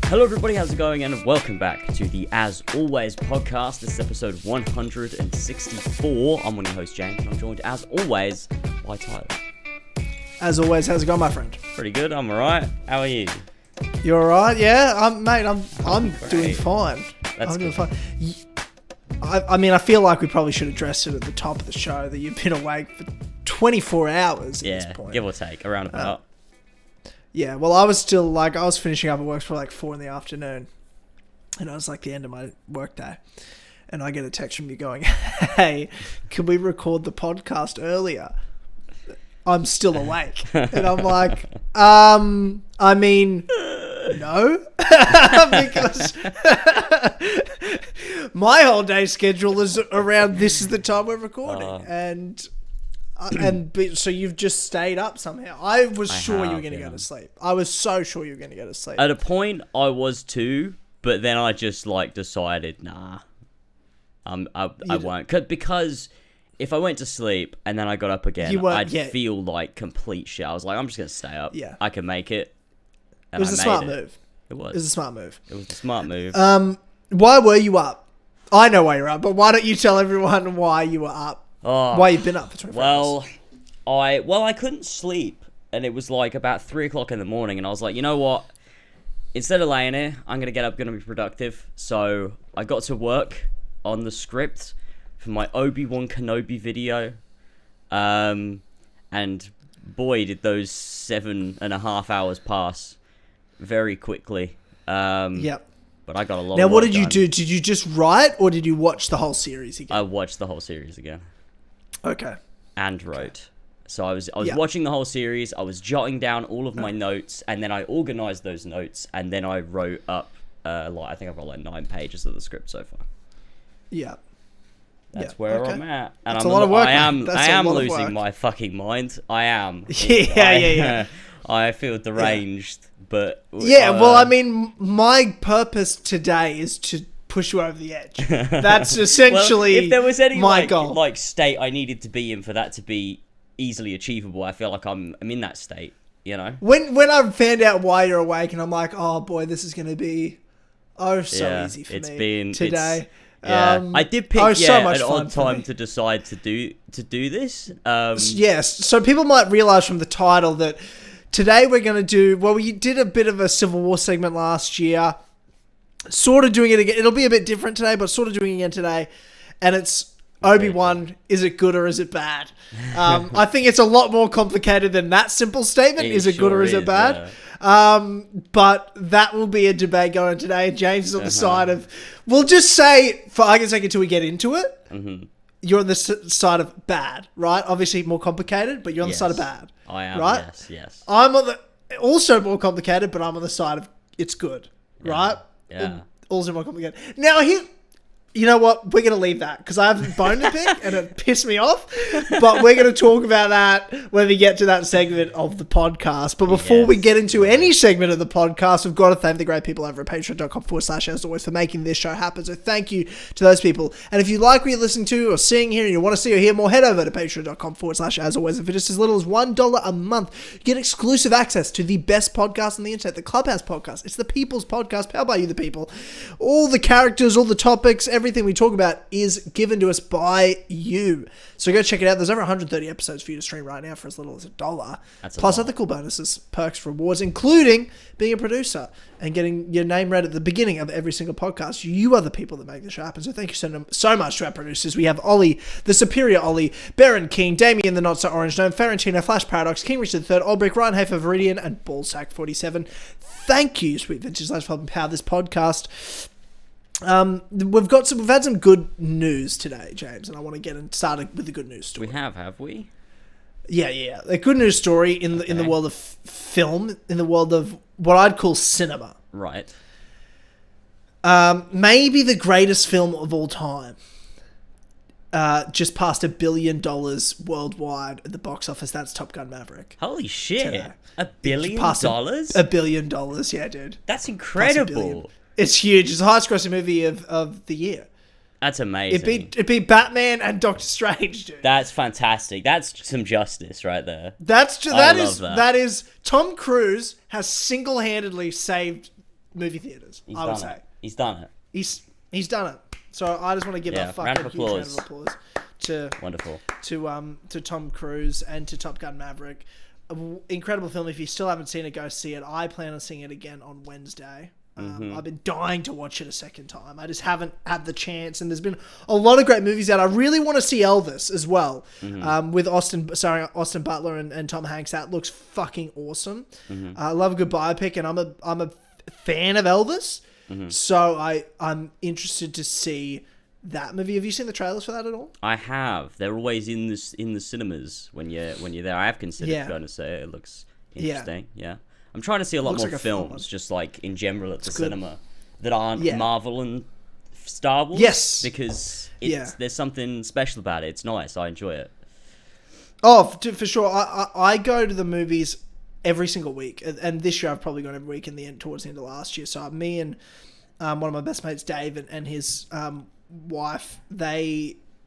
Hello everybody, how's it going? And welcome back to the As Always podcast. This is episode 164. I'm one of your hosts, James, and I'm joined as always by Tyler. As always, how's it going, my friend? Pretty good, I'm alright. How are you? You alright? Yeah, I'm doing fine. That's doing good. fine. I mean, I feel like we probably should address it at the top of the show that you've been awake for 24 hours at this point. Give or take, around about. Yeah, well, I was finishing up at work for like 4 in the afternoon, and it was like the end of my work day, and I get a text from you going, "Hey, can we record the podcast earlier?" I'm still awake, and I'm like, I mean, no, because my whole day schedule is around this is the time we're recording, so you've just stayed up somehow. I was sure you were going to go to sleep. I was so sure you were going to go to sleep. At a point, I was too, but then I just decided, nah, I won't. Because if I went to sleep and then I got up again, I'd feel like complete shit. I was like, I'm just going to stay up. Yeah. I can make it. And it was a smart move. It was. It was a smart move. It was a smart move. Why were you up? I know why you're up, but why don't you tell everyone why you were up? Why you've been up for 24 hours? I couldn't sleep, and it was like about 3 o'clock in the morning, and I was like, you know what? Instead of laying here, I'm going to get up, going to be productive. So I got to work on the script for my Obi-Wan Kenobi video, and boy, did those 7.5 hours pass very quickly. Yep. But I got a lot. Now, what did you do? Did you just write, or did you watch the whole series again? I watched the whole series again. Okay. And wrote. So I was watching the whole series. I was jotting down all of my notes, and then I organized those notes, and then I wrote up. I think I've got 9 pages of the script so far. Yeah. That's where I'm at. And that's a lot of work. I am losing my fucking mind. I am. Yeah. I feel deranged, but well, I mean, my purpose today is to push you over the edge. That's essentially if there was any goal. Like state I needed to be in for that to be easily achievable, I feel like I'm in that state. You know, when I found out why you're awake, and I'm like, oh boy, this is going to be easy for me today. I did pick an odd time to decide to do this. Yes, so people might realize from the title that today we're going to do, we did a bit of a Civil War segment last year, sort of doing it again. It'll be a bit different today, but sort of doing it again today. And it's Obi-Wan, is it good or is it bad? I think it's a lot more complicated than that simple statement. Is it good or is it bad? Yeah. But that will be a debate going today. James is on the side of, we'll just say, for argument's sake, until we get into it, you're on the side of bad, right? Obviously more complicated, but you're on the side of bad. I am, right? Yes. I'm on also more complicated, but I'm on the side of it's good, right? Yeah. Also more complicated. Now, you know what? We're going to leave that because I have a bone to pick and it pissed me off. But we're going to talk about that when we get to that segment of the podcast. But before we get into any segment of the podcast, we've got to thank the great people over at patreon.com/as always for making this show happen. So thank you to those people. And if you like what you're listening to or seeing here and you want to see or hear more, head over to patreon.com/as always. And for just as little as $1 a month, you get exclusive access to the best podcast on the internet, the Clubhouse podcast. It's the People's Podcast, powered by you, the people. All the characters, all the topics, everything we talk about is given to us by you. So go check it out. There's over 130 episodes for you to stream right now for as little as $1. Plus other cool bonuses, perks, rewards, including being a producer and getting your name read at the beginning of every single podcast. You are the people that make the show happen. So thank you so much to our producers. We have Ollie, the Superior Ollie, Baron King, Damien the Not So Orange Gnome, Ferentino, Flash Paradox, King Richard III, Olbrick, Ryan Hafer, Viridian, and Ballsack47. Thank you, Sweet Vintage Lives, for helping power this podcast. We've had some good news today, James, and I want to get started with the good news story. We have we? Yeah. A good news story in the world of film, in the world of what I'd call cinema. Right. Maybe the greatest film of all time. Just passed $1 billion worldwide at the box office. That's Top Gun Maverick. Holy shit! Today. $1 billion? $1 billion, yeah, dude. That's incredible. It's huge. It's the highest grossing movie of the year. That's amazing. It beat Batman and Doctor Strange, dude. That's fantastic. That's some justice right there. That is Tom Cruise has single-handedly saved movie theaters. He's I would done say it. He's done it. he's done it. So I just want to give a fucking huge round of applause to Wonderful. to Tom Cruise and to Top Gun Maverick. Incredible film. If you still haven't seen it, go see it. I plan on seeing it again on Wednesday. I've been dying to watch it a second time. I just haven't had the chance, and there's been a lot of great movies out. I really want to see Elvis as well, with Austin Butler and Tom Hanks. That looks fucking awesome. I love a good biopic, and I'm a fan of Elvis, so I'm interested to see that movie. Have you seen the trailers for that at all? I have. They're always in the cinemas when you're there. I have considered going to see it. It looks interesting. Yeah. I'm trying to see a lot more films, just like in general at the cinema, that aren't Marvel and Star Wars. Yes, because there's something special about it. It's nice. I enjoy it. Oh, for sure. I go to the movies every single week, and this year I've probably gone every week towards the end of last year. So me and one of my best mates, Dave, and his wife,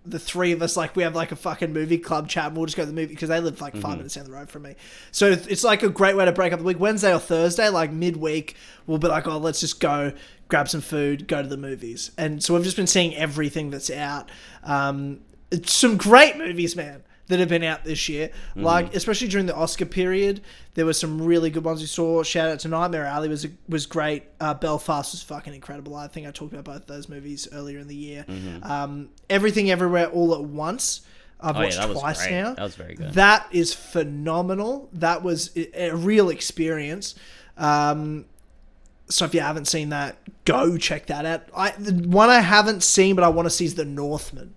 the three of us, like, we have like a fucking movie club chat, and we'll just go to the movie because they live like 5 minutes down the road from me. So it's like a great way to break up the week. Wednesday or Thursday, like midweek, we'll be like, oh, let's just go grab some food, go to the movies. And so we've just been seeing everything that's out. It's some great movies, man, that have been out this year. Like, especially during the Oscar period, there were some really good ones we saw. Shout out to Nightmare Alley was great. Belfast was fucking incredible. I think I talked about both those movies earlier in the year. Everything Everywhere All at Once, I've watched twice now. That was very good. That is phenomenal. That was a real experience. So if you haven't seen that, go check that out. The one I haven't seen but I want to see is The Northman.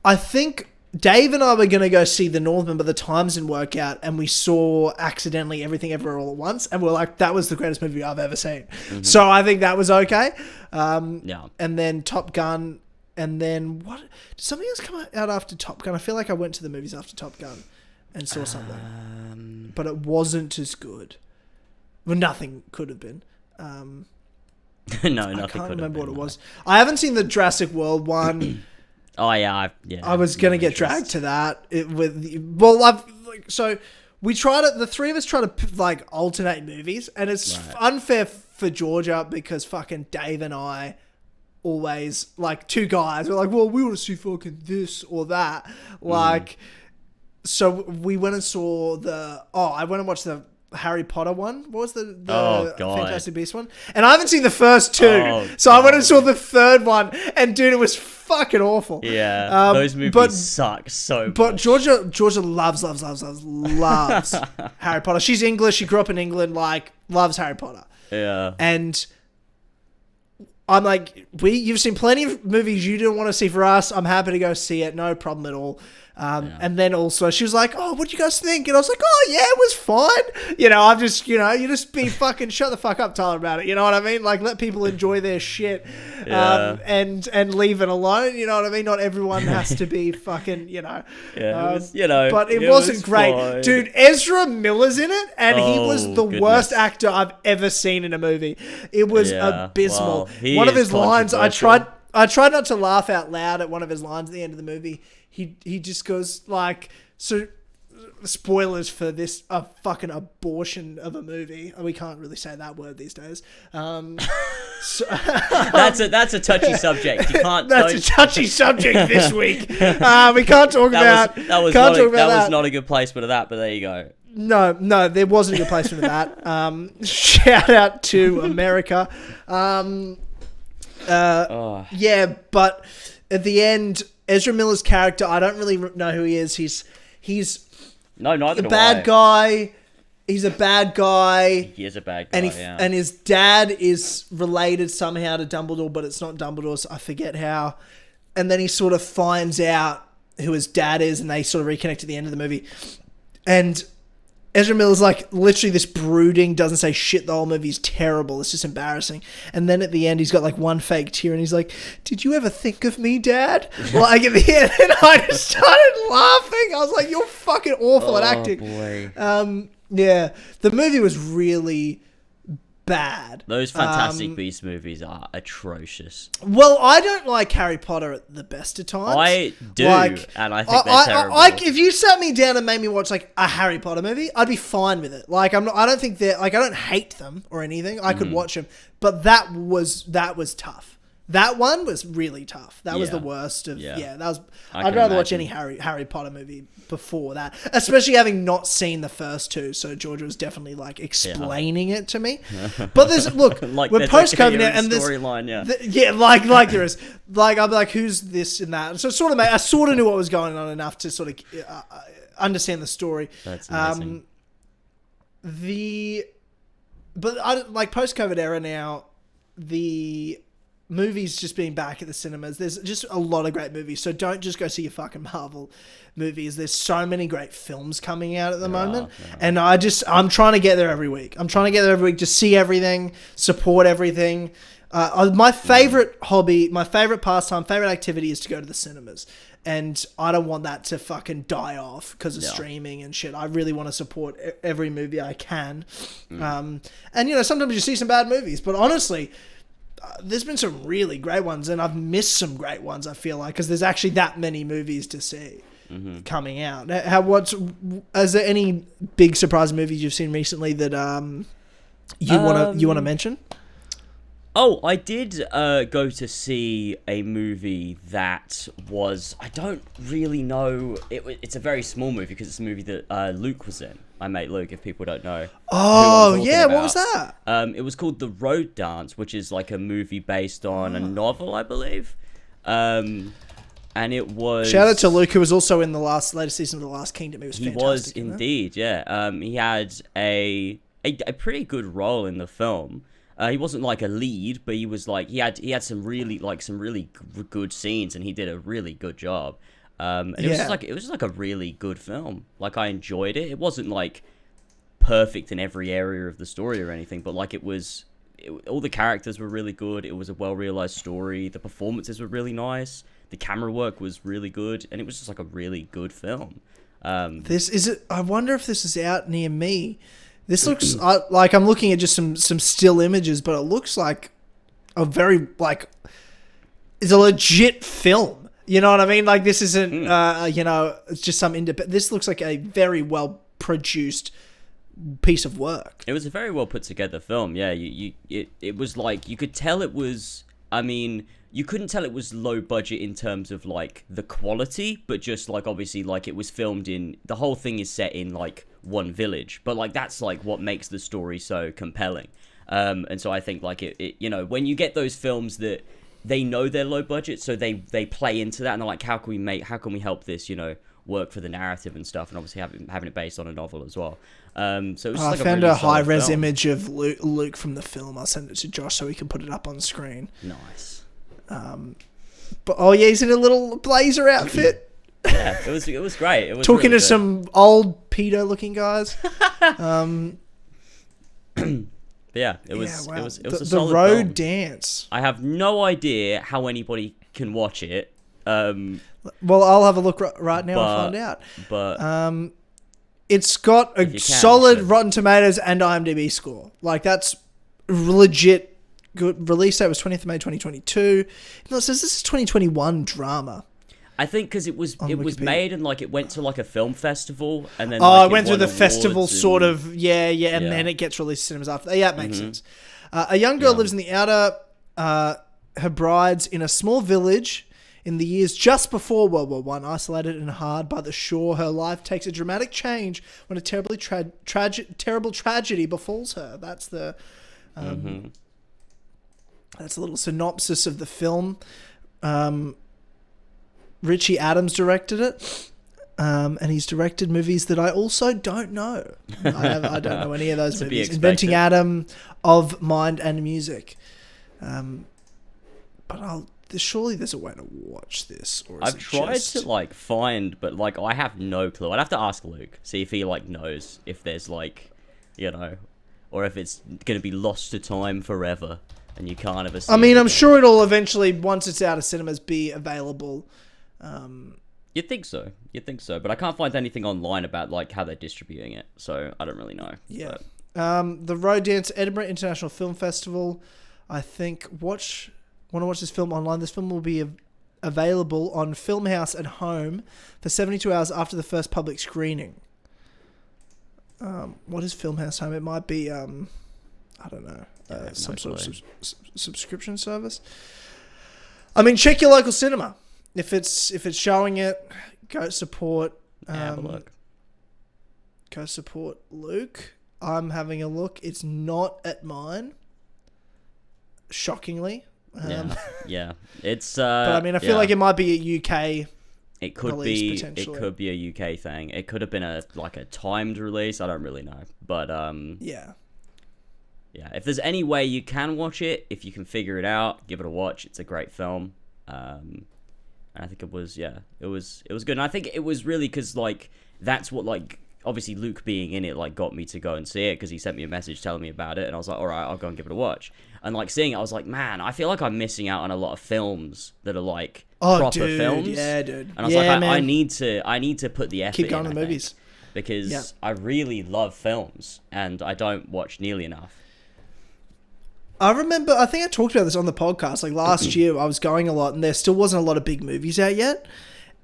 I think Dave and I were going to go see The Northman, but the times didn't work out, and we saw accidentally Everything Everywhere All at Once, and we're like, that was the greatest movie I've ever seen. So I think that was okay. And then Top Gun, and then what? Did something else come out after Top Gun? I feel like I went to the movies after Top Gun and saw something, but it wasn't as good. Well, nothing could have been. No, nothing. I can't remember what it was. I haven't seen the Jurassic World one. Oh yeah, I was gonna get dragged to that. So we try to. The three of us try to like alternate movies, and it's unfair for Georgia because fucking Dave and I always, like, two guys, we're like, well, we want to see fucking this or that. Like, so we went and saw I went and watched the Harry Potter one. What was the Fantastic Beasts one? And I haven't seen the first two. I went and saw the third one, and dude, it was fucking awful. Yeah, those movies suck so much. But Georgia loves Harry Potter. She's English. She grew up in England. Like, loves Harry Potter. Yeah. And I'm like, you've seen plenty of movies you didn't want to see for us. I'm happy to go see it. No problem at all. And then also she was like, oh, what'd you guys think? And I was like, oh yeah, it was fine. I'm just, you just be fucking shut the fuck up, Tyler, about it. You know what I mean? Like, let people enjoy their shit, and leave it alone. You know what I mean? Not everyone has to be fucking, Yeah, but it wasn't great. Fine. Dude, Ezra Miller's in it, and he was the worst actor I've ever seen in a movie. It was abysmal. Well, one of his lines, I tried not to laugh out loud at one of his lines at the end of the movie. He just goes like, so spoilers for this fucking abortion of a movie. We can't really say that word these days. That's a touchy subject. You can't. That's a touchy subject this week. We can't talk about. That was not a good placement of that, but there you go. No, there wasn't a good placement of that. Shout out to America. Yeah, but at the end, Ezra Miller's character, I don't really know who he is. He's neither a bad guy. He's a bad guy. He is a bad guy, and his dad is related somehow to Dumbledore, but it's not Dumbledore's. I forget how. And then he sort of finds out who his dad is, and they sort of reconnect at the end of the movie. And Ezra Miller's like literally this brooding, doesn't say shit the whole movie. He's terrible. It's just embarrassing. And then at the end, he's got like one fake tear, and he's like, "Did you ever think of me, Dad?" Like at the end, and I just started laughing. I was like, "You're fucking awful at acting." Boy. Yeah, the movie was really bad. Those Fantastic Beasts movies are atrocious. Well, I don't like Harry Potter at the best of times. I do, and I think they're terrible. If you sat me down and made me watch like a Harry Potter movie, I'd be fine with it. Like I don't think they're like I don't hate them or anything. I could watch them, but that was tough. That one was really tough. That was the worst of that was. I'd rather watch any Harry Potter movie before that, especially having not seen the first two. So Georgia was definitely like explaining it to me. But there's like we're post COVID now, and this storyline, like there is like I'm like who's this and that. So I sort of knew what was going on enough to sort of understand the story. That's amazing. But I like post COVID era now. The movies just being back at the cinemas. There's just a lot of great movies. So don't just go see your fucking Marvel movies. There's so many great films coming out at the moment. And I'm trying to get there every week. To see everything, support everything. My favorite hobby, my favorite pastime, favorite activity is to go to the cinemas. And I don't want that to fucking die off because of streaming and shit. I really want to support every movie I can. And, sometimes you see some bad movies. But honestly, there's been some really great ones, and I've missed some great ones, I feel like, because there's actually that many movies to see coming out. Is there any big surprise movies you've seen recently that you want to mention? Oh, I did go to see a movie that was, I don't really know, it's a very small movie because it's a movie that Luke was in. My mate Luke, if people don't know. Oh, yeah, what was that? It was called The Road Dance, which is like a movie based on a novel, I believe. And it was... Shout out to Luke, who was also in the latest season of The Last Kingdom. He was fantastic. He was indeed, yeah. He had a pretty good role in the film. He wasn't like a lead, but he was like he had some really good scenes, and he did a really good job. And it was just like a really good film. Like I enjoyed it. It wasn't like perfect in every area of the story or anything, but like all the characters were really good. It was a well realized story. The performances were really nice. The camera work was really good, and it was just like a really good film. I wonder if this is out near me. This looks like I'm looking at just some still images, but it looks like a very it's a legit film. You know what I mean? Like this isn't it's just some independent. This looks like a very well produced piece of work. It was a very well put together film. Yeah, it was like you could tell it was. I mean, you couldn't tell it was low budget in terms of like the quality, but just like obviously like it was filmed in. The whole thing is set in like one village, but like that's like what makes the story so compelling. And so I think like it when you get those films that they know they're low budget, so they play into that and they're like, how can we help this work for the narrative and stuff, and obviously having it based on a novel as well. So it was just like I found a high res image of Luke from the film. I'll send it to Josh so he can put it up on screen. Nice. But he's in a little blazer outfit. Yeah, it was great. It was talking really to some old pedo looking guys. Yeah, it was a solid The Road film. Dance. I have no idea how anybody can watch it. Well, I'll have a look right now and find out. But it's got a solid Rotten Tomatoes and IMDb score. Like that's legit good. Release date was 20th of May 2022. No, it says this is 2021 drama. I think because it was made and like it went to like a film festival and then it went through the festival sort of and then it gets released to cinemas after. Yeah, it makes sense. A young girl lives in the outer Hebrides in a small village in the years just before World War I. Isolated and hard by the shore, her life takes a dramatic change when a terrible tragedy befalls her. That's the that's a little synopsis of the film. Richie Adams directed it, and he's directed movies that I also don't know. I don't know any of those movies. Inventing Adam, Of Mind and Music. But surely there's a way to watch this. Or I've tried to like find, but like I have no clue. I'd have to ask Luke, see if he like knows if there's like, or if it's gonna be lost to time forever and you can't ever see. I mean, I'm sure it'll eventually, once it's out of cinemas, be available. You'd think so, but I can't find anything online about like how they're distributing it, so I don't really know. Yeah. The Road Dance, Edinburgh International Film Festival. I think want to watch this film online. This film will be available on Filmhouse at home for 72 hours after the first public screening. What is Filmhouse home? It might be I don't know, some sort of subscription service. I mean, check your local cinema. If it's showing it, go support. Have a look. Go support Luke. I'm having a look. It's not at mine. Shockingly. Yeah. It's. But I mean, I feel like it might be a UK. It could release, be. It could be a UK thing. It could have been a timed release. I don't really know. But yeah. Yeah. If there's any way you can watch it, if you can figure it out, give it a watch. It's a great film. And I think it was. Yeah. It was good. And I think it was really because that's what obviously Luke being in it got me to go and see it because he sent me a message telling me about it, and I was like, all right, I'll go and give it a watch. And seeing it, I was like, man, I feel like I'm missing out on a lot of films that are proper films. Yeah, dude. And I was I need to put the effort keep going in, to the movies because I really love films and I don't watch nearly enough. I remember, I think I talked about this on the podcast. Last year, I was going a lot, and there still wasn't a lot of big movies out yet.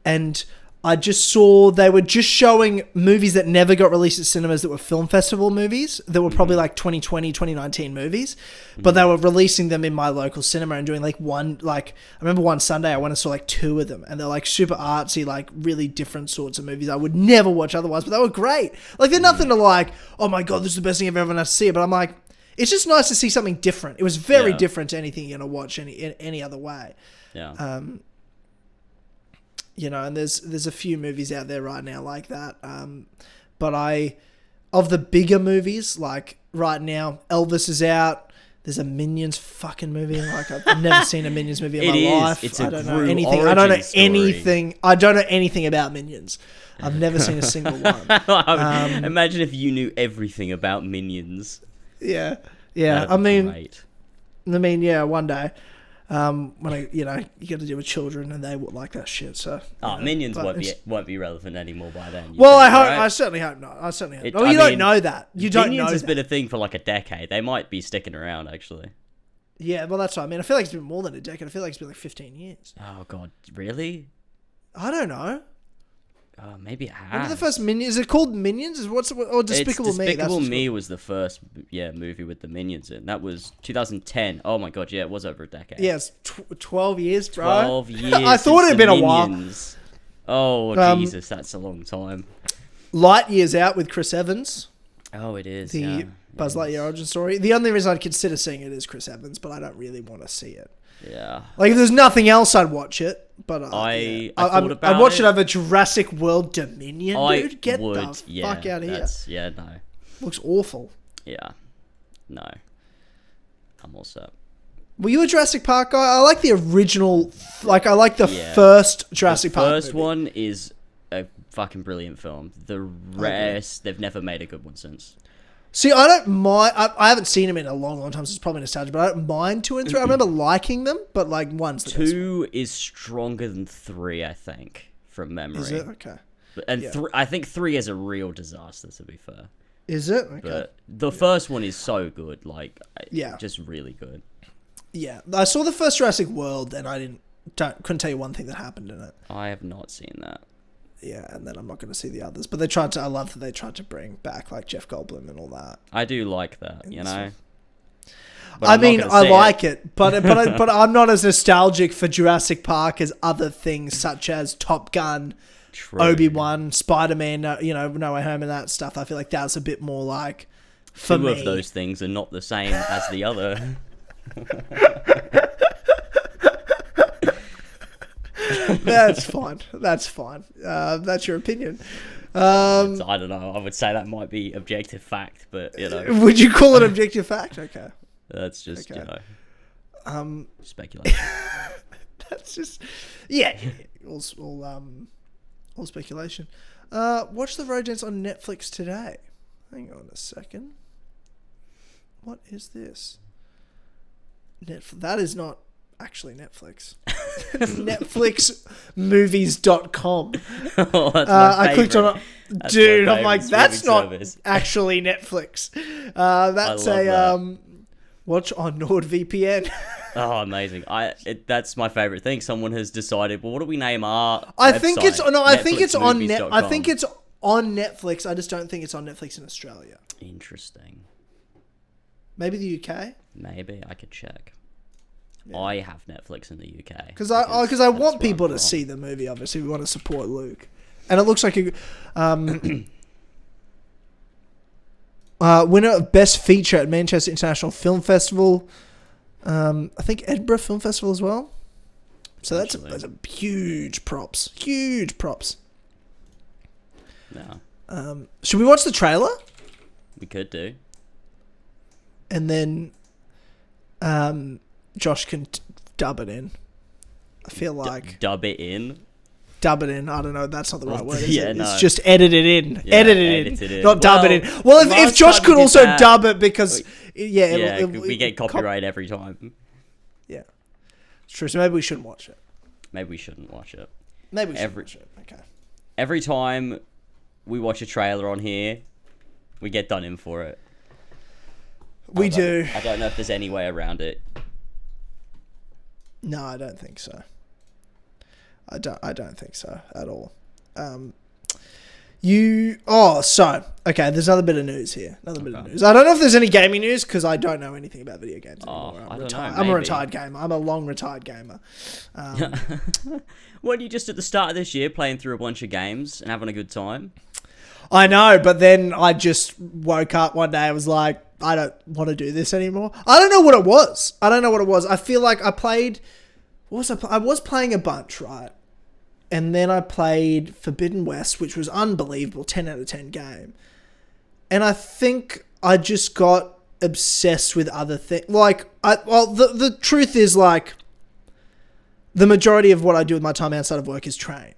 And I just saw they were just showing movies that never got released at cinemas that were film festival movies that were probably 2020, 2019 movies, but they were releasing them in my local cinema and doing one, I remember one Sunday I went and saw 2 of them, and they're super artsy, really different sorts of movies I would never watch otherwise, but they were great. They're nothing to oh my God, this is the best thing I've ever had to see, but I'm it's just nice to see something different. It was very different to anything you're going to watch any other way. Yeah. And there's a few movies out there right now like that. But of the bigger movies, right now, Elvis is out. There's a Minions fucking movie. I've never seen a Minions movie in my life. It's I a don't know Gru anything. origin I don't know story. anything. I don't know anything about Minions. I've never seen a single one. Imagine if you knew everything about Minions. Yeah. That'd I be mean, great. one day. When you got to deal with children and they would like that shit. So Minions won't be relevant anymore by then. I certainly hope not. You don't know that. You don't know. Minions has that. been a thing for a decade. They might be sticking around actually. Yeah, well, that's what I mean. I feel like it's been more than a decade. I feel like it's been 15 years. Oh God, really? I don't know. Maybe it has. When did the first Minions? Is it called Minions? Despicable Me? Despicable Me was the first movie with the Minions in. That was 2010. Oh my God, yeah, it was over a decade. Yeah, it's 12 years, bro. 12 years. I thought it had been a while. Oh Jesus, that's a long time. Lightyear's out with Chris Evans. Oh, it is. The Buzz Lightyear origin story. The only reason I'd consider seeing it is Chris Evans, but I don't really want to see it. Yeah. If there's nothing else, I'd watch it. But I thought about it. I'd watch it over Jurassic World Dominion, dude. Get the fuck out of here. Yeah, no. Looks awful. Yeah. No. I'm all set. Were you a Jurassic Park guy? I like the original. I like the first Jurassic Park. The first one is a fucking brilliant film. The rest, they've never made a good one since. See, I don't mind. I haven't seen them in a long, long time, so it's probably nostalgia, but I don't mind 2 and 3. I remember liking them, but 1's the best one. 2 is stronger than 3, I think, from memory. Is it? Okay. And I think 3 is a real disaster, to be fair. Is it? Okay. But the first one is so good, just really good. Yeah, I saw the first Jurassic World, and I couldn't tell you one thing that happened in it. I have not seen that. Yeah, and then I'm not going to see the others. But I love that they tried to bring back Jeff Goldblum and all that. I do like that, you know. I mean, I like it, but I'm not as nostalgic for Jurassic Park as other things such as Top Gun, Obi-Wan, Spider-Man, No Way Home and that stuff. I feel like that's a bit more for me. 2 of those things are not the same as the other. That's fine. That's your opinion. I don't know. I would say that might be objective fact, but Would you call it objective fact? Okay. That's just okay. Speculation. That's just all speculation. Watch The Road Dance on Netflix today. Hang on a second. What is this? That is not actually Netflix. Netflixmovies.com. Oh, that's my I clicked on it. That's Dude, my I'm like, favourite that's streaming not service. actually Netflix. That's I love that. watch on NordVPN. Oh, amazing! That's my favorite thing. Someone has decided. Well, what do we name our? I think it's on Netflixmovies.com. Netflix. I just don't think it's on Netflix in Australia. Interesting. Maybe the UK. Maybe I could check. Yeah. I have Netflix in the UK Because I want people to see the movie. Obviously, we want to support Luke, and it looks like a winner of Best Feature at Manchester International Film Festival. I think Edinburgh Film Festival as well. So that's a huge props. Huge props. No. Should we watch the trailer? We could do. And then Josh can dub it in. I feel like... Dub it in? Dub it in. I don't know. That's not the right word, is yeah, it? No. It's just edit it in. Yeah, edit it in. Not dub it in. Well, if last Josh time could we did also that- dub it because... we get copyright every time. Yeah. It's true. So maybe we shouldn't watch it. Maybe we shouldn't watch it. Maybe we should watch it. Okay. Every time we watch a trailer on here, we get done in for it. We do. I don't know if there's any way around it. No, I don't think so. I don't think so at all. Okay, there's another bit of news here. Another bit of news. I don't know if there's any gaming news because I don't know anything about video games anymore. I'm a retired gamer. I'm a long retired gamer. Weren't you just at the start of this year playing through a bunch of games and having a good time? I know, but then I just woke up one day. I was like, I don't want to do this anymore. I don't know what it was. I feel like I played... I was playing a bunch, right? And then I played Forbidden West, which was unbelievable, 10 out of 10 game. And I think I just got obsessed with other things. The truth is, like, the majority of what I do with my time outside of work is train.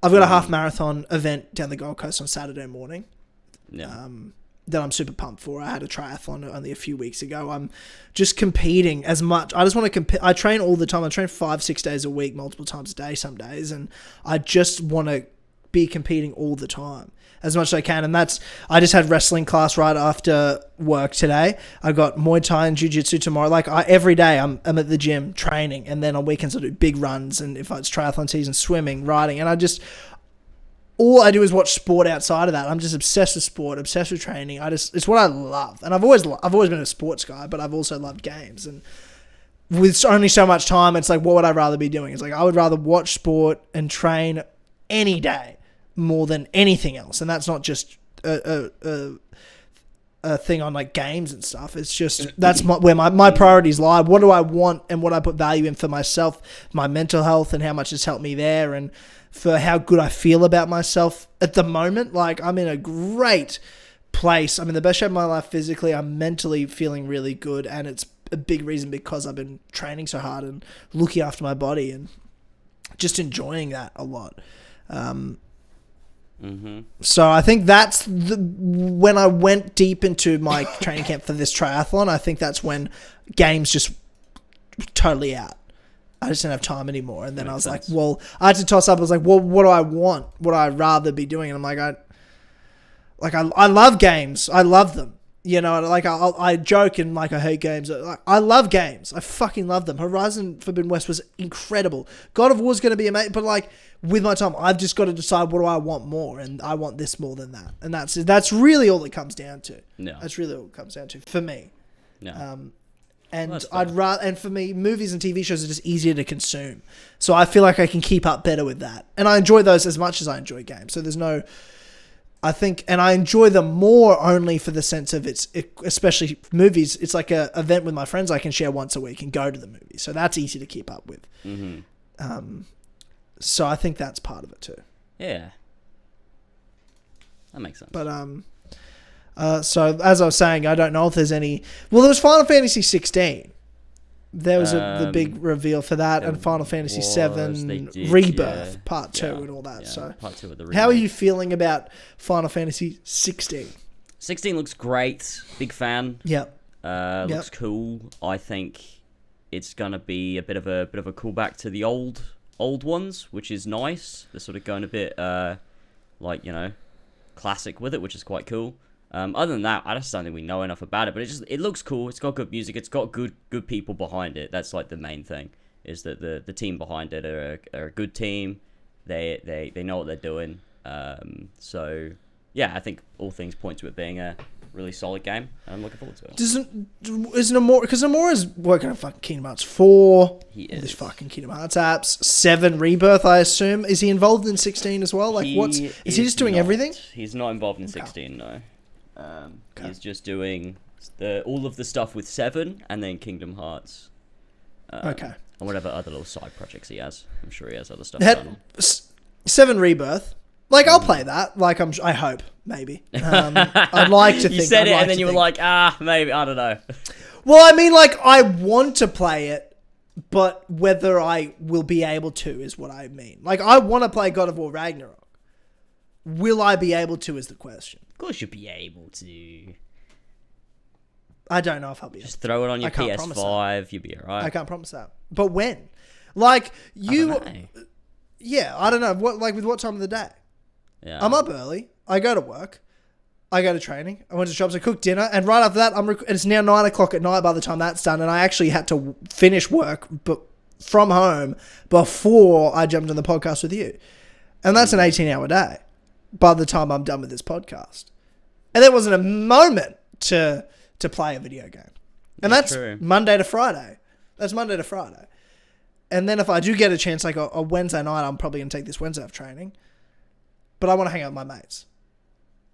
I've got a half marathon event down the Gold Coast on Saturday morning. Yeah. That I'm super pumped for. I had a triathlon only a few weeks ago. I'm just competing as much. I just want to compete. I train all the time. I train 5-6 days a week, multiple times a day some days. And I just want to be competing all the time as much as I can. And I just had wrestling class right after work today. I got Muay Thai and Jiu-Jitsu tomorrow. Every day I'm at the gym training. And then on weekends I do big runs. And if it's triathlon season, swimming, riding. And all I do is watch sport outside of that. I'm just obsessed with sport, obsessed with training. It's what I love. And I've always been a sports guy, but I've also loved games. And with only so much time, it's like, what would I rather be doing? It's like, I would rather watch sport and train any day more than anything else. And that's not just a thing on like games and stuff. It's just, that's where my priorities lie. What do I want and what I put value in for myself, my mental health, and how much it's helped me there, and for how good I feel about myself at the moment. Like, I'm in a great place. I'm in the best shape of my life physically. I'm mentally feeling really good, and it's a big reason because I've been training so hard and looking after my body and just enjoying that a lot. So I think that's when I went deep into my training camp for this triathlon. I think that's when games just totally out. I just didn't have time anymore. And then I was like, well, I had to toss up. I was like, well, what do I want? What do I rather be doing? And I'm like, I love games. I love them. You know, like I joke and like I hate games. I love games. I fucking love them. Horizon Forbidden West was incredible. God of War is going to be amazing. But like with my time, I've just got to decide what do I want more, and I want this more than that. And that's really all it comes down to. No. That's really all it comes down to for me. No. And and for me, movies and TV shows are just easier to consume. So I feel like I can keep up better with that. And I enjoy those as much as I enjoy games. So there's no, I think, and I enjoy them more only for the sense of especially movies. It's like a event with my friends I can share once a week and go to the movie. So that's easy to keep up with. So I think that's part of it too. Yeah. That makes sense. But, so as I was saying, I don't know if there's any. Well, there was Final Fantasy 16. There was the big reveal for that, and Final Fantasy 7 Rebirth Part 2 and all that. So, Part 2 of the remake. How are you feeling about Final Fantasy 16? 16 looks great. Big fan. Yep. Looks cool. I think it's gonna be a bit of a callback to the old ones, which is nice. They're sort of going a bit like, you know, classic with it, which is quite cool. Other than that, I just don't think we know enough about it, but it looks cool. It's got good music. It's got good people behind it. That's like the main thing, is that the team behind it are a good team. They know what they're doing. So yeah, I think all things point to it being a really solid game. I'm looking forward to it. Is Nomura, because Nomura's working on fucking Kingdom Hearts 4, all He is. these fucking Kingdom Hearts apps, 7 Rebirth, I assume. Is he involved in 16 as well? Like, is he just doing everything? He's not involved in 16, no. He's just doing all of the stuff with 7 and then Kingdom Hearts. Okay. And whatever other little side projects he has. I'm sure he has other stuff Had done. 7 Rebirth. Like, I'll play that. Like, I hope, maybe. I'd like to think. You said it and then you were like, maybe, I don't know. Well, I mean, like, I want to play it, but whether I will be able to is what I mean. Like, I want to play God of War Ragnarok. Will I be able to is the question. Of course you'll be able to. I don't know if I'll be able to. Just throw it on your PS5, you'll be alright. I can't promise that. But when? Like, you... I don't know. Yeah, I don't know. With what time of the day? Yeah. I'm up early. I go to work. I go to training. I went to shops. I cook dinner. And right after that, it's now 9 o'clock at night by the time that's done. And I actually had to finish work from home before I jumped on the podcast with you. And that's an 18-hour day by the time I'm done with this podcast. And there wasn't a moment to play a video game. And that's true. Monday to Friday. That's Monday to Friday. And then if I do get a chance, like a Wednesday night, I'm probably going to take this Wednesday off training. But I want to hang out with my mates.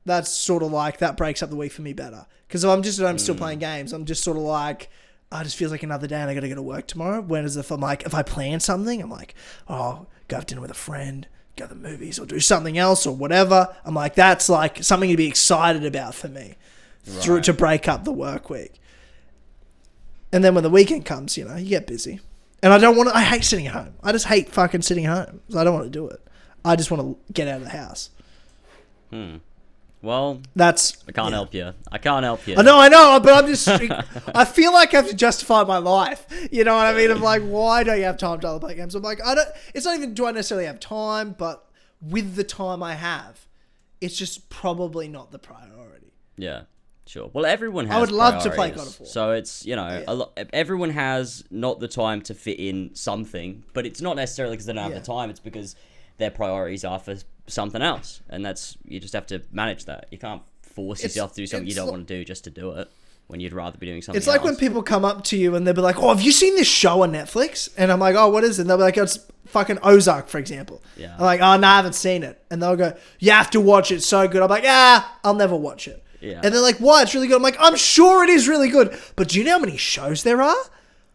That's sort of like, that breaks up the week for me better. Because if I'm still playing games, I'm just sort of like, it just feels like another day and I got to go to work tomorrow. Whereas if I plan something, I'm like, go have dinner with a friend, go to the movies or do something else or whatever. I'm like, that's like something to be excited about for me to break up the work week. And then when the weekend comes, you get busy. And I hate sitting at home. I just hate fucking sitting home. So I don't want to do it. I just want to get out of the house. Well, I can't help you. I can't help you. I know, but I'm just... I feel like I have to justify my life. You know what I mean? I'm like, why don't you have time to play games? I'm like, it's not even do I necessarily have time, but with the time I have, it's just probably not the priority. Yeah, sure. Well, everyone has I would love to play God of War. So it's, everyone has not the time to fit in something, but it's not necessarily because they don't have the time. It's because their priorities are for something else. And you just have to manage that. You can't force yourself to do something you don't want to do just to do it when you'd rather be doing something else. It's like when people come up to you and they'll be like, have you seen this show on Netflix? And I'm like, what is it? And they'll be like, it's fucking Ozark, for example. Yeah. I'm like, no, I haven't seen it. And they'll go, you have to watch it. It's so good. I'm like, I'll never watch it. Yeah. And they're like, why? It's really good. I'm like, I'm sure it is really good. But do you know how many shows there are?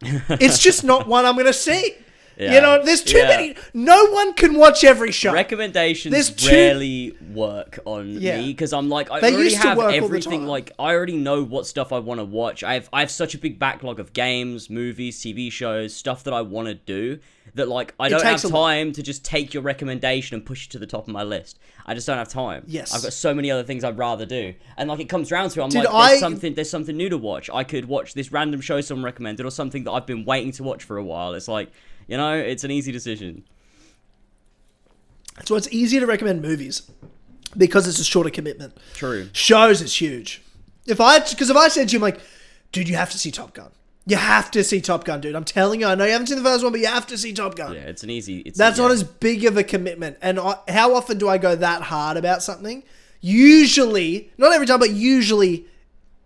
It's just not one I'm going to see. Yeah. There's too many. No one can watch every show. Recommendations rarely work on me because I'm like, I already have everything. Like, I already know what stuff I want to watch. I have such a big backlog of games, movies, TV shows, stuff that I want to do that like I don't have time to just take your recommendation and push it to the top of my list. I just don't have time. Yes. I've got so many other things I'd rather do. And like it comes round to it, there's something new to watch. I could watch this random show someone recommended or something that I've been waiting to watch for a while. It's like, it's an easy decision. So it's easier to recommend movies because it's a shorter commitment. True. Shows is huge. Because if I said to you, I'm like, dude, you have to see Top Gun. You have to see Top Gun, dude. I'm telling you, I know you haven't seen the first one, but you have to see Top Gun. Yeah, it's an easy... That's not as big of a commitment. And how often do I go that hard about something? Usually, not every time, but usually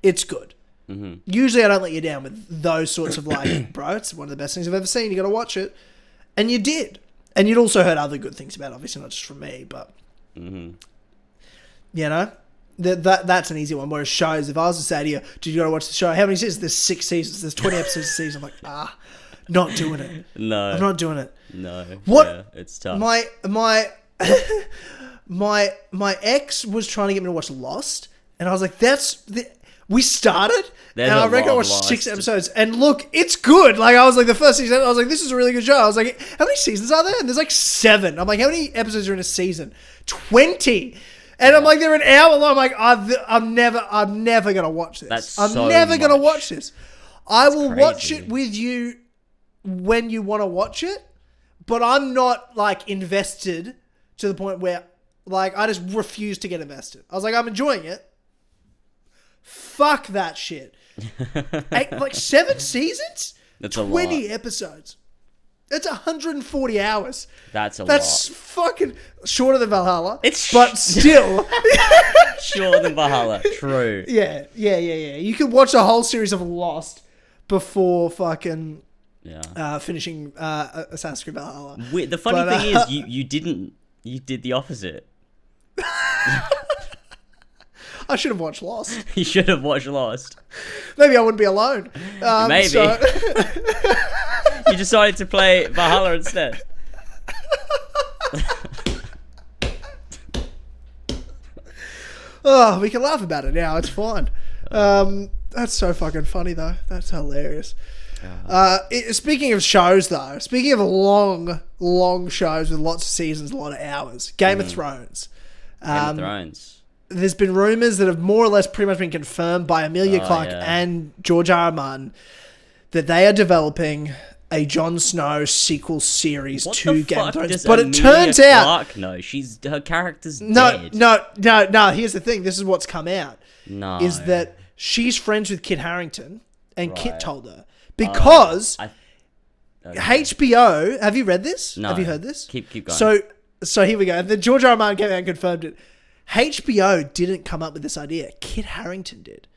it's good. Mm-hmm. Usually I don't let you down with those sorts of like, bro, it's one of the best things I've ever seen. You got to watch it. And you did. And you'd also heard other good things about it, obviously not just from me, but... Mm-hmm. That's an easy one. Whereas shows, if I was to say to you, dude, you got to watch the show. How many seasons? There's 6 seasons. There's 20 episodes a season. I'm like, not doing it. No. I'm not doing it. No. What? Yeah, it's tough. My ex was trying to get me to watch Lost, and I was like, we started, and I reckon I watched 6 episodes, and look, it's good. Like, I was like, the first season, I was like, this is a really good show. I was like, how many seasons are there? And there's like 7. I'm like, how many episodes are in a season? 20. And I'm like, they're an hour long. I'm like, I'm never going to watch this. That's I'm so never going to much. watch this. I will watch it with you when you want to watch it, but I'm not like invested to the point where like I just refuse to get invested. I was like, I'm enjoying it. Fuck that shit. Like 7 seasons? That's 20 episodes. That's 140 hours. That's That's fucking shorter than Valhalla. But still. Shorter than Valhalla. True. Yeah. You could watch a whole series of Lost before fucking finishing Assassin's Creed Valhalla. The funny thing is, you didn't. You did the opposite. I should have watched Lost. You should have watched Lost. Maybe I wouldn't be alone. Maybe. So... You decided to play Valhalla instead. Oh, we can laugh about it now. It's fine. That's so fucking funny, though. That's hilarious. Speaking of shows, though, speaking of long shows with lots of seasons, a lot of hours, Game of Thrones. Game of Thrones. There's been rumours that have more or less pretty much been confirmed by Emilia Clarke and George R. R. Martin that they are developing a Jon Snow sequel series to Game of Thrones. But it turns out... No, her character's dead. No. Here's the thing. This is what's come out. No. Is that she's friends with Kit Harington, and Kit told her. Because HBO... Have you read this? No. Have you heard this? Keep going. So here we go. And then George R. R. Martin came out and confirmed it. HBO didn't come up with this idea. Kit Harington did.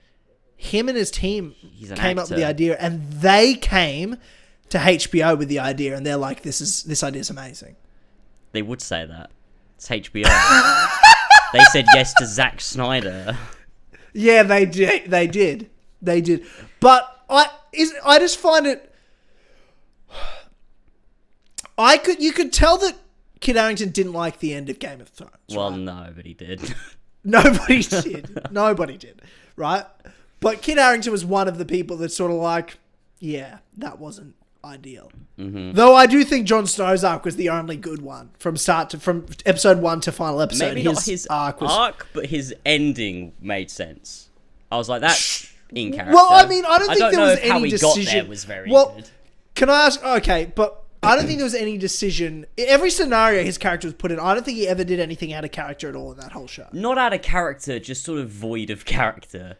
Him and his team came up with the idea, and they came to HBO with the idea, and they're like, this idea is amazing. They would say that. It's HBO. They said yes to Zack Snyder. Yeah, they did. But I just find it... You could tell that Kit Harington didn't like the end of Game of Thrones. Well, right? nobody did. Nobody did, right? But Kit Harington was one of the people that sort of like, yeah, that wasn't ideal. Mm-hmm. Though I do think Jon Snow's arc was the only good one from episode 1 to final episode. Maybe not his arc, but his ending made sense. I was like, that's in character. Well, I mean, I don't think there was any how he decision. Got there was very good. Can I ask? Okay, but I don't think there was any decision. Every scenario his character was put in, I don't think he ever did anything out of character at all in that whole show. Not out of character, just sort of void of character.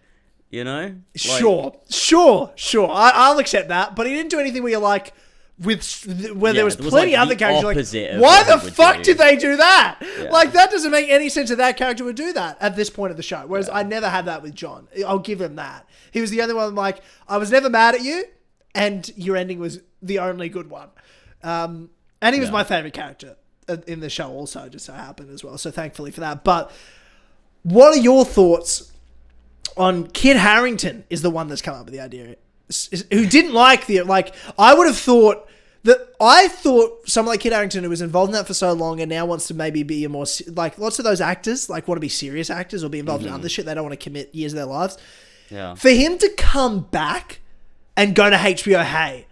You know? Sure. I'll accept that. But he didn't do anything where you're like, where there was plenty other characters. Like, why the fuck did they do that? Yeah. Like, that doesn't make any sense that character would do that at this point of the show. Whereas I never had that with Jon. I'll give him that. He was the only one like, I was never mad at you, and your ending was the only good one. And he was my favourite character in the show also, just so happened as well. So thankfully for that. But what are your thoughts on Kit Harington is the one that's come up with the idea, who didn't like I would have thought someone like Kit Harington, who was involved in that for so long and now wants to maybe be a more, like lots of those actors, like want to be serious actors or be involved in other shit. They don't want to commit years of their lives. Yeah. For him to come back and go to HBO, hey,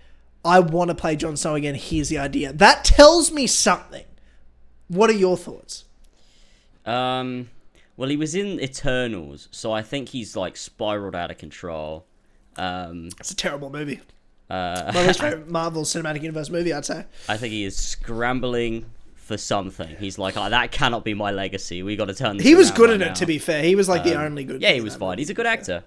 I want to play Jon Snow again. Here's the idea. That tells me something. What are your thoughts? Well, he was in Eternals, so I think he's like spiraled out of control. It's a terrible movie. My least favorite Marvel Cinematic Universe movie, I'd say. I think he is scrambling for something. He's like, that cannot be my legacy. We got to turn this He was good in now. it, to be fair. He was like the only good. Yeah, he was fine. He's a good actor.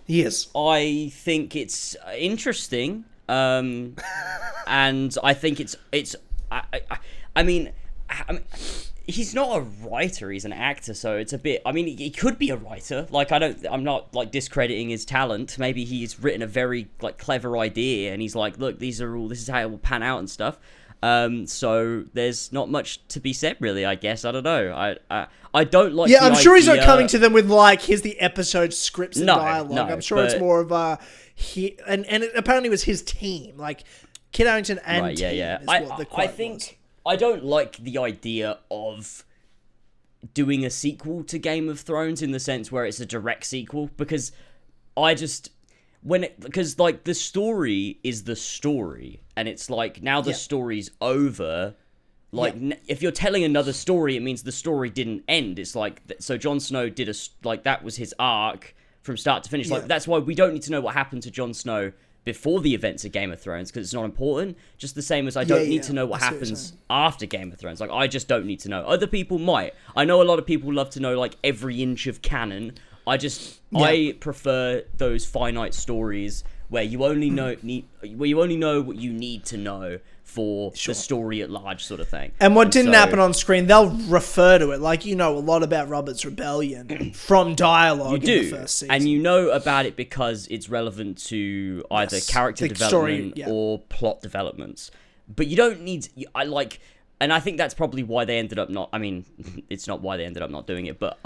He is. I think it's interesting. And I think I mean, he's not a writer, he's an actor, so it's a bit, I mean, he could be a writer. Like, I'm not like discrediting his talent. Maybe he's written a very like clever idea and he's like, look, this is how it will pan out and stuff. So there's not much to be said really, I guess. I don't know. I don't like I'm sure he's not coming to them with like, here's the episode scripts and dialogue. No, I'm sure it's more of a and it apparently was his team, like Kit Harington and team is what the quote was. I don't like the idea of doing a sequel to Game of Thrones in the sense where it's a direct sequel, because because like the story is the story, and it's like now the story's over. Like if you're telling another story, it means the story didn't end. It's like, so Jon Snow did that was his arc from start to finish. Like that's why we don't need to know what happened to Jon Snow before the events of Game of Thrones because it's not important. Just the same as I don't need to know what happens after Game of Thrones. Like, I just don't need to know. Other people might. I know a lot of people love to know, like, every inch of canon. I prefer those finite stories where you only know what you need to know for the story at large, sort of thing. And what didn't happen on screen, they'll refer to it. Like, you know a lot about Robert's Rebellion from dialogue in the first season. And you know about it because it's relevant to either character development or plot developments. But you don't need... And I think that's probably why they ended up not... I mean, it's not why they ended up not doing it, but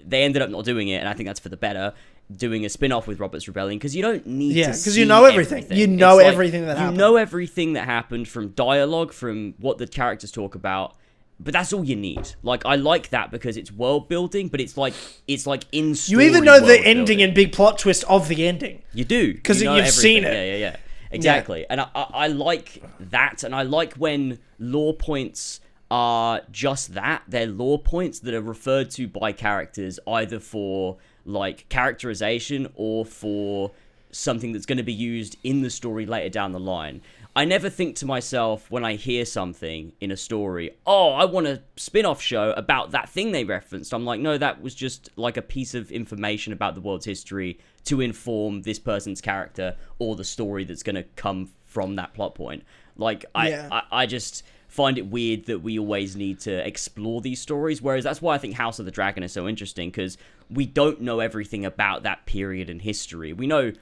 they ended up not doing it, and I think that's for the better, doing a spin-off with Robert's Rebellion, because you don't need to because you know everything. You know everything that happened. You know everything that happened from dialogue, from what the characters talk about, but that's all you need. Like, I like that because it's world building, but it's like in story. You even know the ending and big plot twist of the ending. You do. Because you've seen it. Yeah. Exactly. Yeah. And I like that, and I like when lore points are just that. They're lore points that are referred to by characters either for, like, characterization or for something that's going to be used in the story later down the line. I never think to myself when I hear something in a story, oh, I want a spin-off show about that thing they referenced. I'm like, no, that was just like a piece of information about the world's history to inform this person's character or the story that's going to come from that plot point. Like, I just find it weird that we always need to explore these stories, whereas that's why I think House of the Dragon is so interesting, because we don't know everything about that period in history. We know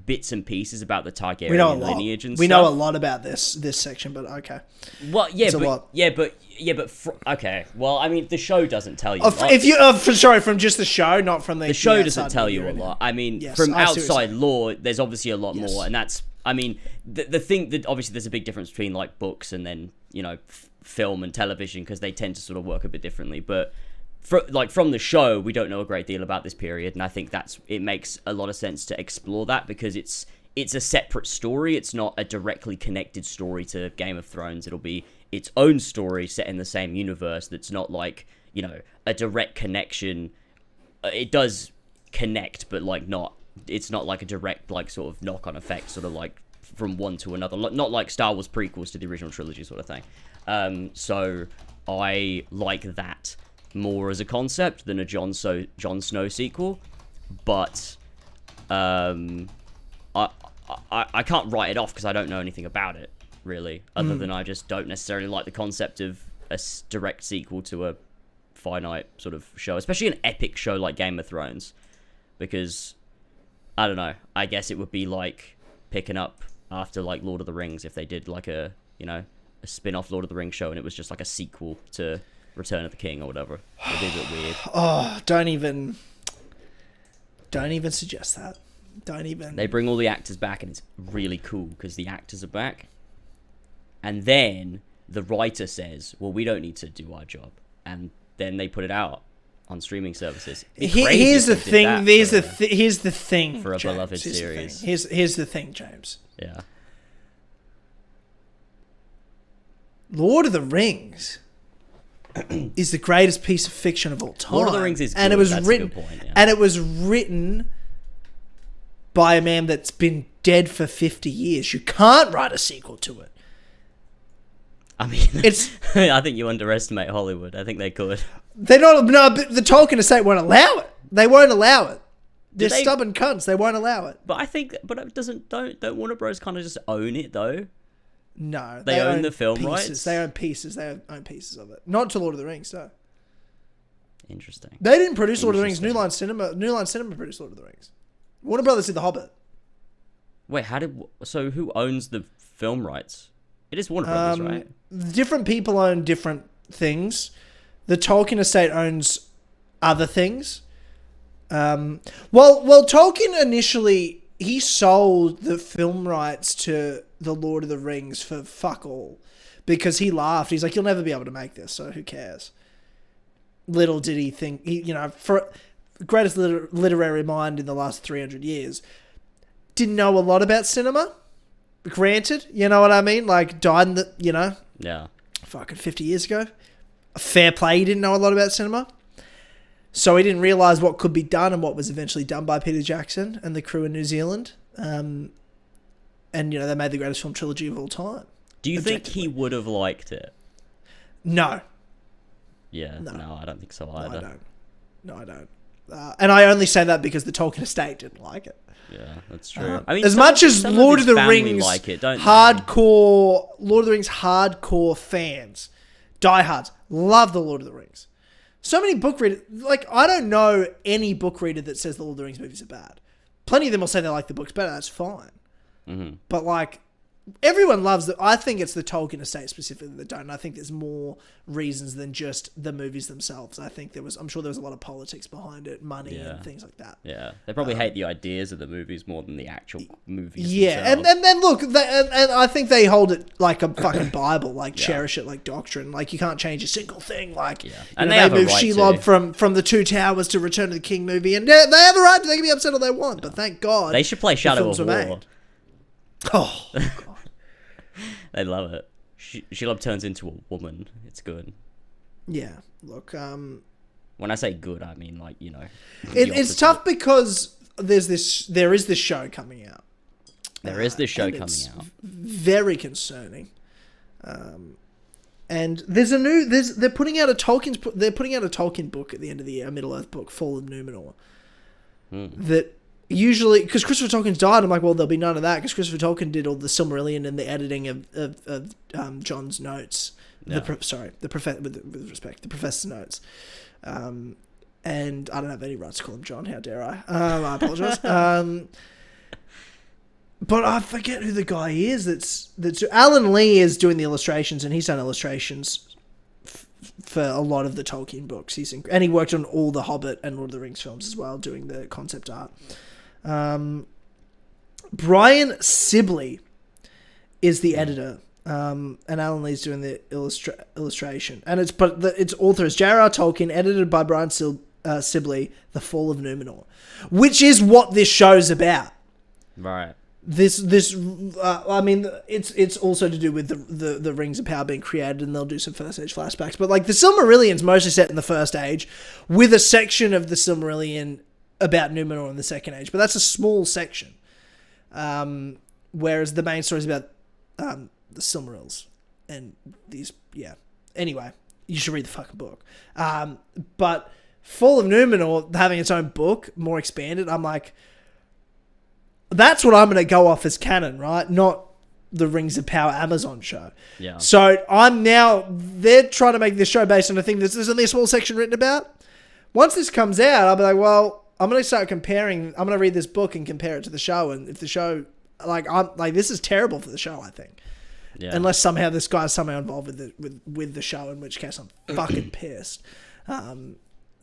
bits and pieces about the Targaryen lineage and stuff. We know a lot about this section, but okay. Well, okay. Well, I mean, the show doesn't tell you. From just the show, not from the show doesn't tell you a lot. I mean, from outside lore, there's obviously a lot more, and that's. I mean, the thing that obviously there's a big difference between like books and then film and television, because they tend to sort of work a bit differently. But from the show, we don't know a great deal about this period, and I think it makes a lot of sense to explore that, because it's a separate story. It's not a directly connected story to Game of Thrones. It'll be its own story set in the same universe. That's not like a direct connection. It does connect, but like not. It's not like a direct like sort of knock-on effect, sort of like from one to another. Not like Star Wars prequels to the original trilogy sort of thing. So I like that more as a concept than a Jon Snow sequel, but I can't write it off because I don't know anything about it really, other than I just don't necessarily like the concept of a direct sequel to a finite sort of show, especially an epic show like Game of Thrones, because I don't know, I guess it would be like picking up after like Lord of the Rings if they did like a spin-off Lord of the Rings show and it was just like a sequel to Return of the King or whatever. It'd be a bit weird. Oh, don't even suggest that. Don't even. They bring all the actors back and it's really cool because the actors are back. And then the writer says, well, we don't need to do our job. And then they put it out on streaming services. Here's the thing. Here's the thing. For a James, beloved series. Here's the thing, James. Yeah. Lord of the Rings is the greatest piece of fiction of all time. Lord of the Rings is good. And it was that's written, a good point, yeah. And it was written by a man that's been dead for 50 years. You can't write a sequel to it. I mean, I think you underestimate Hollywood. I think they could. They're not. No, but the Tolkien estate won't allow it. They won't allow it. They're stubborn cunts. They won't allow it. But I think, don't Warner Bros. Kind of just own it though? No, they own the film pieces. rights. They own pieces. They own pieces of it. Not to Lord of the Rings, though. Interesting. They didn't produce Lord of the Rings. New Line Cinema produced Lord of the Rings. Warner Brothers did The Hobbit. Wait, so who owns the film rights? It is Warner Brothers, right? Different people own different things. The Tolkien estate owns other things. Well, Tolkien initially, he sold the film rights to The Lord of the Rings for fuck all. Because he laughed. He's like, you'll never be able to make this, so who cares? Little did he think, for greatest literary mind in the last 300 years, didn't know a lot about cinema. Granted, you know what I mean? Like, died in the, Yeah. Fucking 50 years ago. Fair play, he didn't know a lot about cinema. So he didn't realise what could be done and what was eventually done by Peter Jackson and the crew in New Zealand. and you know they made the greatest film trilogy of all time. Do you think he would have liked it? No. Yeah, no, I don't think so either. No, I don't. And I only say that because the Tolkien estate didn't like it. Yeah, that's true. I mean, as much as Lord of the Rings like it, don't hardcore Lord of the Rings hardcore fans, diehards, love the Lord of the Rings. So many book readers, like I don't know any book reader that says the Lord of the Rings movies are bad. Plenty of them will say they like the books better. That's fine. Mm-hmm. But like, everyone loves it. I think it's the Tolkien estate specifically that don't. I think there's more reasons than just the movies themselves. I'm sure there was a lot of politics behind it, money and things like that. Yeah, they probably hate the ideas of the movies more than the actual movies. Yeah, and then look, and I think they hold it like a fucking Bible, like cherish it like doctrine. Like you can't change a single thing. Like, and they moved Shelob from the Two Towers to Return of the King movie, and they have a right to. They can be upset all they want, but thank God they should play Shadow of War. Made. Oh God. They love it. Shelob turns into a woman. It's good. Yeah, look. When I say good, I mean like it's tough because there is this show coming out. There is this show coming out. Very concerning. And they're putting out a Tolkien book at the end of the year, a Middle Earth book, Fall of Numenor. That. Usually, because Christopher Tolkien's died, I'm like, well, there'll be none of that, because Christopher Tolkien did all the Silmarillion and the editing of Jon's notes. Yeah. The professor's notes. And I don't have any rights to call him John, how dare I? I apologise. But I forget who the guy is that's Alan Lee is doing the illustrations, and he's done illustrations for a lot of the Tolkien books. And he worked on all the Hobbit and Lord of the Rings films as well, doing the concept art. Brian Sibley is the editor, and Alan Lee's doing the illustration. And its author is J.R.R. Tolkien, edited by Brian Sibley, The Fall of Numenor, which is what this show's about. Right. I mean, it's also to do with the Rings of Power being created, and they'll do some First Age flashbacks. But like the Silmarillion's mostly set in the First Age, with a section of the Silmarillion about Numenor in the Second Age. But that's a small section, whereas the main story is about the Silmarils and these. Yeah. Anyway, you should read the fucking book. But Fall of Numenor having its own book, more expanded. I'm like. That's what I'm going to go off as canon, right? Not the Rings of Power Amazon show. Yeah. So they're trying to make this show based on a thing there's only a small section written about. Once this comes out, I'll be like, well, I'm going to start comparing. I'm going to read this book and compare it to the show. And if the show, this is terrible for the show, I think. Yeah. Unless somehow this guy's somehow involved with the show, in which case I'm fucking pissed. That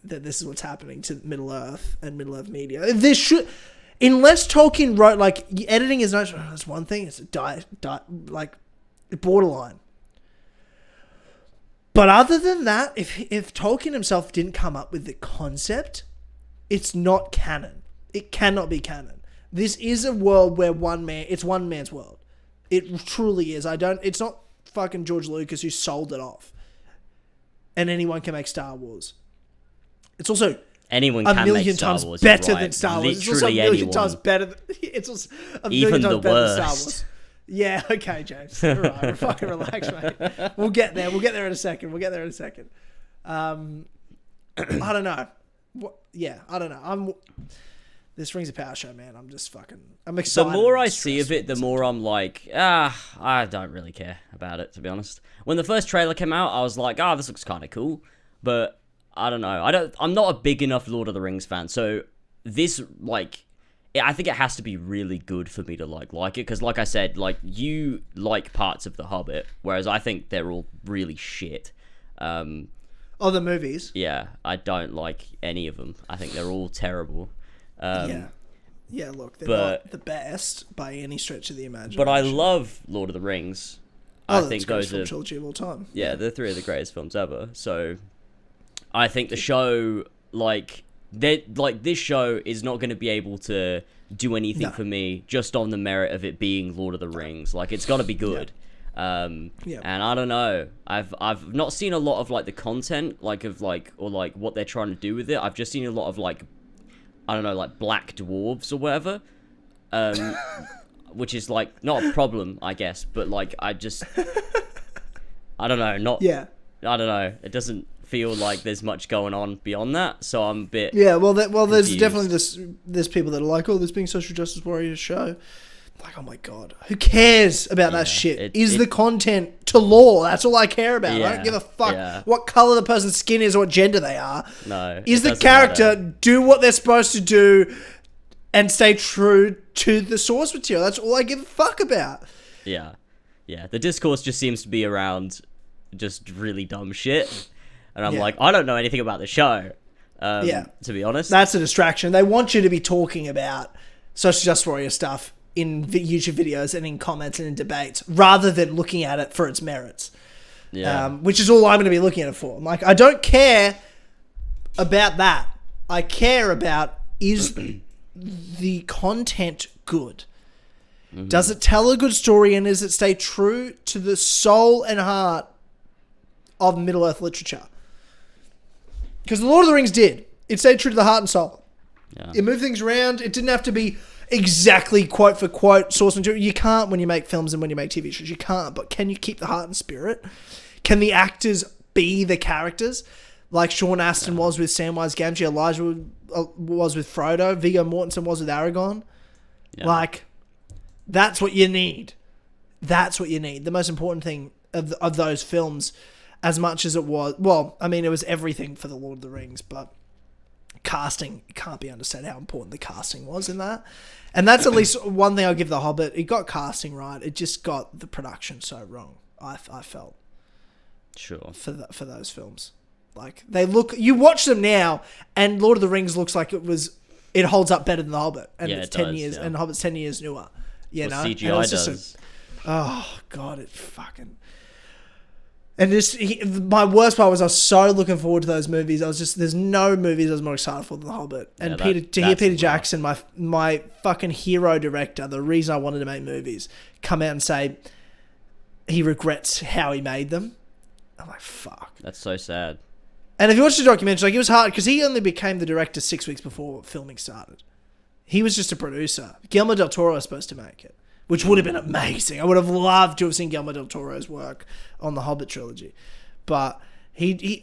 this is what's happening to Middle Earth and Middle Earth media. Unless Tolkien wrote, like, editing his notes, that's one thing, it's borderline. But other than that, if Tolkien himself didn't come up with the concept, it's not canon. It cannot be canon. This is a world where it's one man's world. It truly is. It's not fucking George Lucas who sold it off. And anyone can make Star Wars. It's also... Anyone can make Star Wars. A million times better than Star Wars. It's also a million times better. It's also a million times better than Star Wars. Yeah, okay, James. All right, fucking relax, mate. We'll get there. We'll get there in a second. I don't know. I don't know. This Rings of Power show, man. I'm excited. The more I see of it, the more I'm like, I don't really care about it, to be honest. When the first trailer came out, I was like, this looks kind of cool, but. I don't know. I'm not a big enough Lord of the Rings fan, so this, I think it has to be really good for me to like it, because like I said, you like parts of The Hobbit, whereas I think they're all really shit. The movies? Yeah, I don't like any of them. I think they're all terrible. Yeah, look, they're not the best by any stretch of the imagination. But I love Lord of the Rings. I think those are... trilogy of all time. Yeah, they're three of the greatest films ever, so... I think the show, this show is not going to be able to do anything for me just on the merit of it being Lord of the Rings. It's got to be good. Yeah. And I don't know. I've not seen a lot of the content or what they're trying to do with it. I've just seen a lot of I don't know, black dwarves or whatever. which is like not a problem, I guess, but like I don't know, I don't know. It doesn't feel like there's much going on beyond that, so I'm a bit there's confused. definitely there's people that are like, oh, this being social justice warrior show. Like, oh my god, who cares about that shit? The content to law? That's all I care about. I don't give a fuck what color the person's skin is or what gender they are. No, is the character do what they're supposed to do and stay true to the source material? That's all I give a fuck about. Yeah. The discourse just seems to be around just really dumb shit, and I'm like, I don't know anything about the show. To be honest, that's a distraction. They want you to be talking about social justice warrior stuff in YouTube videos and in comments and in debates, rather than looking at it for its merits. Which is all I'm going to be looking at it for. I'm like, I don't care about that. I care about, is the content good? Mm-hmm. Does it tell a good story, and does it stay true to the soul and heart of Middle-earth literature? Because The Lord of the Rings did. It stayed true to the heart and soul. Yeah. It moved things around. It didn't have to be exactly quote for quote source material. You can't when you make films and when you make TV shows. You can't. But can you keep the heart and spirit? Can the actors be the characters? Like Sean Astin was with Samwise Gamgee, Elijah was with Frodo, Viggo Mortensen was with Aragorn. Yeah. Like, that's what you need. That's what you need. The most important thing of those films, as much as it was... Well, I mean, it was everything for The Lord of the Rings, but casting, it can't be understated how important the casting was in that. And that's at least one thing I'll give The Hobbit. It got casting right. It just got the production so wrong, I felt. Sure. For those films. Like, they look... You watch them now, and Lord of the Rings looks like it holds up better than The Hobbit. And it's 10 years, and The Hobbit's 10 years newer. You know? CGI does. Oh, God, it fucking... And my worst part was I was so looking forward to those movies. There's no movies I was more excited for than The Hobbit. And hear Peter Jackson, my fucking hero director, the reason I wanted to make movies, come out and say he regrets how he made them. I'm like, fuck. That's so sad. And if you watch the documentary, like, it was hard because he only became the director 6 weeks before filming started. He was just a producer. Guillermo del Toro was supposed to make it, which would have been amazing. I would have loved to have seen Guillermo del Toro's work on the Hobbit trilogy. But he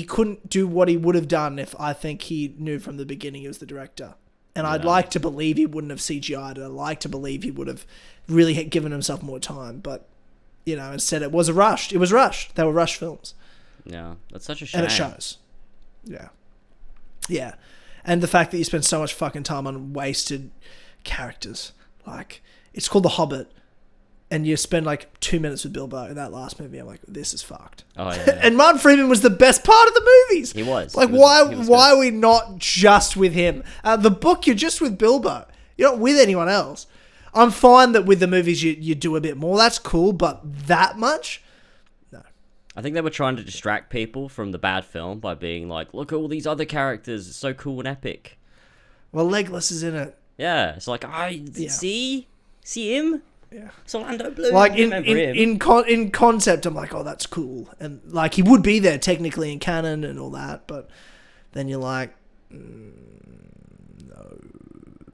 couldn't do what he would have done if I think he knew from the beginning he was the director. And I'd like to believe he wouldn't have CGI'd it. I'd like to believe he would have really given himself more time. But, you know, instead it was rushed. It was rushed. They were rushed films. Yeah, that's such a shame. And it shows. Yeah. And the fact that you spend so much fucking time on wasted characters. Like, it's called The Hobbit, and you spend like 2 minutes with Bilbo in that last movie. I'm like, this is fucked. Oh, yeah. And Martin Freeman was the best part of the movies. He was. Like, why are we not just with him? The book, you're just with Bilbo. You're not with anyone else. I'm fine that with the movies you do a bit more. That's cool, but that much? No. I think they were trying to distract people from the bad film by being like, look at all these other characters. It's so cool and epic. Well, Legolas is in it. Yeah. It's like, see him? Yeah. It's Orlando Bloom. Like, in concept, I'm like, oh, that's cool. And, like, he would be there technically in canon and all that, but then you're like, no.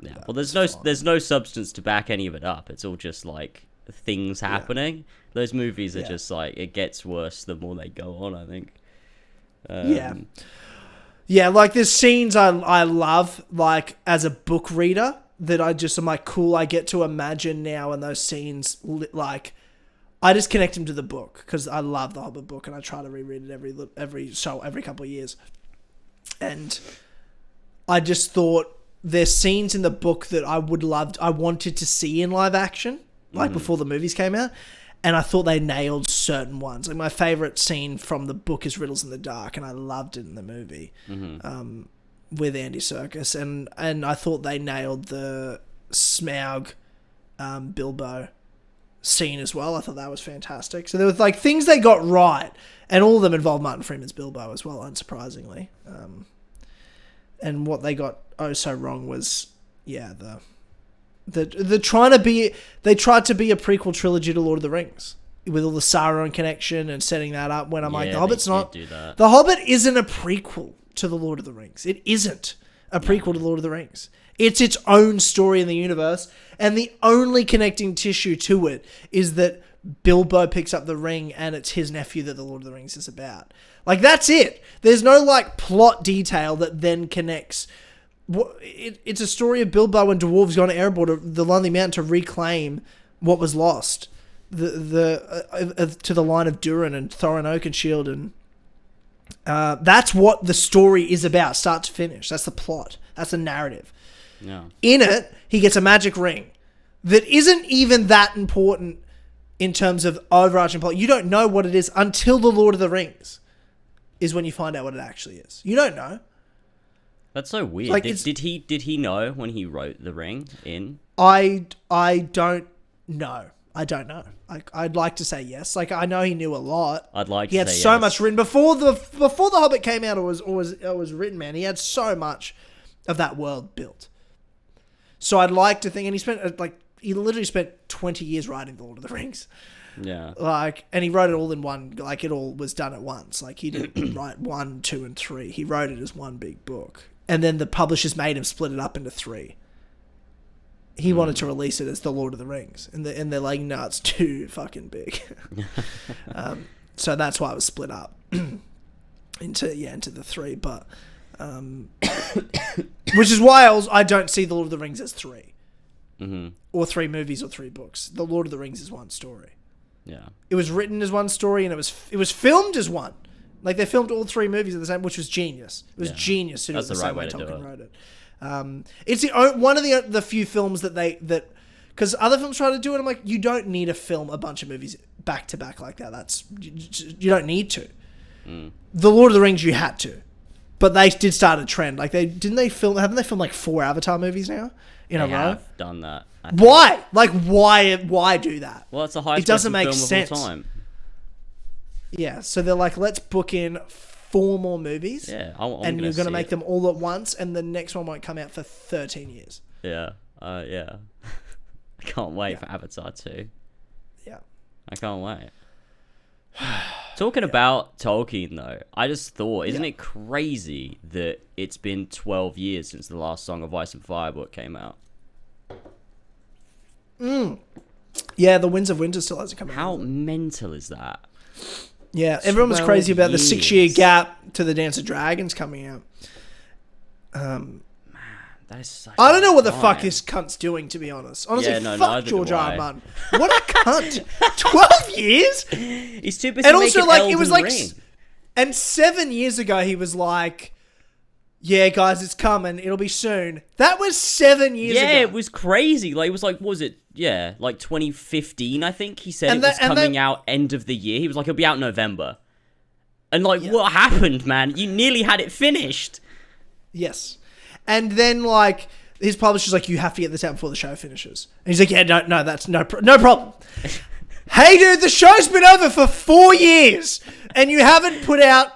Yeah. Well, there's no substance to back any of it up. It's all just, like, things happening. Yeah. Those movies are just, like, it gets worse the more they go on, I think. Yeah, like, there's scenes I love, like, as a book reader, that I just am like, cool, I get to imagine now in those scenes, like, I just connect them to the book, because I love the Hobbit book, and I try to reread it every couple of years. And I just thought there's scenes in the book that I wanted to see in live action, like before the movies came out, and I thought they nailed certain ones. Like, my favourite scene from the book is Riddles in the Dark, and I loved it in the movie. With Andy Serkis, and I thought they nailed the Smaug Bilbo scene as well. I thought that was fantastic. So there was, like, things they got right, and all of them involved Martin Freeman's Bilbo as well, unsurprisingly. And what they got so wrong was, they tried to be a prequel trilogy to Lord of the Rings, with all the Sauron connection and setting that up, when I'm like, The Hobbit's not... The Hobbit isn't a prequel to The Lord of the Rings. It isn't. a prequel to Lord of the Rings. It's its own story in the universe, and the only connecting tissue to it is that Bilbo picks up the ring and it's his nephew that the Lord of the Rings is about. Like, that's it. There's no, like, plot detail that then connects. It's a story of Bilbo and dwarves going to Erebor, to the Lonely Mountain, to reclaim what was lost. To the line of Durin and Thorin Oakenshield, and that's what the story is about, start to finish. That's the plot. That's the narrative. Yeah. In it, he gets a magic ring that isn't even that important in terms of overarching plot. You don't know what it is until the Lord of the Rings is when you find out what it actually is. You don't know. That's so weird. Like, did he know when he wrote the ring in? I don't know. I don't know. I'd like to say yes. Like, I know he knew a lot. I'd like he to had say so yes. much written before the Hobbit came out. It was written, man. He had so much of that world built. So I'd like to think, and he literally spent 20 years writing the Lord of the Rings. Yeah. Like, and he wrote it all in one. Like, it all was done at once. Like, he didn't write 1, 2, and 3. He wrote it as one big book, and then the publishers made him split it up into 3. He wanted to release it as the Lord of the Rings, and they're like, no, it's too fucking big. So that's why it was split up into the 3. But which is why I don't see the Lord of the Rings as 3, or 3 movies or 3 books. The Lord of the Rings is one story. Yeah, it was written as one story, and it was filmed as one. Like, they filmed all 3 movies at the same, which was genius. It was genius to do it the same way Tolkien wrote it. It's one of the few films that because other films try to do it. I'm like, you don't need to film a bunch of movies back to back like that. You don't need to. The Lord of the Rings, you had to, but they did start a trend. Like, haven't they filmed like 4 Avatar movies now in a row? They have done that. Why? Like, why do that? Well, it's the highest. It doesn't make film sense. Of all time. Yeah, so they're like, let's book in 4 more movies. Yeah, and you're going to make them all at once, and the next one won't come out for 13 years. Yeah, yeah. I can't wait for Avatar 2. Yeah. I can't wait. Talking about Tolkien, though, I just thought, isn't it crazy that it's been 12 years since the last Song of Ice and Fire book came out? Yeah, The Winds of Winter still hasn't come out. How mental is that? Yeah, everyone was crazy about the 6-year gap to the Dance of Dragons coming out. That is such I don't know what the fuck this cunt's doing, to be honest. Honestly, fuck George R. R. Martin. What a cunt. 12 years? He's too busy and also, making like, Elden it was like, Ring. And 7 years ago, he was like, yeah, guys, it's coming. It'll be soon. That was 7 years ago. Yeah, it was crazy. Like, it was like, what was it? Yeah, like 2015, I think. He said it was coming out end of the year. He was like, it'll be out in November. And like, what happened, man? You nearly had it finished. Yes. And then, like, his publisher's like, you have to get this out before the show finishes. And he's like, yeah, no, that's no problem. Hey, dude, the show's been over for 4 years, and you haven't put out...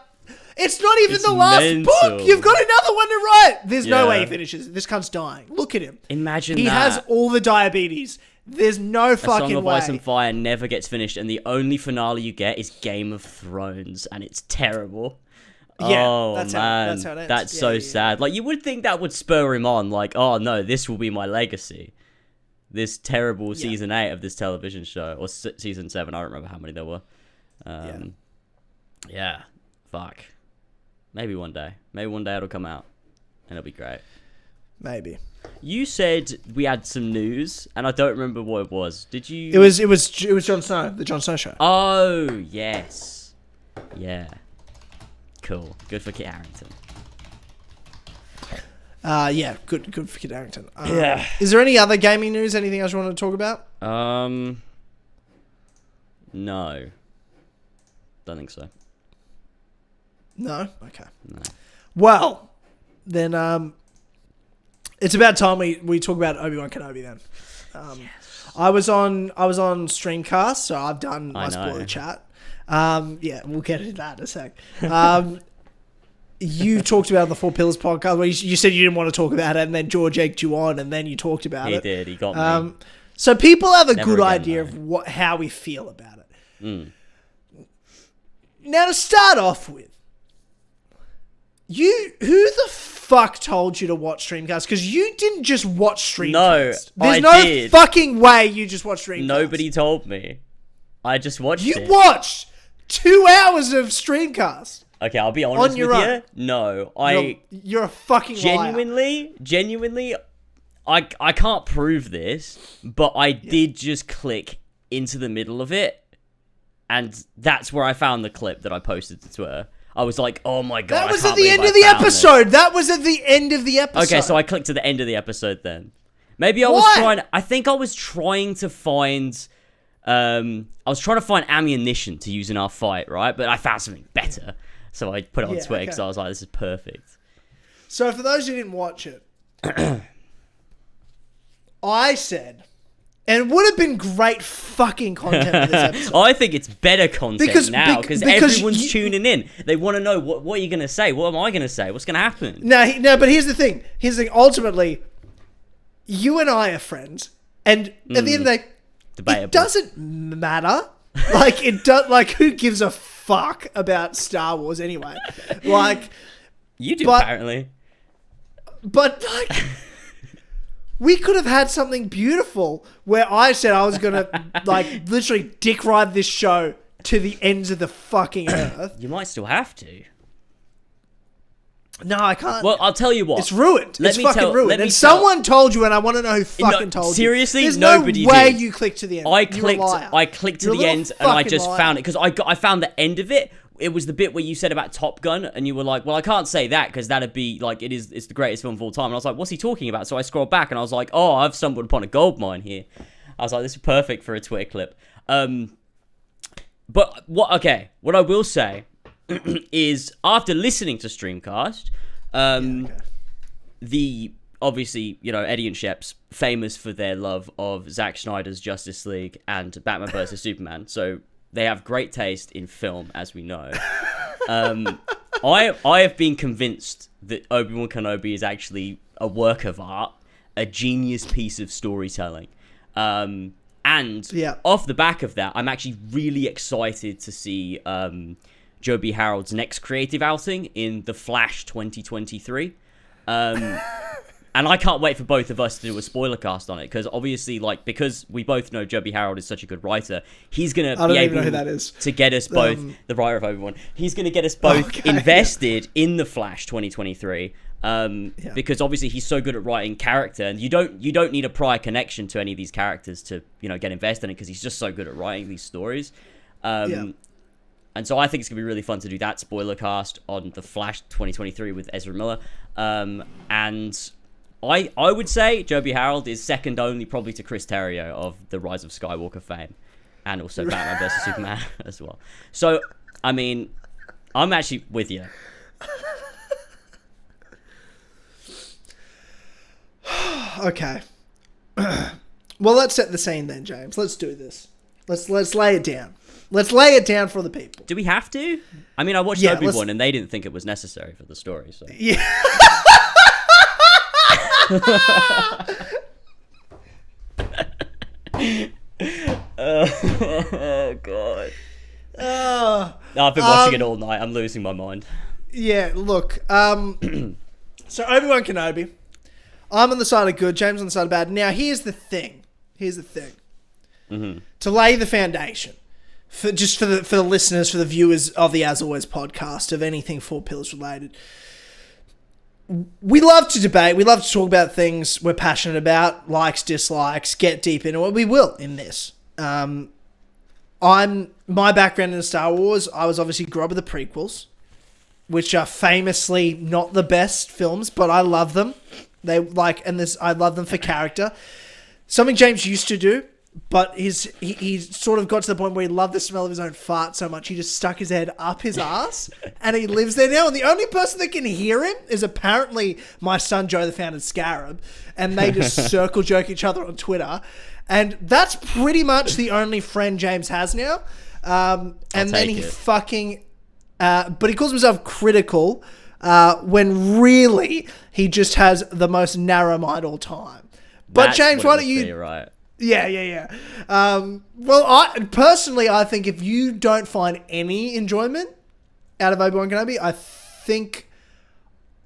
It's not even the last book. You've got another one to write. There's no way he finishes. This cunt's dying. Look at him. Imagine he has all the diabetes. There's no fucking way. Song of Ice and Fire never gets finished, and the only finale you get is Game of Thrones, and it's terrible. Yeah, that's how it ends. That's so sad. Like, you would think that would spur him on. Like, oh no, this will be my legacy. This terrible season 8 of this television show, or season 7. I don't remember how many there were. Yeah. Fuck. Maybe one day. Maybe one day it'll come out, and it'll be great. Maybe. You said we had some news, and I don't remember what it was. Did you? It was Jon Snow, the Jon Snow show. Oh yes, yeah. Cool. Good for Kit Harington. Yeah, good for Kit Harington. Is there any other gaming news? Anything else you want to talk about? No. Don't think so. No? Okay. No. Well, then it's about time we talk about Obi-Wan Kenobi then. Yes. I was on Streamcast, so I've done my spoiler chat. Yeah, we'll get into that in a sec. You talked about the Four Pillars podcast where you said you didn't want to talk about it, and then George egged you on, and then you talked about it. He did. He got me. So people have a good idea of how we feel about it. Now, to start off with, who the fuck told you to watch Streamcast? Because you didn't just watch Streamcast. No, There's no did. fucking way you just watched Streamcast. Nobody told me. I just watched it. You watched 2 hours of Streamcast. Okay, I'll be honest with you. No, You're a fucking liar. Genuinely, I can't prove this, but I did just click into the middle of it, and that's where I found the clip that I posted to Twitter. I was like, oh my god, that was at the end of the episode. That was at the end of the episode. Okay, so I clicked to the end of the episode then. Maybe I was trying... I think I was trying to find... I was trying to find ammunition to use in our fight, right? But I found something better. So I put it on Twitter because I was like, this is perfect. So for those who didn't watch it, I said... And it would have been great fucking content for this episode. I think it's better content now because everyone's tuning in. They want to know what are you going to say? What am I going to say? What's going to happen? No, but here's the thing. Ultimately, you and I are friends, and at the end of the day, debatable. It doesn't matter. Like it does. Like who gives a fuck about Star Wars anyway? Like you do apparently. But like. We could have had something beautiful where I said I was going to, like, literally dick ride this show to the ends of the fucking earth. You might still have to. No, I can't. Well, I'll tell you what. It's ruined. It's fucking ruined. And someone told you, and I want to know who fucking told you. Seriously? There's Nobody no way did. you clicked to the end. I clicked to the end, and I just found it. Because I found the end of it. It was the bit where you said about Top Gun, and you were like, well, I can't say that because that'd be like, it's the greatest film of all time. And I was like, what's he talking about? So I scrolled back and I was like, oh, I've stumbled upon a gold mine here. I was like, this is perfect for a Twitter clip. But what I will say is after listening to Streamcast, the obviously, Eddie and Shep's famous for their love of Zack Snyder's Justice League and Batman vs. Superman. So they have great taste in film, as we know. I have been convinced that Obi-Wan Kenobi is actually a work of art, a genius piece of storytelling. And off the back of that, I'm actually really excited to see Joe B. Harold's next creative outing in The Flash 2023. And I can't wait for both of us to do a spoiler cast on it, because obviously, because we both know Joe B. Harold is such a good writer, he's going to be able to get us both, the writer of Obi-Wan, he's going to get us both invested in The Flash 2023, because obviously he's so good at writing character, and you don't need a prior connection to any of these characters to, get invested in it, because he's just so good at writing these stories. And so I think it's going to be really fun to do that spoiler cast on The Flash 2023 with Ezra Miller. And I would say Joe B. Harold is second only probably to Chris Terrio of the Rise of Skywalker fame, and also Batman vs. Superman as well. So, I mean, I'm actually with you. Okay. Well, let's set the scene then, James. Let's do this. Let's lay it down. Let's lay it down for the people. Do we have to? I mean, I watched Obi-Wan and they didn't think it was necessary for the story. So. Yeah. Oh god. I've been watching it all night. I'm losing my mind. Yeah, look. So Obi-Wan Kenobi. I'm on the side of good. James on the side of bad. Now, here's the thing. Mm-hmm. To lay the foundation. For the listeners, for the viewers of the As Always podcast, of anything Four Pillars related. We love to debate. We love to talk about things we're passionate about, likes, dislikes, get deep into it. We will in this. My background in Star Wars, I was obviously grew up with the prequels, which are famously not the best films, but I love them. I love them for character. Something James used to do, but he sort of got to the point where he loved the smell of his own fart so much he just stuck his head up his ass, and he lives there now. And the only person that can hear him is apparently my son Joe, the founded Scarab, and they just circle jerk each other on Twitter, and that's pretty much the only friend James has now. And then he fucking, but he calls himself critical, when really he just has the most narrow mind all time. But James, why don't you? Right. Yeah. Well, I think if you don't find any enjoyment out of Obi-Wan Kenobi, I think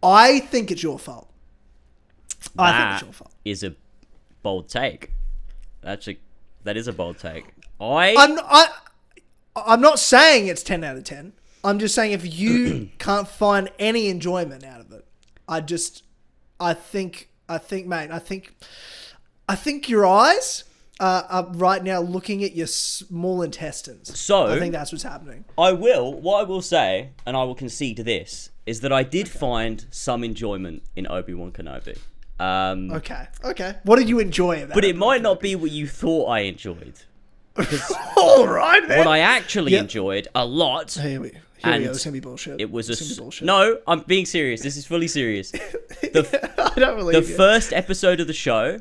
I think it's your fault. I think it's your fault. Is a bold take. That is a bold take. I'm not saying it's 10 out of 10. I'm just saying if you can't find any enjoyment out of it, I think, mate, I think your eyes are right now looking at your small intestines. So I think that's what's happening. What I will say, and I will concede to this, is that I did find some enjoyment in Obi-Wan Kenobi. Okay. What did you enjoy about it? But it might not be what you thought I enjoyed. All right, man. What I actually enjoyed a lot. Here we go. This is gonna be bullshit. It was no. I'm being serious. This is fully serious. I don't believe the first episode of the show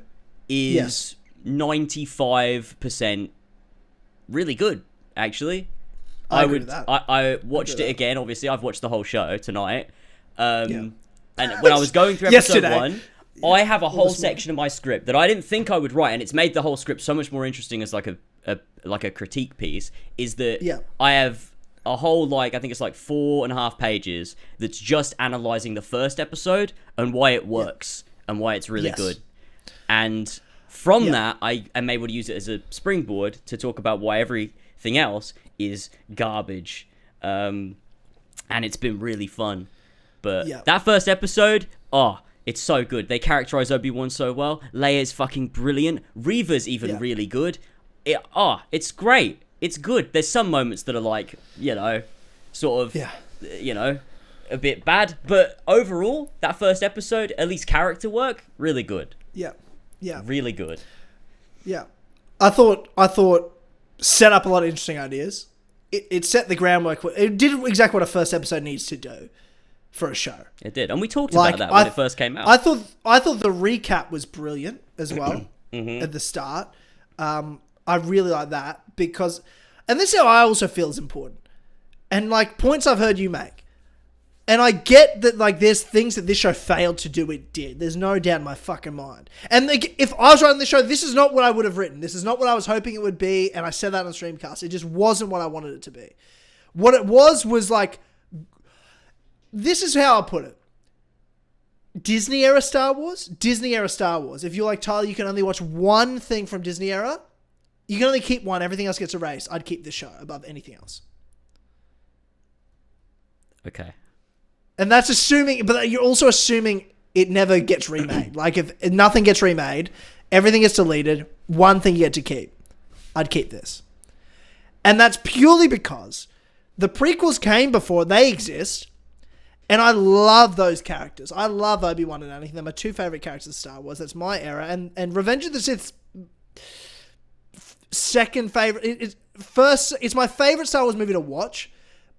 is 95% really good. Actually, I agree with that. I watched it again. Obviously, I've watched the whole show tonight. And when I was going through episode 1. I have a whole section of my script that I didn't think I would write, and it's made the whole script so much more interesting as like a critique piece. Is that I have a whole I think it's 4.5 pages that's just analyzing the first episode and why it works and why it's really good. And from that, I am able to use it as a springboard to talk about why everything else is garbage. And it's been really fun. But that first episode, it's so good. They characterize Obi-Wan so well. Leia's fucking brilliant. Reva's even really good. It's great. It's good. There's some moments that are a bit bad. But overall, that first episode, at least character work, really good. Yeah. Really good. Yeah. I thought set up a lot of interesting ideas. It set the groundwork. It did exactly what a first episode needs to do for a show. It did. And we talked about that when it first came out. I thought the recap was brilliant as well at the start. I really like that because, and this is how I also feel is important. And points I've heard you make. And I get that there's things that this show failed to do, it did. There's no doubt in my fucking mind. And if I was writing this show, this is not what I would have written. This is not what I was hoping it would be. And I said that on Streamcast. It just wasn't what I wanted it to be. What it was this is how I'll put it. Disney era Star Wars. If you're like Tyler, you can only watch one thing from Disney era. You can only keep one. Everything else gets erased. I'd keep this show above anything else. Okay. And that's assuming, but you're also assuming it never gets remade. If nothing gets remade, everything gets deleted, one thing you get to keep. I'd keep this. And that's purely because the prequels came before, they exist. And I love those characters. I love Obi-Wan and Anakin. They're my two favorite characters of Star Wars. That's my era. And Revenge of the Sith's second favorite. It's my favorite Star Wars movie to watch.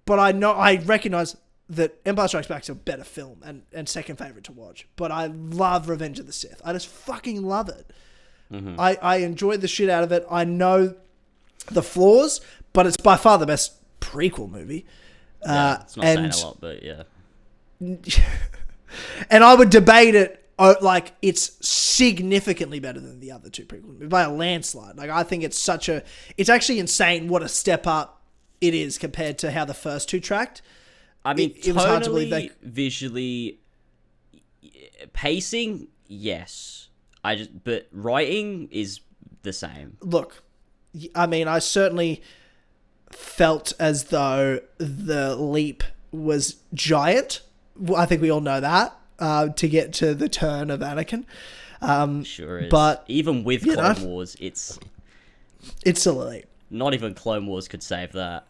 But I recognize that Empire Strikes Back is a better film and second favorite to watch. But I love Revenge of the Sith. I just fucking love it. Mm-hmm. I enjoyed the shit out of it. I know the flaws, but it's by far the best prequel movie. It's not saying a lot, but yeah. And I would debate it it's significantly better than the other two prequel movies by a landslide. I think it's actually insane what a step up it is compared to how the first two tracked. I mean, it was hard to believe visually, pacing, yes. But writing is the same. Look, I mean, I certainly felt as though the leap was giant. I think we all know that, to get to the turn of Anakin. Sure is. But even with Clone Wars, it's still elite. Not even Clone Wars could save that.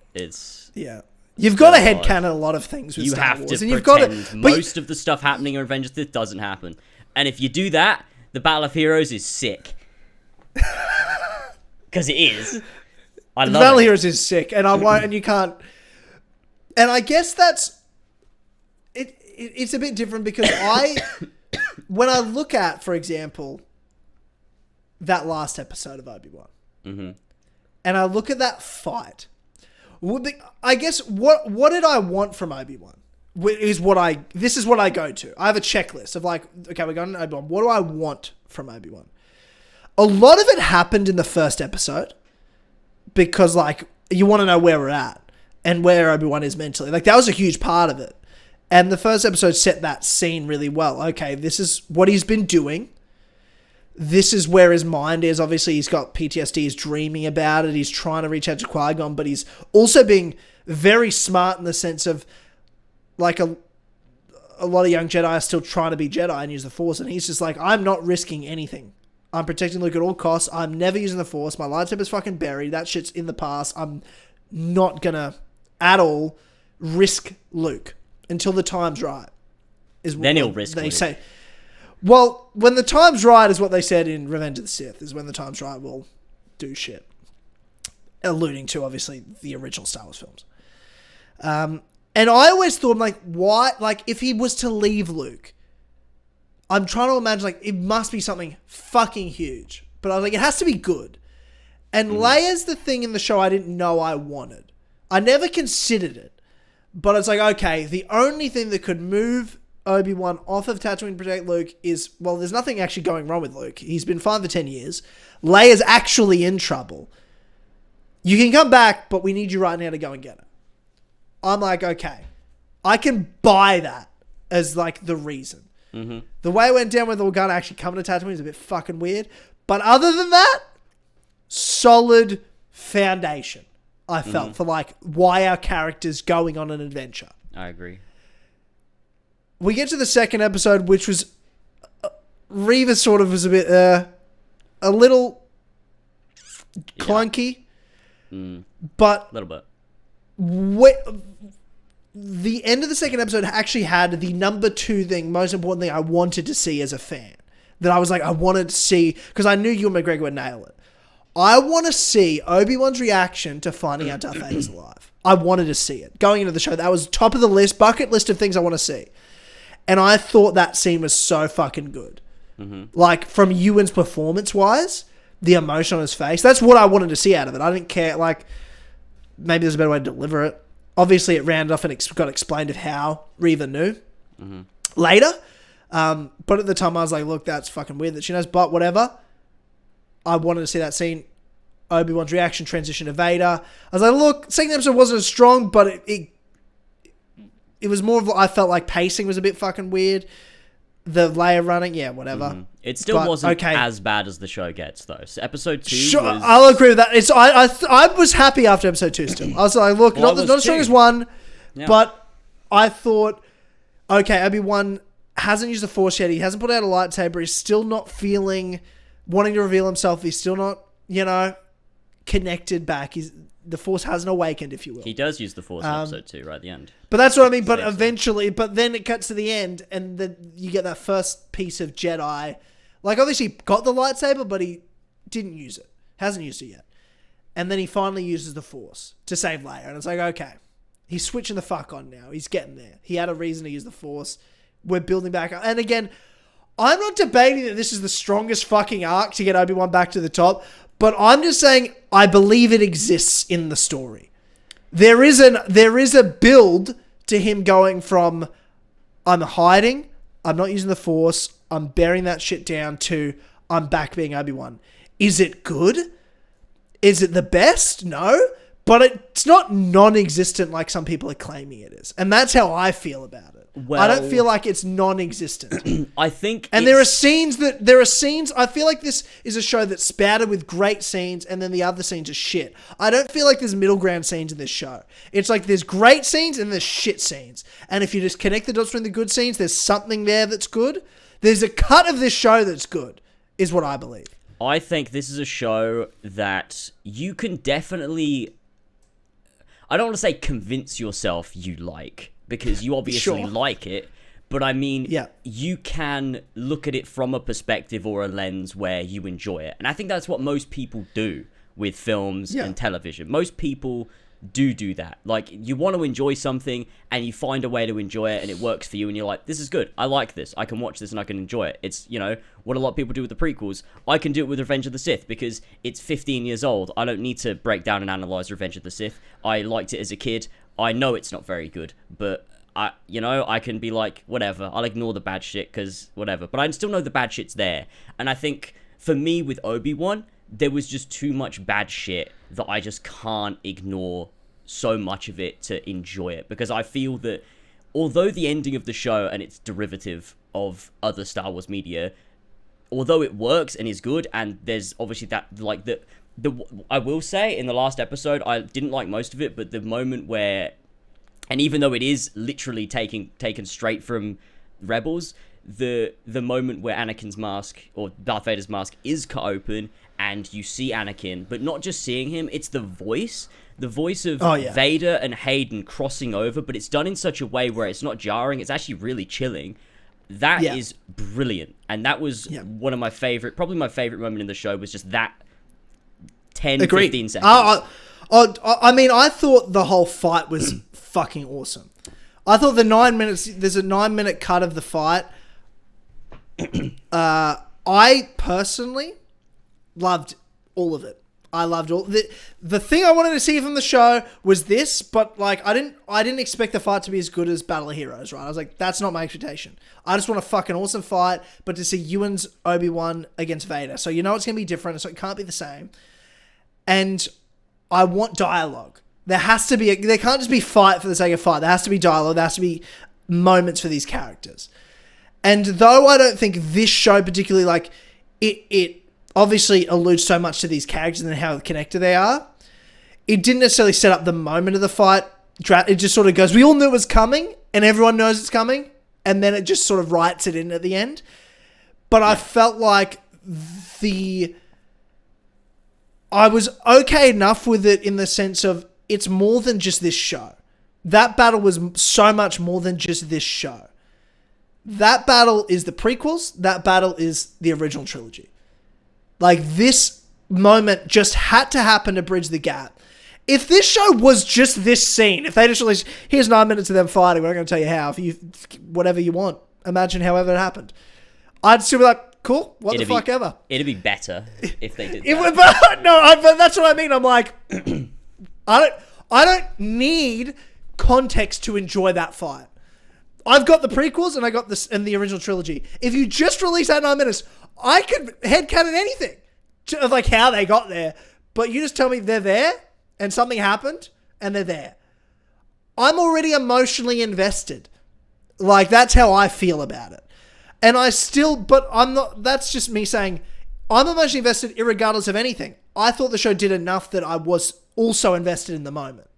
You've got to headcanon a lot of things with Star Wars. You have to pretend most of the stuff happening in Revenge of the Sith doesn't happen. And if you do that, the Battle of Heroes is sick. Because it is. I love it. Battle of Heroes is sick, and I won't, and you can't. And I guess that's it. It's a bit different because when I look at, for example, that last episode of Obi-Wan, and I look at that fight, I guess what did I want from Obi-Wan? This is what I go to. I have a checklist of okay, we're going to Obi-Wan. What do I want from Obi-Wan? A lot of it happened in the first episode because you want to know where we're at and where Obi-Wan is mentally. That was a huge part of it. And the first episode set that scene really well. Okay, this is what he's been doing. This is where his mind is. Obviously, he's got PTSD. He's dreaming about it. He's trying to reach out to Qui-Gon, but he's also being very smart in the sense of, like, a lot of young Jedi are still trying to be Jedi and use the Force, and he's just like, I'm not risking anything. I'm protecting Luke at all costs. I'm never using the Force. My lightsaber's fucking buried. That shit's in the past. I'm not gonna, at all, risk Luke until the time's right. Then he'll risk they Luke. say. Well, when the time's right is what they said in Revenge of the Sith, is when the time's right we'll do shit. Alluding to, obviously, the original Star Wars films. And I always thought, like, why? Like, if he was to leave Luke, I'm trying to imagine, like, it must be something fucking huge. But I was like, it has to be good. And Leia's the thing in the show I didn't know I wanted. I never considered it. But it's like, okay, the only thing that could move Obi-Wan off of Tatooine to protect Luke is, well, there's nothing actually going wrong with Luke. He's been fine for 10 years. Leia's actually in trouble. You can come back, but we need you right now to go and get her. I'm like, okay, I can buy that as, like, the reason. Mm-hmm. The way it went down with Organa actually coming to Tatooine is a bit fucking weird. But other than that, solid foundation, I felt, for, like, why our character's going on an adventure. I agree. We get to the second episode, which was... Reva sort of was a bit... a little clunky. But... A little bit. The end of the second episode actually had the number 2 thing, most important thing I wanted to see as a fan. That I was like, I wanted to see... Because I knew Ewan McGregor would nail it. I want to see Obi-Wan's reaction to finding out Darth Vader's alive. I wanted to see it. Going into the show, that was top of the list, bucket list of things I want to see. And I thought that scene was so fucking good. Like, from Ewan's performance-wise, the emotion on his face, that's what I wanted to see out of it. I didn't care, like, maybe there's a better way to deliver it. Obviously, it rounded off and got explained of how Reva knew later. But at the time, I was like, look, that's fucking weird that she knows, but whatever. I wanted to see that scene. Obi-Wan's reaction, transition to Vader. I was like, look, second episode wasn't as strong, but it was more of, I felt like pacing was a bit fucking weird. The Leia running, yeah, whatever. It still wasn't as bad as the show gets, though. So episode 2 was... I'll agree with that. I was happy after episode 2 still. I was like, look, not as strong as 1, but I thought, okay, Obi-Wan hasn't used the Force yet. He hasn't put out a lightsaber. He's still not wanting to reveal himself. He's still not, connected back. The Force hasn't awakened, if you will. He does use the Force in episode 2 right at the end. But that's what I mean. But eventually, but then it cuts to the end, and then you get that first piece of Jedi. Like, obviously, he got the lightsaber, but he didn't use it. Hasn't used it yet. And then he finally uses the Force to save Leia. And it's like, okay, he's switching the fuck on now. He's getting there. He had a reason to use the Force. We're building back up. And again, I'm not debating that this is the strongest fucking arc to get Obi-Wan back to the top, but I'm just saying I believe it exists in the story. There is a build to him going from I'm hiding, I'm not using the Force, I'm bearing that shit down, to I'm back being Obi-Wan. Is it good? Is it the best? No. But it's not non-existent like some people are claiming it is. And that's how I feel about it. Well, I don't feel like it's non-existent. I think... And there are scenes, I feel like this is a show that's spouted with great scenes and then the other scenes are shit. I don't feel like there's middle ground scenes in this show. It's like there's great scenes and there's shit scenes. And if you just connect the dots between the good scenes, there's something there that's good. There's a cut of this show that's good, is what I believe. I think this is a show that you can definitely... I don't want to say convince yourself you like, because you obviously like it, but I mean, you can look at it from a perspective or a lens where you enjoy it. And I think that's what most people do with films and television. Most people do that. Like, you want to enjoy something and you find a way to enjoy it and it works for you and you're like, this is good. I like this. I can watch this and I can enjoy it. It's, what a lot of people do with the prequels. I can do it with Revenge of the Sith because it's 15 years old. I don't need to break down and analyze Revenge of the Sith. I liked it as a kid. I know it's not very good, but I can be like, whatever. I'll ignore the bad shit because whatever. But I still know the bad shit's there. And I think for me with Obi-Wan, there was just too much bad shit that I just can't ignore so much of it to enjoy it, because I feel that although the ending of the show and its derivative of other Star Wars media, although it works and is good, and there's obviously that, like, the I will say, in the last episode, I didn't like most of it, but the moment where, and even though it is literally taken straight from Rebels, the moment where Anakin's mask, or Darth Vader's mask, is cut open, and you see Anakin, but not just seeing him, it's the voice of Vader and Hayden crossing over, but it's done in such a way where it's not jarring, it's actually really chilling. That is brilliant, and that was one of my favorite, probably my favorite moment in the show, was just that 15 seconds. I mean, I thought the whole fight was fucking awesome. I thought the 9 minutes, there's a 9-minute cut of the fight. I personally loved all of it. I loved all the thing I wanted to see from the show was this, but like I didn't expect the fight to be as good as Battle of Heroes, right? I was like, that's not my expectation. I just want a fucking awesome fight, but to see Ewan's Obi-Wan against Vader, so you know it's gonna be different, so it can't be the same. And I want dialogue. There has to be there can't just be fight for the sake of fight. There has to be dialogue. There has to be moments for these characters. And though I don't think this show particularly, like, it obviously alludes so much to these characters and how connected they are, it didn't necessarily set up the moment of the fight. It just sort of goes, we all knew it was coming, and everyone knows it's coming, and then it just sort of writes it in at the end. But I felt like I was okay enough with it in the sense of it's more than just this show. That battle was so much more than just this show. That battle is the prequels. That battle is the original trilogy. Like, this moment just had to happen to bridge the gap. If this show was just this scene, if they just released, here's 9 minutes of them fighting, we're not going to tell you how, if you, whatever you want, imagine however it happened, I'd still be like, cool, the fuck ever. It'd be better if they did that. But that's what I mean. I'm like, I don't need context to enjoy that fight. I've got the prequels and I got this and the original trilogy. If you just release that 9 minutes, I could headcanon anything of like how they got there. But you just tell me they're there and something happened and they're there. I'm already emotionally invested. Like, that's how I feel about it. And but I'm not, that's just me saying I'm emotionally invested irregardless of anything. I thought the show did enough that I was also invested in the moment.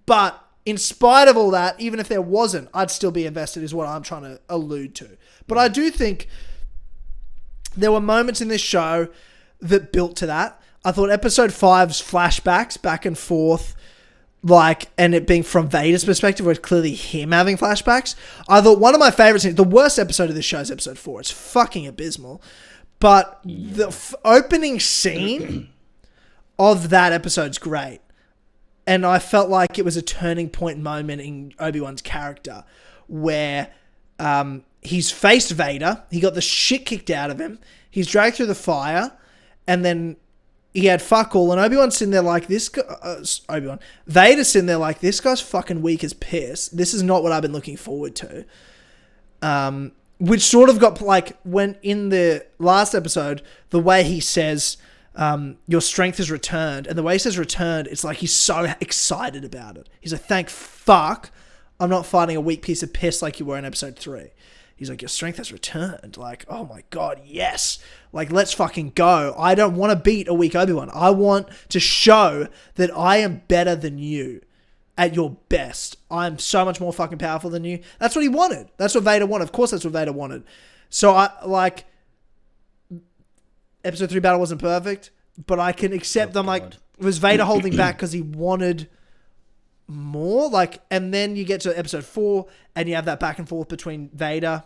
But in spite of all that, even if there wasn't, I'd still be invested is what I'm trying to allude to. But I do think there were moments in this show that built to that. I thought episode 5's flashbacks back and forth, like, and it being from Vader's perspective, where it's clearly him having flashbacks. I thought one of my favorite scenes, the worst episode of this show is episode 4. It's fucking abysmal. But the opening scene of that episode's great. And I felt like it was a turning point moment in Obi-Wan's character where he's faced Vader. He got the shit kicked out of him. He's dragged through the fire. And then he had fuck all. And Obi-Wan's sitting there like, this guy... Vader's sitting there like, this guy's fucking weak as piss. This is not what I've been looking forward to. Which sort of got, like, when in the last episode, the way he says... your strength has returned, and the way he says returned, it's like he's so excited about it. He's like, thank fuck I'm not fighting a weak piece of piss like you were in episode 3. He's like, your strength has returned. Like, oh my god, yes. Like, let's fucking go. I don't want to beat a weak Obi-Wan. I want to show that I am better than you at your best. I'm so much more fucking powerful than you. That's what he wanted. That's what Vader wanted. Of course that's what Vader wanted. So episode 3 battle wasn't perfect, but I can accept them. Like, was Vader holding back because he wanted more? Like, and then you get to episode 4 and you have that back and forth between Vader,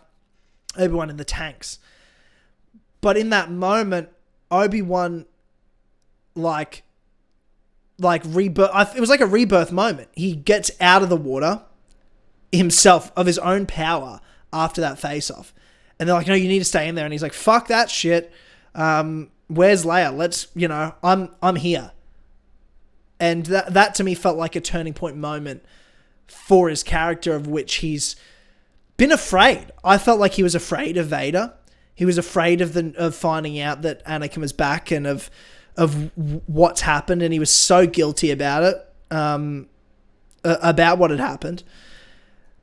Obi-Wan, and the tanks. But in that moment, Obi-Wan, like rebirth. It was like a rebirth moment. He gets out of the water himself of his own power after that face-off, and they're like, "No, you need to stay in there." And he's like, "Fuck that shit. Where's Leia? Let's, I'm here." And that to me felt like a turning point moment for his character, of which he's been afraid. I felt like he was afraid of Vader. He was afraid of finding out that Anakin was back and of what's happened, and he was so guilty about it, about what had happened.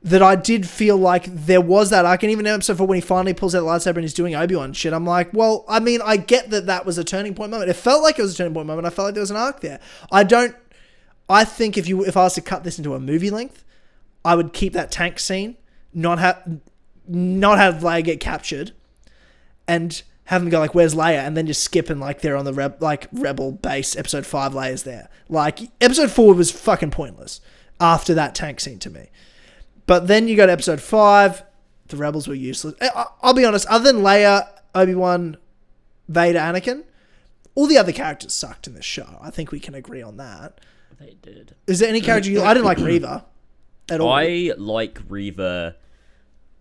that I did feel like there was that arc. And even in episode 4, when he finally pulls out the lightsaber and he's doing Obi-Wan shit, I'm like, well, I mean, I get that was a turning point moment. It felt like it was a turning point moment. I felt like there was an arc there. I think if I was to cut this into a movie length, I would keep that tank scene, not have Leia get captured, and have them go like, "Where's Leia?" and then just skip and like they're on the rebel base. Episode 5, Leia's there. Like episode 4 was fucking pointless after that tank scene to me. But then you go to episode 5, the rebels were useless. I'll be honest, other than Leia, Obi-Wan, Vader, Anakin, all the other characters sucked in this show. I think we can agree on that. They did. Is there any character I didn't like Reva at all. I like Reva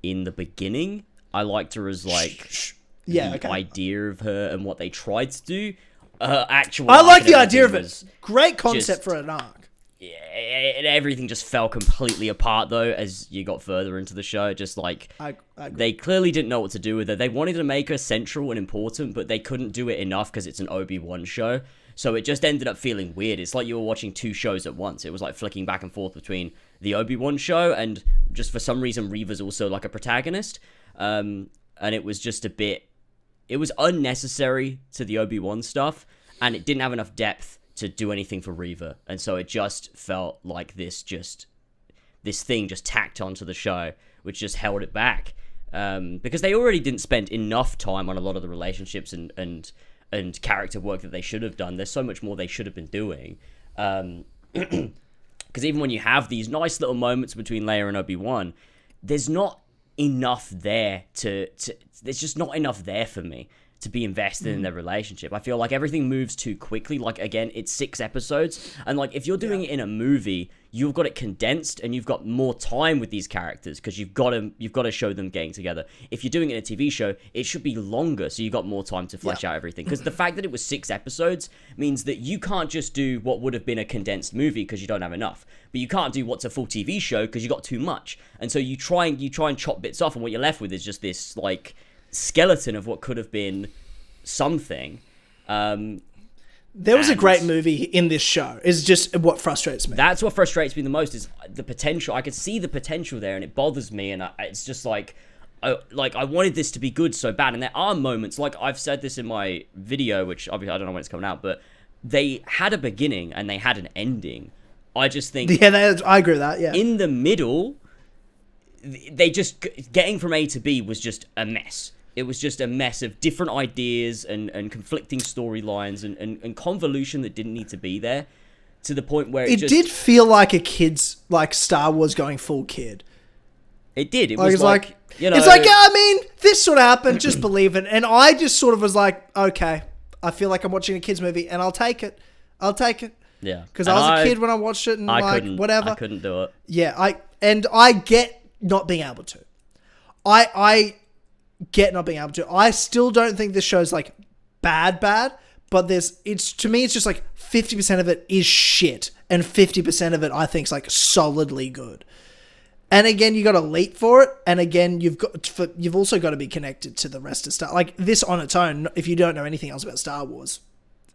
in the beginning. I liked her as like idea of her and what they tried to do. Actual. I like the idea of it. Great concept for an arc. Yeah, everything just fell completely apart though as you got further into the show. Just like they clearly didn't know what to do with her. They wanted to make her central and important, but they couldn't do it enough because it's an Obi-Wan show. So it just ended up feeling weird. It's like you were watching two shows at once. It was like flicking back and forth between the Obi-Wan show and just for some reason Reva's also like a protagonist. And it was just it was unnecessary to the Obi-Wan stuff and it didn't have enough depth to do anything for Reva. And so it just felt like this thing just tacked onto the show, which just held it back. Because they already didn't spend enough time on a lot of the relationships and character work that they should have done. There's so much more they should have been doing. Because even when you have these nice little moments between Leia and Obi-Wan, there's not enough there there's just not enough there for me to be invested in their relationship. I feel like everything moves too quickly. Like, again, it's 6 episodes. And, like, if you're doing it in a movie, you've got it condensed and you've got more time with these characters because you've got to show them getting together. If you're doing it in a TV show, it should be longer so you've got more time to flesh out everything. Because the fact that it was 6 episodes means that you can't just do what would have been a condensed movie because you don't have enough. But you can't do what's a full TV show because you got too much. And so you try and chop bits off and what you're left with is just this, like, skeleton of what could have been something. There was a great movie in this show is just what frustrates me. That's what frustrates me the most is the potential. I could see the potential there and it bothers me and it's just like I wanted this to be good so bad and there are moments, like I've said this in my video, which obviously I don't know when it's coming out, but they had a beginning and they had an ending. I just think I agree with that. In the middle they just getting from A to B was just a mess. It was just a mess of different ideas and conflicting storylines and convolution that didn't need to be there, to the point where it did feel like a kid's, like, Star Wars going full kid. It did. It was like, you know, it's like, I mean, this sort of happened, just believe it. And I just sort of was like, okay, I feel like I'm watching a kid's movie and I'll take it. Yeah. Because I was a kid when I watched it and whatever. I couldn't do it. Yeah, I get not being able to. I get not being able to. I still don't think this show's like bad, but to me it's just like 50% of it is shit and 50% of it I think is like solidly good. And again, you got to leap for it, and again you've also got to be connected to the rest of Star. Like this on its own, if you don't know anything else about Star Wars,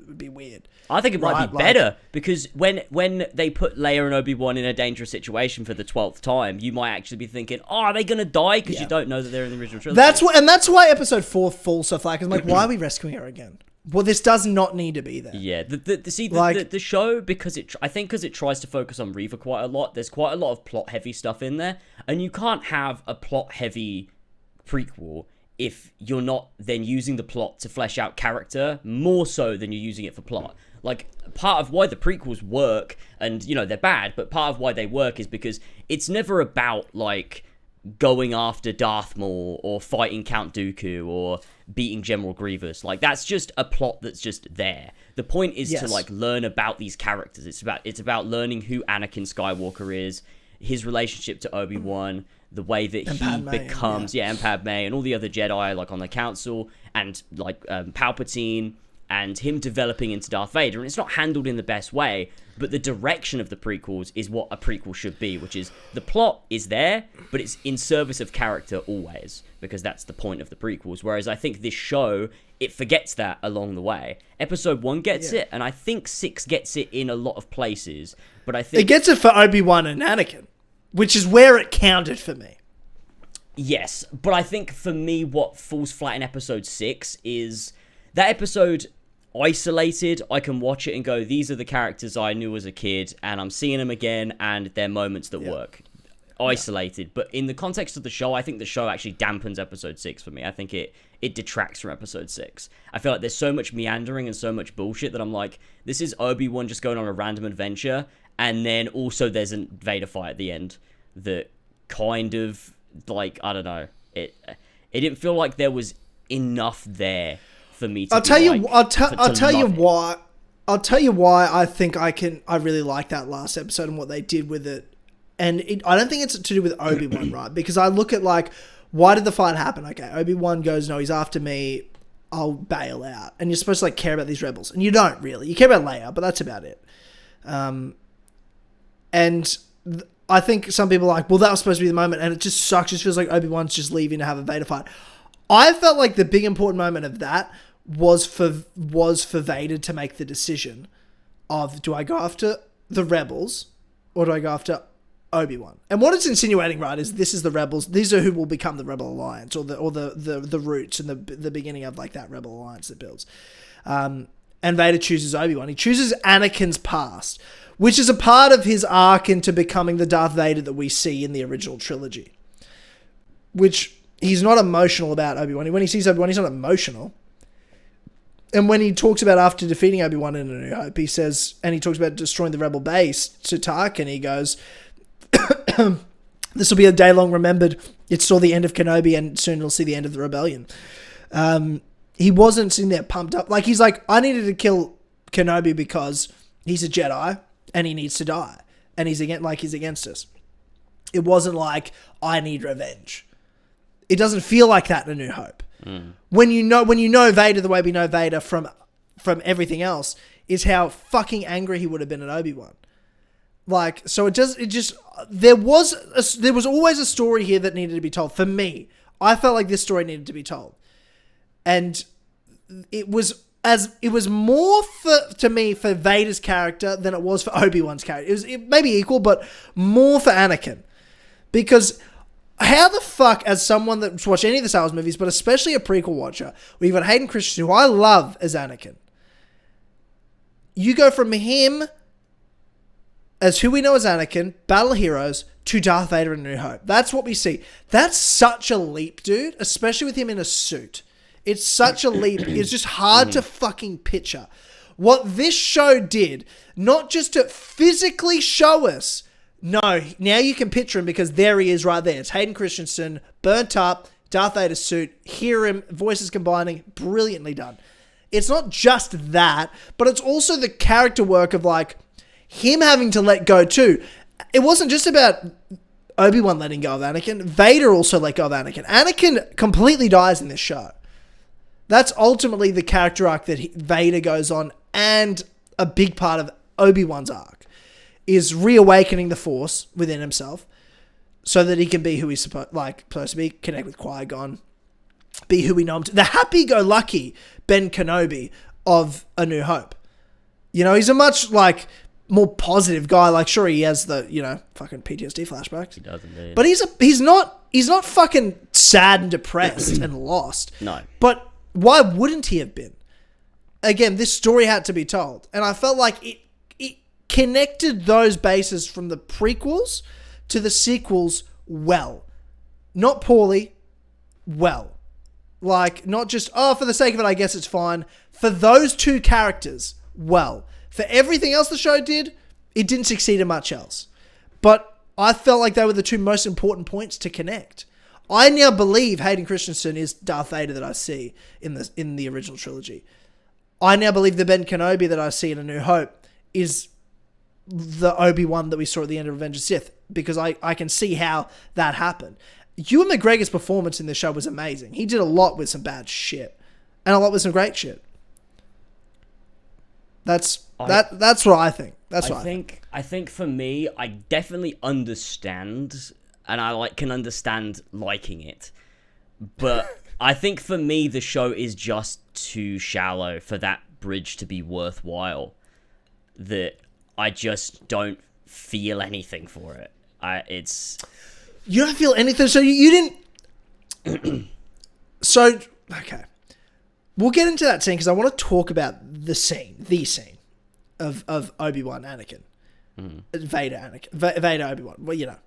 it would be weird. I think it might be better because when they put Leia and Obi-Wan in a dangerous situation for the 12th time, you might actually be thinking, oh, are they going to die? Because you don't know that they're in the original trilogy. That's why episode 4 falls so flat. Because I'm like, why are we rescuing her again? Well, this does not need to be there. Yeah, the show, because it tries to focus on Reva quite a lot, there's quite a lot of plot-heavy stuff in there, and you can't have a plot-heavy prequel if you're not then using the plot to flesh out character more so than you're using it for plot. Like, part of why the prequels work, and, you know, they're bad, but part of why they work is because it's never about, like, going after Darth Maul or fighting Count Dooku or beating General Grievous. Like, that's just a plot that's just there. The point is to, like, learn about these characters. It's about learning who Anakin Skywalker is, his relationship to Obi-Wan, the way that he becomes, and Padme, and all the other Jedi, like, on the Council, and, like, Palpatine, and him developing into Darth Vader. And it's not handled in the best way, but the direction of the prequels is what a prequel should be, which is the plot is there, but it's in service of character always, because that's the point of the prequels. Whereas I think this show, it forgets that along the way. Episode 1 gets it, and I think 6 gets it in a lot of places, but I think... It gets it for Obi-Wan and Anakin. which is where it counted for me. Yes, but I think for me, what falls flat in episode 6 is that episode isolated. I can watch it and go, these are the characters I knew as a kid, and I'm seeing them again, and they're moments that work. Isolated. But in the context of the show, I think the show actually dampens episode 6 for me. I think it detracts from episode 6. I feel like there's so much meandering and so much bullshit that I'm like, this is Obi-Wan just going on a random adventure, and then also there's a Vader fight at the end that kind of, like, I don't know, it didn't feel like there was enough there for me to I'll tell you why I think I really like that last episode and what they did with it. And I don't think it's to do with Obi-Wan, right? Because I look at, like, why did the fight happen? Okay, Obi-Wan goes, no, he's after me, I'll bail out. And you're supposed to, like, care about these rebels. And you don't really. You care about Leia, but that's about it. I think some people are like, well, that was supposed to be the moment, and it just sucks. It just feels like Obi-Wan's just leaving to have a Vader fight. I felt like the big important moment of that was for Vader to make the decision of, do I go after the rebels or do I go after Obi-Wan? And what it's insinuating, right, is this is the rebels. These are who will become the Rebel Alliance, or the roots and the beginning of, like, that Rebel Alliance that builds. And Vader chooses Obi-Wan. He chooses Anakin's past, which is a part of his arc into becoming the Darth Vader that we see in the original trilogy. Which he's not emotional about Obi-Wan. When he sees Obi-Wan, he's not emotional. And when he talks about after defeating Obi-Wan in A New Hope, he says, and he talks about destroying the Rebel base to Tarkin, he goes, this will be a day long remembered. It saw the end of Kenobi, and soon it'll see the end of the rebellion. He wasn't sitting there pumped up. Like, he's like, I needed to kill Kenobi because he's a Jedi and he needs to die. And he's against us. It wasn't like, I need revenge. It doesn't feel like that in A New Hope. When you know Vader the way we know Vader from everything else, is how fucking angry he would have been at Obi-Wan. Like, so there was always a story here that needed to be told. For me, I felt like this story needed to be told. And it was more to me for Vader's character than it was for Obi-Wan's character. It may be equal, but more for Anakin. Because how the fuck, as someone that's watched any of the Star Wars movies, but especially a prequel watcher, we've got Hayden Christensen, who I love as Anakin. You go from him as who we know as Anakin, Battle of Heroes, to Darth Vader in A New Hope. That's what we see. That's such a leap, dude, especially with him in a suit. It's such a leap. It's just hard to fucking picture. What this show did, not just to physically show us, no, now you can picture him because there he is right there. It's Hayden Christensen, burnt up, Darth Vader suit, hear him, voices combining, brilliantly done. It's not just that, but it's also the character work of, like, him having to let go too. It wasn't just about Obi-Wan letting go of Anakin. Vader also let go of Anakin. Anakin completely dies in this show. That's ultimately the character arc that Vader goes on, and a big part of Obi-Wan's arc is reawakening the Force within himself so that he can be who he's supposed to be, connect with Qui-Gon, be who we know him to. The happy-go-lucky Ben Kenobi of A New Hope. You know, he's a much, like, more positive guy. Like, sure, he has the, fucking PTSD flashbacks. He does indeed. But he's not fucking sad and depressed and lost. No. But why wouldn't he have been? Again, this story had to be told. And I felt like it connected those bases from the prequels to the sequels well. Not poorly, well. Like, not just, for the sake of it, I guess it's fine. For those two characters, well. For everything else the show did, it didn't succeed in much else. But I felt like they were the two most important points to connect. I now believe Hayden Christensen is Darth Vader that I see in the original trilogy. I now believe the Ben Kenobi that I see in A New Hope is the Obi-Wan that we saw at the end of Revenge of the Sith, because I can see how that happened. Ewan McGregor's performance in this show was amazing. He did a lot with some bad shit and a lot with some great shit. That's what I think. I think for me, I definitely understand, and I can understand liking it. But I think for me, the show is just too shallow for that bridge to be worthwhile. That I just don't feel anything for it. You don't feel anything. So you didn't. So okay, we'll get into that scene because I want to talk about the scene of Obi-Wan, Anakin, Vader, Obi-Wan. Well, you know.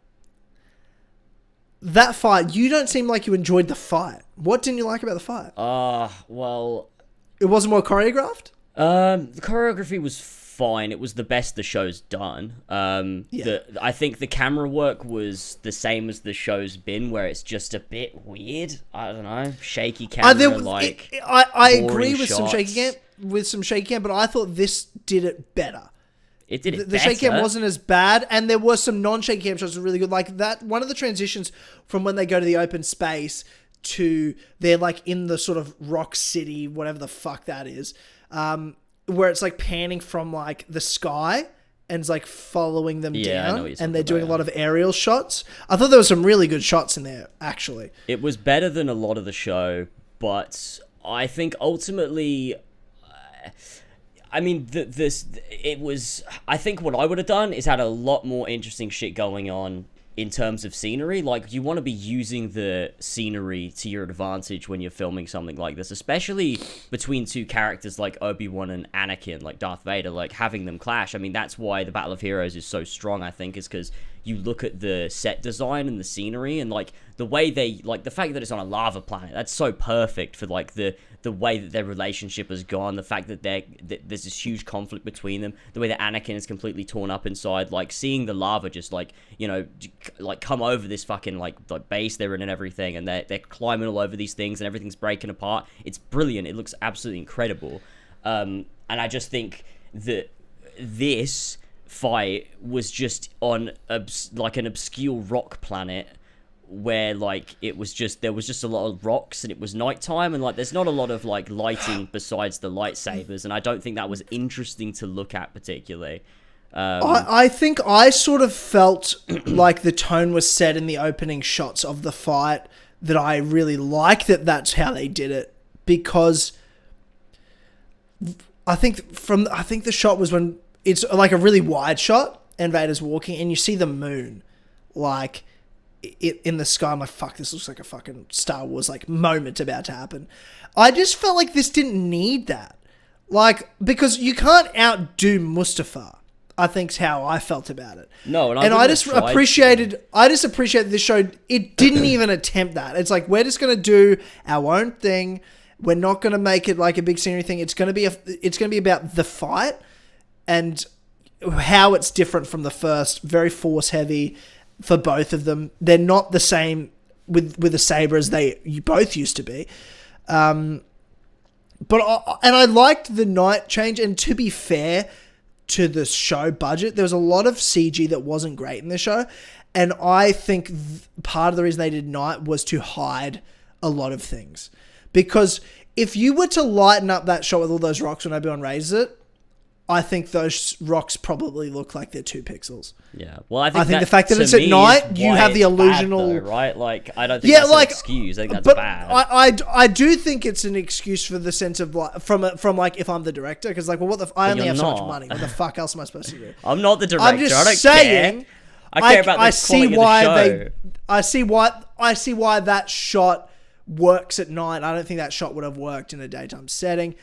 That fight, you don't seem like you enjoyed the fight. What didn't you like about the fight? Well... It wasn't more choreographed? The choreography was fine. It was the best the show's done. I think the camera work was the same as the show's been, where it's just a bit weird. I don't know. Shaky camera, I agree with shots. some shaky cam, but I thought this did it better. It did it The shaky cam wasn't as bad, and there was some non-shaky cam shots that were really good. Like that, one of the transitions from when they go to the open space to they're like in the sort of rock city, whatever the fuck that is, where it's like panning from like the sky and it's like following them down, and they're doing a lot of aerial shots. I thought there were some really good shots in there, actually. It was better than a lot of the show, but I think ultimately... I mean, I think what I would have done is had a lot more interesting shit going on in terms of scenery. Like, you want to be using the scenery to your advantage when you're filming something like this, especially between two characters like Obi-Wan and Anakin, like Darth Vader, like having them clash. I mean, that's why the Battle of Heroes is so strong, I think, is because you look at the set design and the scenery and like the way they, like the fact that it's on a lava planet, that's so perfect for like the way that their relationship has gone, the fact that there's this huge conflict between them, the way that Anakin is completely torn up inside, like seeing the lava just like, you know, like come over this fucking like base they're in and everything, and they're climbing all over these things and everything's breaking apart. It's brilliant. It looks absolutely incredible. And I just think that this fight was just on like an obscure rock planet where like there was just a lot of rocks and it was nighttime, and like there's not a lot of like lighting besides the lightsabers, and I don't think that was interesting to look at particularly. I think I sort of felt like the tone was set in the opening shots of the fight, that I really like that's how they did it, because I think the shot was when it's like a really wide shot and Vader's walking and you see the moon like in the sky. I'm like, fuck, this looks like a fucking Star Wars like moment about to happen. I just felt like this didn't need that. Like, because you can't outdo Mustafa, I think's how I felt about it. No, and I just appreciated this show. It didn't even attempt that. It's like, we're just going to do our own thing. We're not going to make it like a big scenery thing. It's going to be about the fight and how it's different from the first. Very force heavy for both of them. They're not the same with the saber as you both used to be. But I liked the night change, and to be fair to the show budget, there was a lot of CG that wasn't great in the show, and I think part of the reason they did night was to hide a lot of things. Because if you were to lighten up that shot with all those rocks when Obi-Wan raises it, I think those rocks probably look like they're 2 pixels. Yeah, well, I think the fact that it's at night, you have the illusional, bad though, right? Like, I don't think that's an excuse. I think that's bad. I do think it's an excuse for the sense of like from like if I'm the director, because like, well, I only have so much money. What the fuck else am I supposed to do? I'm not the director. I'm just I don't saying. Care. I care about the quality of the show. I see why that shot works at night. I don't think that shot would have worked in a daytime setting.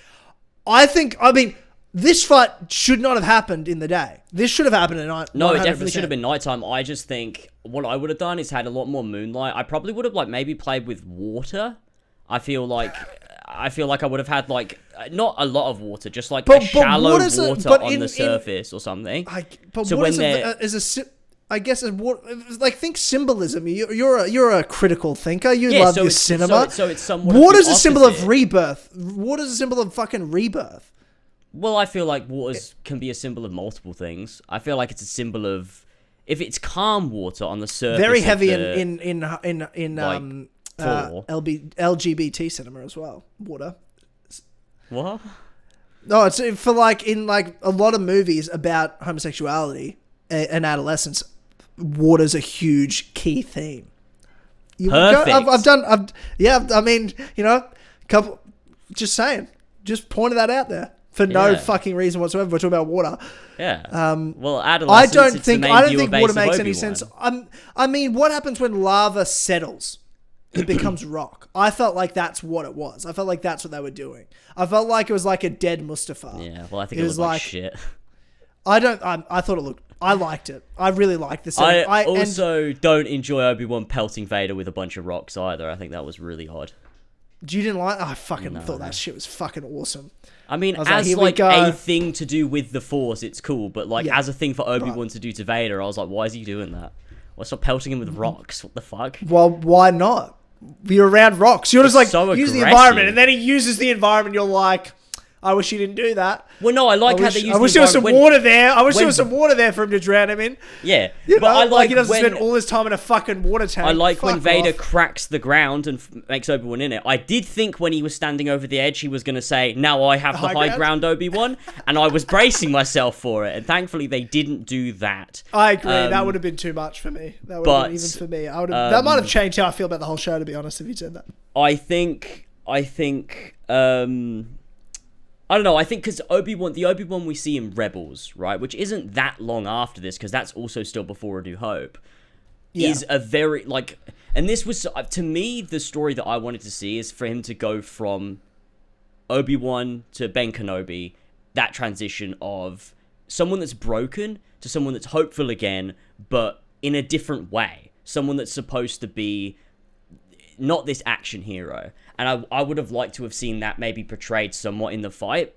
I mean, this fight should not have happened in the day. This should have happened at night. No, it definitely should have been nighttime. I just think what I would have done is had a lot more moonlight. I probably would have like maybe played with water. I feel like I would have had like not a lot of water, just like a shallow water on the surface or something. I guess like think symbolism. You're a critical thinker. You love your cinema. So it's somewhat. Water's a symbol of rebirth. Water's a symbol of fucking rebirth. Well, I feel like water can be a symbol of multiple things. I feel like it's a symbol of, if it's calm water on the surface. Very heavy in LGBT cinema as well. Water. What? No, it's for like in like a lot of movies about homosexuality and adolescence. Water's a huge key theme. Perfect. I mean, just saying, just pointed that out there. for no Yeah. fucking reason whatsoever. We're talking about water. Yeah. Well, I adolescence, don't it's the think main I don't viewer think base water of makes any Obi-Wan. sense. I mean, what happens when lava settles? It becomes rock. I felt like that's what it was. I felt like that's what they were doing. I felt like it was like a dead Mustafar. Yeah, well, I think it was like shit. I thought it looked. I liked it. I really liked the I setting. also don't enjoy Obi-Wan pelting Vader with a bunch of rocks either. I think that was really odd. You didn't like? I fucking thought that shit was fucking awesome. I mean, I was as here we like go. a thing to do with the Force, it's cool. But like Yeah. as a thing for Obi-Wan to do to Vader, I was like, why is he doing that? Why stop pelting him with rocks? What the fuck? Well, why not? You're around rocks. You're just like, so use the aggressive. environment. And then he uses the environment. You're like, I wish he didn't do that. Well, no, I like how they use I wish the there was some environment water there. I wish there when- was some water there for him to drown him in. Yeah, You but know, I like he doesn't when, spend all his time in a fucking water tank. I like when Fuck Vader off. cracks the ground and makes Obi-Wan in it. I did think when he was standing over the edge, he was going to say, now I have the high ground, Obi-Wan. And I was bracing myself for it. And thankfully, they didn't do that. I agree. That would have been too much for me. That would have been even for me. I would have, that might have changed how I feel about the whole show, to be honest, if you said that. I think, I don't know, I think because the Obi-Wan we see in Rebels, right, which isn't that long after this, because that's also still before A New Hope, is a very, like, and this was, to me, the story that I wanted to see is for him to go from Obi-Wan to Ben Kenobi, that transition of someone that's broken to someone that's hopeful again, but in a different way. Someone that's supposed to be not this action hero. And I would have liked to have seen that maybe portrayed somewhat in the fight.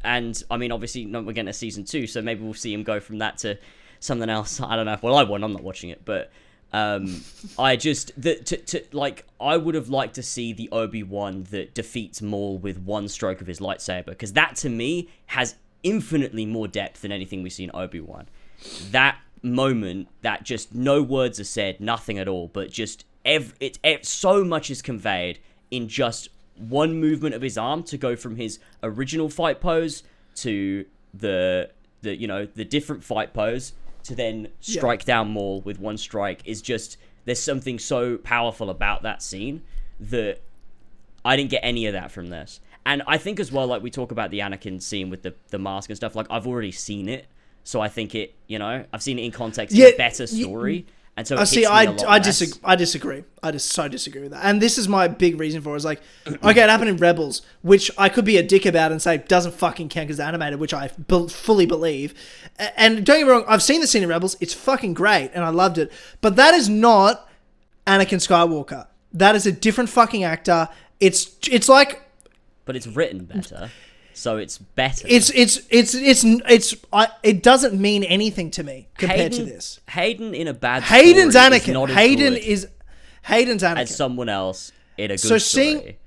And, I mean, obviously, we're getting a season 2, so maybe we'll see him go from that to something else. I don't know. Well, I'm not watching it, but I just... I would have liked to see the Obi-Wan that defeats Maul with one stroke of his lightsaber, because that, to me, has infinitely more depth than anything we see in Obi-Wan. That moment, that just no words are said, nothing at all, but just... so much is conveyed in just one movement of his arm to go from his original fight pose to the different fight pose to then strike down Maul with one strike is just, there's something so powerful about that scene that I didn't get any of that from this. And I think as well, like we talk about the Anakin scene with the mask and stuff, like I've already seen it, so I think it, I've seen it in context in a better story. And so I disagree. I just so disagree with that. And this is my big reason for it. Is like, okay, it happened in Rebels, which I could be a dick about and say doesn't fucking count because it's animated, which I fully believe. And don't get me wrong, I've seen the scene in Rebels. It's fucking great, and I loved it. But that is not Anakin Skywalker. That is a different fucking actor. It's like, but it's written better. So it's better. It doesn't mean anything to me compared to this. Hayden in a bad Hayden's story Anakin. is not as Hayden's Anakin. as someone else in a good story.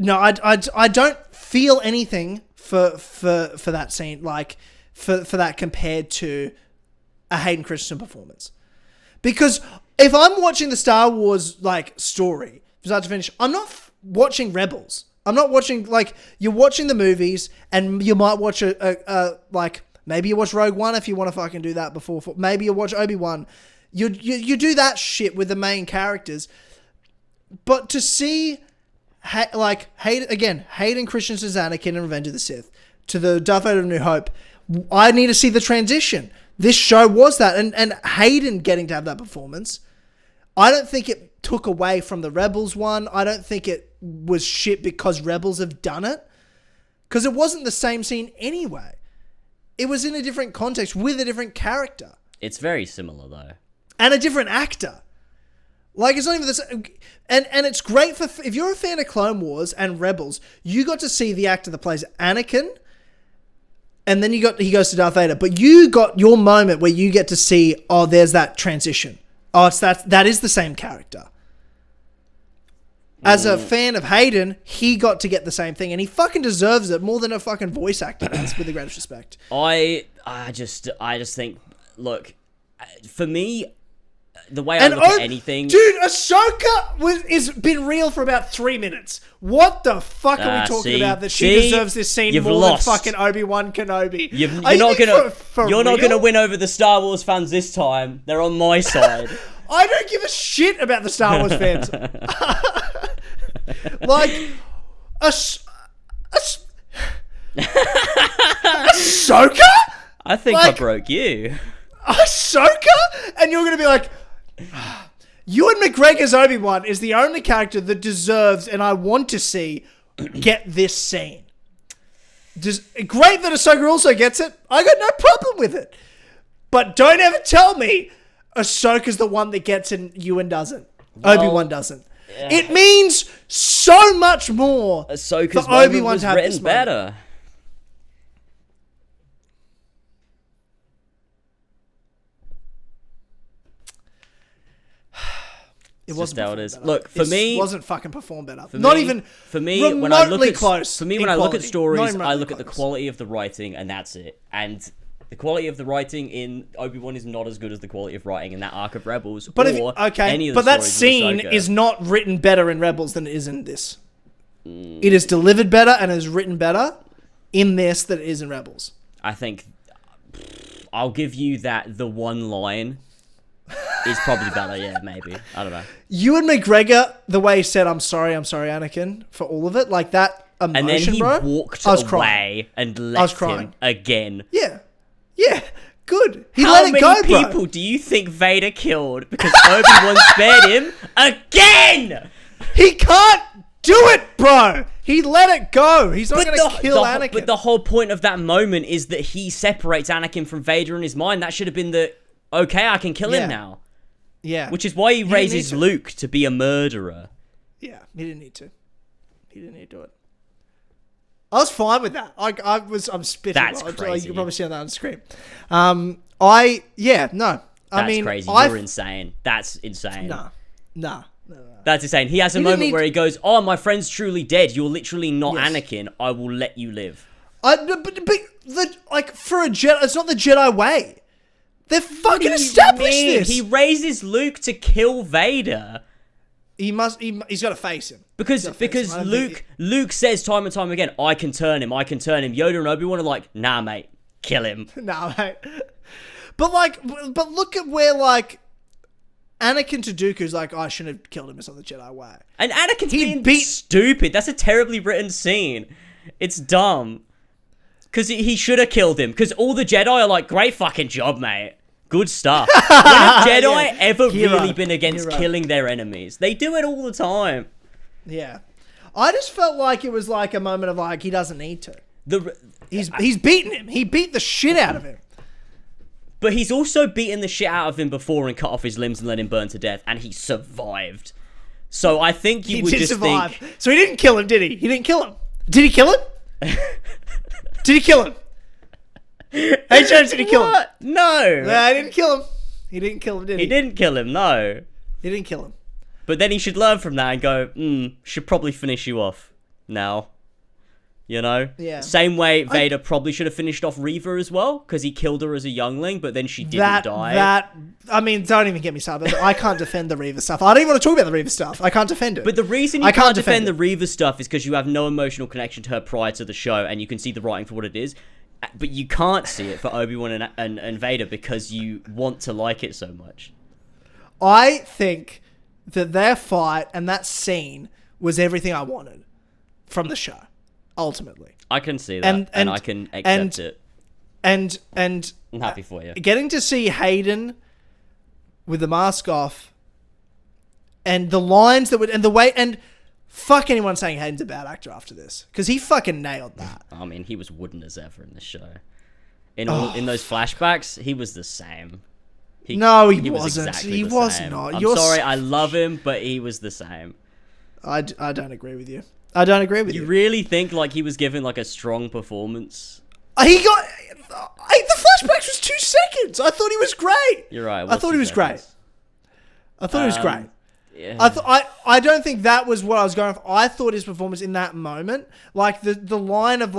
No, I don't feel anything for that scene, like for that compared to a Hayden Christensen performance. Because if I'm watching the Star Wars like story from start to finish, I'm not watching Rebels. I'm not watching, like, you're watching the movies, and you might watch like, maybe you watch Rogue One if you want to fucking do that before. Maybe you watch Obi-Wan. You do that shit with the main characters. But to see, Hayden Christensen's Anakin in Revenge of the Sith to the Darth Vader of New Hope, I need to see the transition. This show was that. And Hayden getting to have that performance, I don't think it took away from the Rebels one. I don't think it was shit because Rebels have done it. Because it wasn't the same scene anyway. It was in a different context with a different character. It's very similar though. And a different actor. Like, it's not even the same. And it's great for... If you're a fan of Clone Wars and Rebels, you got to see the actor that plays Anakin. And then he goes to Darth Vader. But you got your moment where you get to see, oh, there's that transition. Oh, it's that is the same character. As a fan of Hayden, he got to get the same thing, and he fucking deserves it more than a fucking voice actor does, with the greatest respect. I just think, look, for me, the way I look at anything... Dude, Ahsoka has been real for about 3 minutes. What the fuck are we talking about that she deserves this scene more than fucking Obi-Wan Kenobi? You're not gonna win over the Star Wars fans this time. They're on my side. I don't give a shit about the Star Wars fans. Like, Ahsoka Ahsoka? I think I broke you. Ahsoka? And you're going to be like, Ewan McGregor's Obi-Wan is the only character that deserves, and I want to see, get this scene. Great that Ahsoka also gets it. I got no problem with it. But don't ever tell me Ahsoka's the one that gets it and Ewan doesn't. Well, Obi-Wan doesn't. Yeah. It means so much more Ahsoka's for Obi-Wan was to have written this better. It wasn't how it is. Better. Look, for me, wasn't fucking performed better. Not even for me when I look at close. For me, when I look at stories, I look at the quality of the writing, and that's it. And the quality of the writing in Obi-Wan is not as good as the quality of writing in that arc of Rebels. But any of the that stories scene of is not written better in Rebels than it is in this. It is delivered better and is written better in this than it is in Rebels. I think I'll give you that. The one line is probably better, yeah, maybe. I don't know. Ewan McGregor, the way he said, I'm sorry, Anakin, for all of it, like that emotion, and then he walked away and left him again. Yeah. Yeah, good. How many people do you think Vader killed because Obi-Wan spared him again? He can't do it, bro. He let it go. He's not going to kill Anakin. But the whole point of that moment is that he separates Anakin from Vader in his mind. That should have been okay, I can kill him now. Yeah. Which is why he raises Luke to be a murderer. Yeah, he didn't need to. He didn't need to do it. I was fine with that. I'm spitting. That's crazy. You can probably see that on screen. That's crazy. You're insane. That's insane. Nah. That's insane. He has a moment where he goes, "Oh, my friend's truly dead. You're literally not Anakin. I will let you live." For a Jedi, it's not the Jedi way. They've fucking established this. He raises Luke to kill Vader. He's got to face him. Because Luke says time and time again, I can turn him. Yoda and Obi-Wan are like, nah, mate, kill him. Nah, mate. But look at where, Anakin to Dooku's like, I shouldn't have killed him. It's not the Jedi way. And Anakin's being stupid. That's a terribly written scene. It's dumb. Because he should have killed him. Because all the Jedi are like, great fucking job, mate. Good stuff. When have Jedi ever really been against killing their enemies? They do it all the time. Yeah. I just felt like it was like a moment of he doesn't need to. He's beaten him. He beat the shit out of him. But he's also beaten the shit out of him before and cut off his limbs and let him burn to death. And he survived. So I think you would just survive. So he didn't kill him, did he? He didn't kill him. Did he kill him? Did he kill him? Hey, James, did he kill him? No. He didn't kill him. He didn't kill him, did he? He didn't kill him, no. He didn't kill him. But then he should learn from that and go, should probably finish you off now. You know? Yeah. Same way Vader probably should have finished off Reva as well, because he killed her as a youngling, but then she didn't die. Don't even get me started. I can't defend the Reva stuff. I don't even want to talk about the Reva stuff. I can't defend it. But the reason you can't defend the Reva stuff is because you have no emotional connection to her prior to the show, and you can see the writing for what it is. But you can't see it for Obi-Wan and Vader because you want to like it so much. I think that their fight and that scene was everything I wanted from the show, ultimately. I can see that, and I can accept it. And I'm happy for you. Getting to see Hayden with the mask off, and the lines that would, and the way, and fuck anyone saying Hayden's a bad actor after this, because he fucking nailed that. I mean, he was wooden as ever in this show. In those flashbacks, he was the same. He wasn't. Exactly he the was same. not. I'm sorry, I love him, but he was the same. I don't agree with you. I don't agree with you. You really think he was given a strong performance? He got... the flashbacks was 2 seconds. I thought he was great. You're right. I thought he was great. Yeah. I don't think that was what I was going for. I thought his performance in that moment, the line of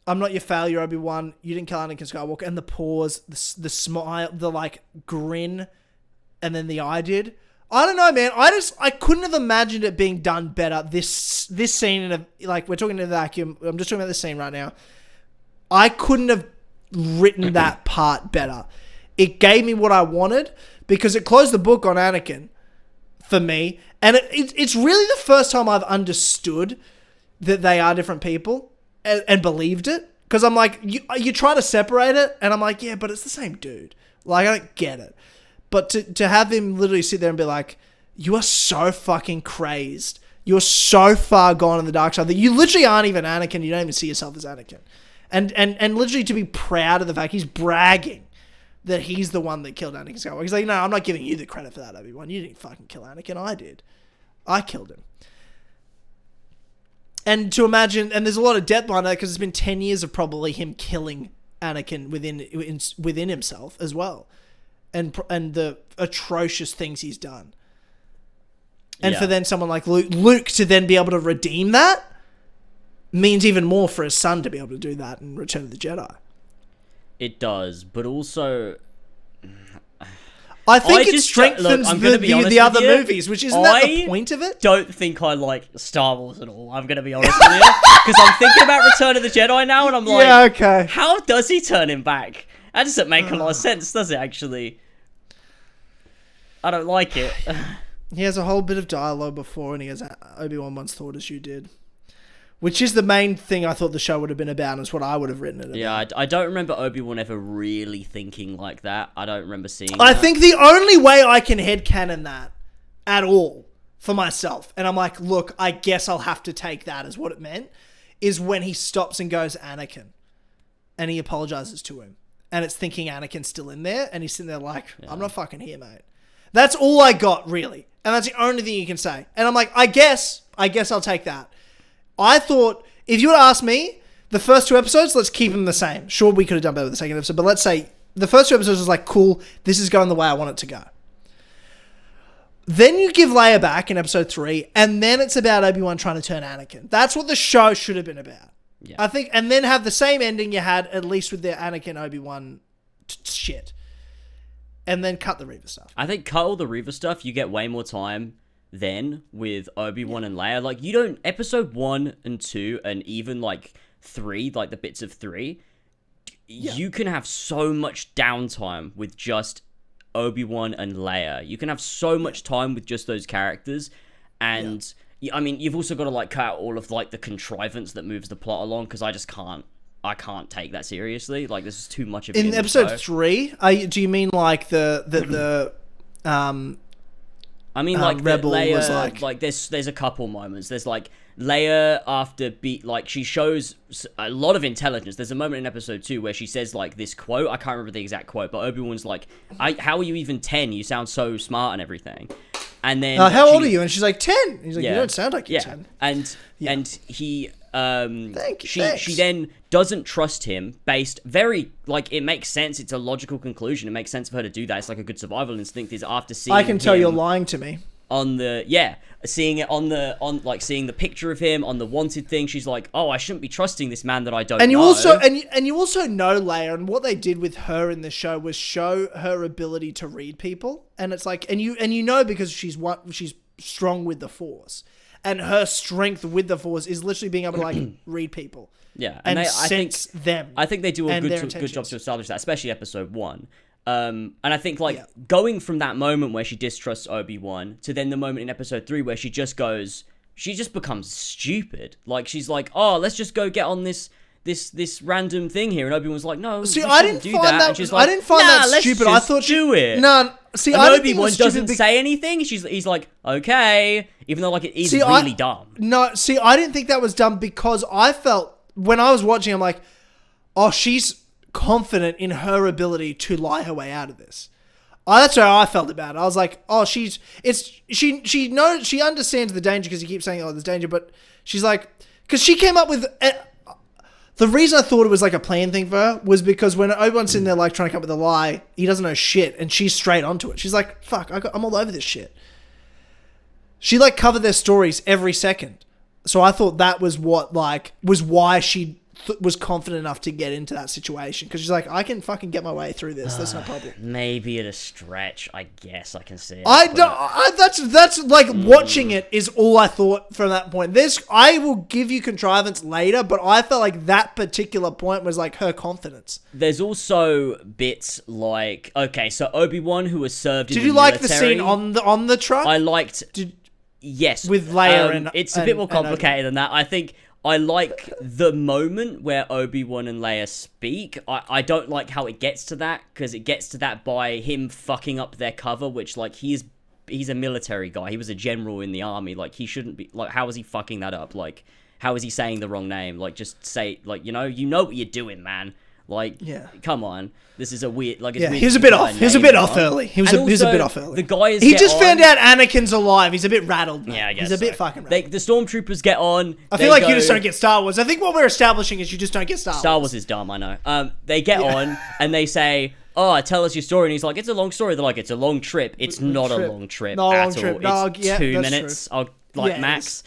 I'm not your failure, Obi-Wan. You didn't kill Anakin Skywalker, and the pause, the smile, the grin, and then the I did. I don't know, man. I couldn't have imagined it being done better. This scene we're talking in a vacuum. I'm just talking about this scene right now. I couldn't have written that part better. It gave me what I wanted because it closed the book on Anakin for me, and it's really the first time I've understood that they are different people and believed it. Because I'm like, you try to separate it, and I'm like, yeah, but it's the same dude. Like, I don't get it. But to have him literally sit there and be like, you are so fucking crazed. You're so far gone in the dark side that you literally aren't even Anakin. You don't even see yourself as Anakin. And literally to be proud of the fact he's bragging that he's the one that killed Anakin Skywalker. He's like, no, I'm not giving you the credit for that, Obi-Wan. You didn't fucking kill Anakin. I did. I killed him. And to imagine, and there's a lot of depth behind that because it's been 10 years of probably him killing Anakin within himself as well. And the atrocious things he's done. And for then someone like Luke to then be able to redeem that means even more for his son to be able to do that in Return of the Jedi. It does, but also... I think it strengthens the other movies, which isn't that the point of it? I don't think I like Star Wars at all, I'm going to be honest with you. Because I'm thinking about Return of the Jedi now, and I'm like, yeah, okay. How does he turn him back? That doesn't make a lot of sense, does it, actually? I don't like it. He has a whole bit of dialogue before, and he has Obi-Wan once thought as you did. Which is the main thing I thought the show would have been about, and it's what I would have written it about. Yeah, I don't remember Obi-Wan ever really thinking like that. I don't remember seeing I that. think the only way I can headcanon that at all for myself, and I'm like, look, I guess I'll have to take that as what it meant, is when he stops and goes, Anakin. And he apologizes to him. And it's thinking Anakin's still in there, and he's sitting there like, I'm not fucking here, mate. That's all I got, really. And that's the only thing you can say. And I'm like, I guess I'll take that. I thought, if you would ask me, the first 2 episodes, let's keep them the same. Sure, we could have done better with the second episode, but let's say the first 2 episodes was like, cool, this is going the way I want it to go. Then you give Leia back in episode 3, and then it's about Obi-Wan trying to turn Anakin. That's what the show should have been about. Yeah. I think, and then have the same ending you had, at least with the Anakin Obi-Wan shit. And then cut the Reva stuff. I think cut all the Reva stuff, you get way more time then with Obi-Wan and Leia. Like, you don't... Episode 1 and 2, and even, like, 3, like, the bits of 3, you can have so much downtime with just Obi-Wan and Leia. You can have so much time with just those characters, and... I mean, you've also got to, like, cut out all of, like, the contrivance that moves the plot along, because I just can't... I can't take that seriously. Like, this is too much of it. In episode 3, do you mean like the I mean, like, Rebel Leia, was like there's a couple moments. There's like Leia after like she shows a lot of intelligence. There's a moment in episode 2 where she says like this quote. I can't remember the exact quote, but Obi-Wan's like, "How are you even 10? You sound so smart and everything." And then how old are you? And she's like 10. He's like, you don't sound like you're 10. And he Thanks. she then doesn't trust him based very like it makes sense. It's a logical conclusion. It makes sense for her to do that. It's like a good survival instinct. Is after seeing I can tell you're lying to me. On the seeing it on like seeing the picture of him on the wanted thing, she's like, oh, I shouldn't be trusting this man that I don't know. You also know Leia, and what they did with her in the show was show her ability to read people, and it's like, and you know because she's strong with the Force, and her strength with the Force is literally being able to like read people. Yeah, and sense them. I think they do a good job to establish that, especially episode 1. And I think like going from that moment where she distrusts Obi-Wan to then the moment in episode 3 where she just becomes stupid. Like she's like, oh, let's just go get on this random thing here, and Obi-Wan's like, no, see, I didn't find that. And she's like, I didn't find that stupid. I thought do it. No, see, and I Obi-Wan doesn't say anything. He's like, okay, even though like it is really dumb. No, see, I didn't think that was dumb because I felt when I was watching, I'm like, oh, she's confident in her ability to lie her way out of this. That's how I felt about it. I was like, oh, she knows, she understands the danger because he keeps saying, oh, there's danger, but she's like, because she came up with the reason I thought it was like a plan thing for her was because when Obi-Wan's sitting there like trying to come up with a lie, he doesn't know shit, and she's straight onto it. She's like, fuck, I'm all over this shit. She like covered their stories every second. So I thought that was what like was why she was confident enough to get into that situation, because she's like, I can fucking get my way through this. That's no problem. Maybe at a stretch, I guess I can see it. That's like watching it is all I thought from that point. I will give you contrivance later, but I felt like that particular point was like her confidence. There's also bits like, okay, so Obi-Wan, who was served in the military. Did you like the scene on the truck? I liked. Yes, with Leia and it's a bit more complicated than that. I think I like the moment where Obi-Wan and Leia speak. I don't like how it gets to that, because it gets to that by him fucking up their cover, which, like, he's a military guy. He was a general in the army. Like, he shouldn't be... Like, how is he fucking that up? Like, how is he saying the wrong name? Like, just say... Like, you know what you're doing, man. Like, come on. This is a weird... Like, it's weird. He was a bit off. He was a bit off early. He was a bit off early. The guys he just found out Anakin's alive. He's a bit rattled. Man. Yeah, I guess he's a bit fucking rattled. The stormtroopers get on. I feel like you just don't get Star Wars. I think what we're establishing is you just don't get Star Wars. Star Wars is dumb, I know. They get on and they say, "Oh, tell us your story." And he's like, "It's a long story." They're like, "It's a long trip." It's not a long trip at all. It's 2 minutes. Max,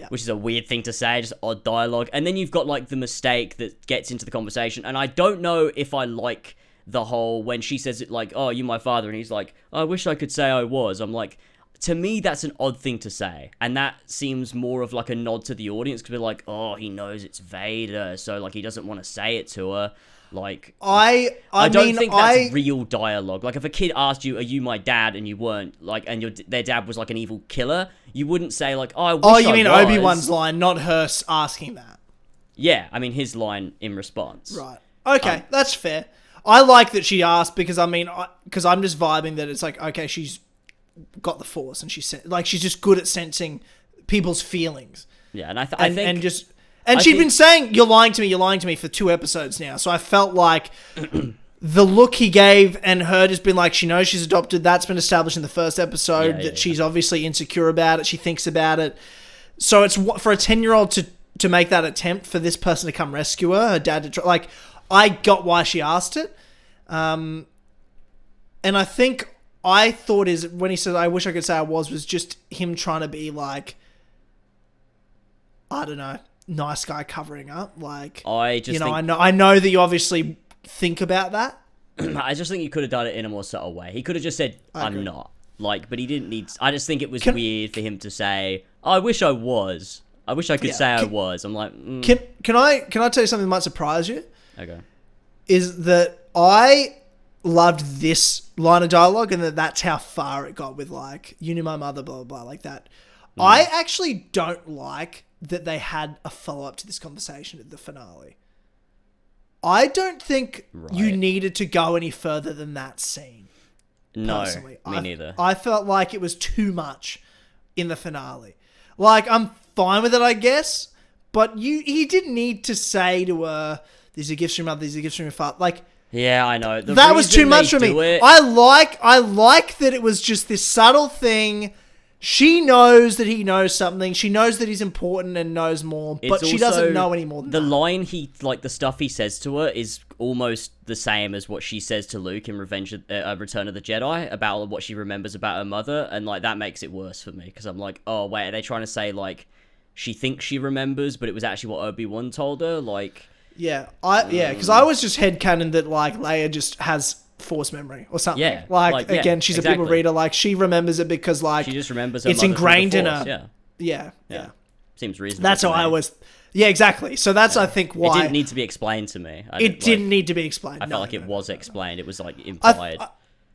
which is a weird thing to say, just odd dialogue. And then you've got, like, the mistake that gets into the conversation, and I don't know if I like the whole, when she says it, like, "Oh, you my father," and he's like, "I wish I could say I was." I'm like, to me, that's an odd thing to say, and that seems more of, like, a nod to the audience, because we're like, oh, he knows it's Vader, so, like, he doesn't want to say it to her. Like, I don't think that's real dialogue. Like, if a kid asked you, "Are you my dad?" and you weren't, like, and their dad was like an evil killer, you wouldn't say, like, "Oh, I wish I was." Oh, you mean Obi-Wan's line, not her asking that? Yeah, I mean his line in response. Right. Okay, that's fair. I like that she asked, because I'm just vibing that it's like, okay, she's got the Force and she's just good at sensing people's feelings. Yeah, and I think she'd been saying, "You're lying to me" for 2 episodes now. So I felt like the look he gave and her just been like, she knows she's adopted. That's been established in the first episode, that she's obviously insecure about it. She thinks about it. So it's for a 10-year-old to make that attempt, for this person to come rescue her dad to try, like, I got why she asked it. And I thought when he said, "I wish I could say I was just him trying to be like, I don't know, nice guy covering up. Like, I know that you obviously think about that. I just think he could have done it in a more subtle way. He could have just said, "I'm not." Like, but he didn't need... I just think it was weird for him to say, "I wish I was. I wish I could say I was." I'm like... Can I tell you something that might surprise you? Okay. Is that I loved this line of dialogue, and that's how far it got with, like, "You knew my mother," blah, blah, blah, like that. I actually don't like that they had a follow-up to this conversation at the finale. I don't think you needed to go any further than that scene. No, personally. Me neither. I felt like it was too much in the finale. Like, I'm fine with it, I guess, but he didn't need to say to her, "These are gifts from your mother, these are gifts from your father." Like, yeah, I know. That was too much for me. I like that it was just this subtle thing. She knows that he knows something. She knows that he's important and knows more, but she doesn't know any more than that. The line the stuff he says to her is almost the same as what she says to Luke in Return of the Jedi about what she remembers about her mother, and, like, that makes it worse for me, because I'm like, oh, wait, are they trying to say, like, she thinks she remembers, but it was actually what Obi-Wan told her? Like... Yeah, because I was just headcanon that, like, Leia just has Force memory or something. Yeah, again, she's a people reader. Like, she remembers it because, like, she just remembers her it's ingrained in her. Yeah. Seems reasonable. That's how I was. Yeah, exactly. So that's I think why it didn't need to be explained to me. It didn't need to be explained. I felt like it was explained. It was, like, implied.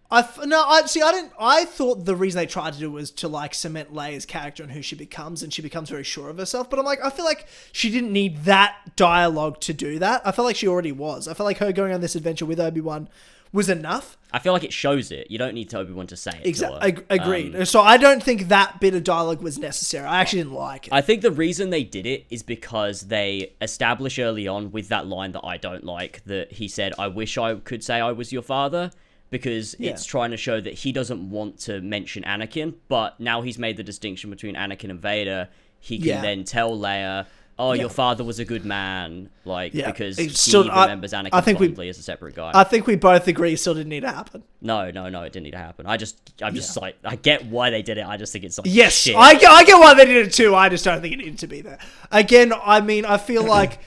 I thought the reason they tried to do it was to, like, cement Leia's character and who she becomes, and she becomes very sure of herself. But I'm like, I feel like she didn't need that dialogue to do that. I felt like she already was. I felt like her going on this adventure with Obi-Wan was enough. I feel like it shows it. You don't need to Obi-Wan to say it. Exactly. Agreed. So I don't think that bit of dialogue was necessary. I actually didn't like it. I think the reason they did it is because they establish early on with that line that I don't like, that he said, "I wish I could say I was your father." Because it's trying to show that he doesn't want to mention Anakin, but now he's made the distinction between Anakin and Vader, he can then tell Leia, "Oh, your father was a good man," because he remembers Anakin fondly as a separate guy. I think we both agree it still didn't need to happen. No, it didn't need to happen. I'm just like, I get why they did it. I just think it's like, shit. I get why they did it too. I just don't think it needed to be there. Again, I mean, I feel like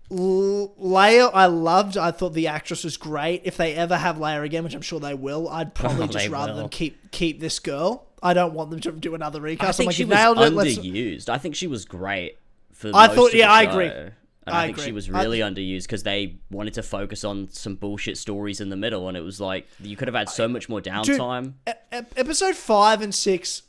Leia, I thought the actress was great. If they ever have Leia again, which I'm sure they will, I'd probably just rather them keep this girl. I don't want them to do another recast. I think she was underused. I think she was great for most of the show. I agree. And I think she was really underused because they wanted to focus on some bullshit stories in the middle, and it was like, you could have had so much more downtime. Episode 5 and 6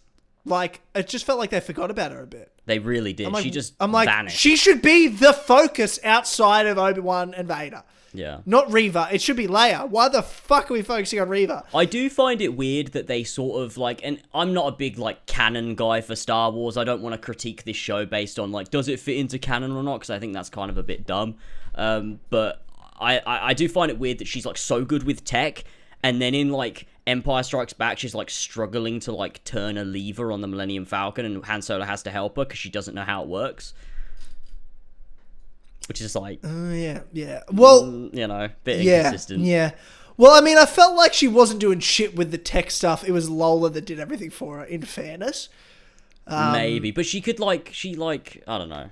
like, it just felt like they forgot about her a bit. They really did. Like, She just I'm like, vanished. she should be the focus outside of Obi-Wan and Vader. Yeah. Not Reva. It should be Leia. Why the fuck are we focusing on Reva? I do find it weird that they sort of like, and I'm not a big like canon guy for Star Wars. I don't want to critique this show based on like, does it fit into canon or not? Because I think that's kind of a bit dumb. But I do find it weird that she's like so good with tech, and then in like Empire Strikes Back, she's like struggling to like turn a lever on the Millennium Falcon, and Han Solo has to help her because she doesn't know how it works. Which is like, yeah. Well, you know, bit inconsistent. Yeah. Well, I mean, I felt like she wasn't doing shit with the tech stuff. It was Lola that did everything for her, in fairness. Maybe, but she could like, I don't know.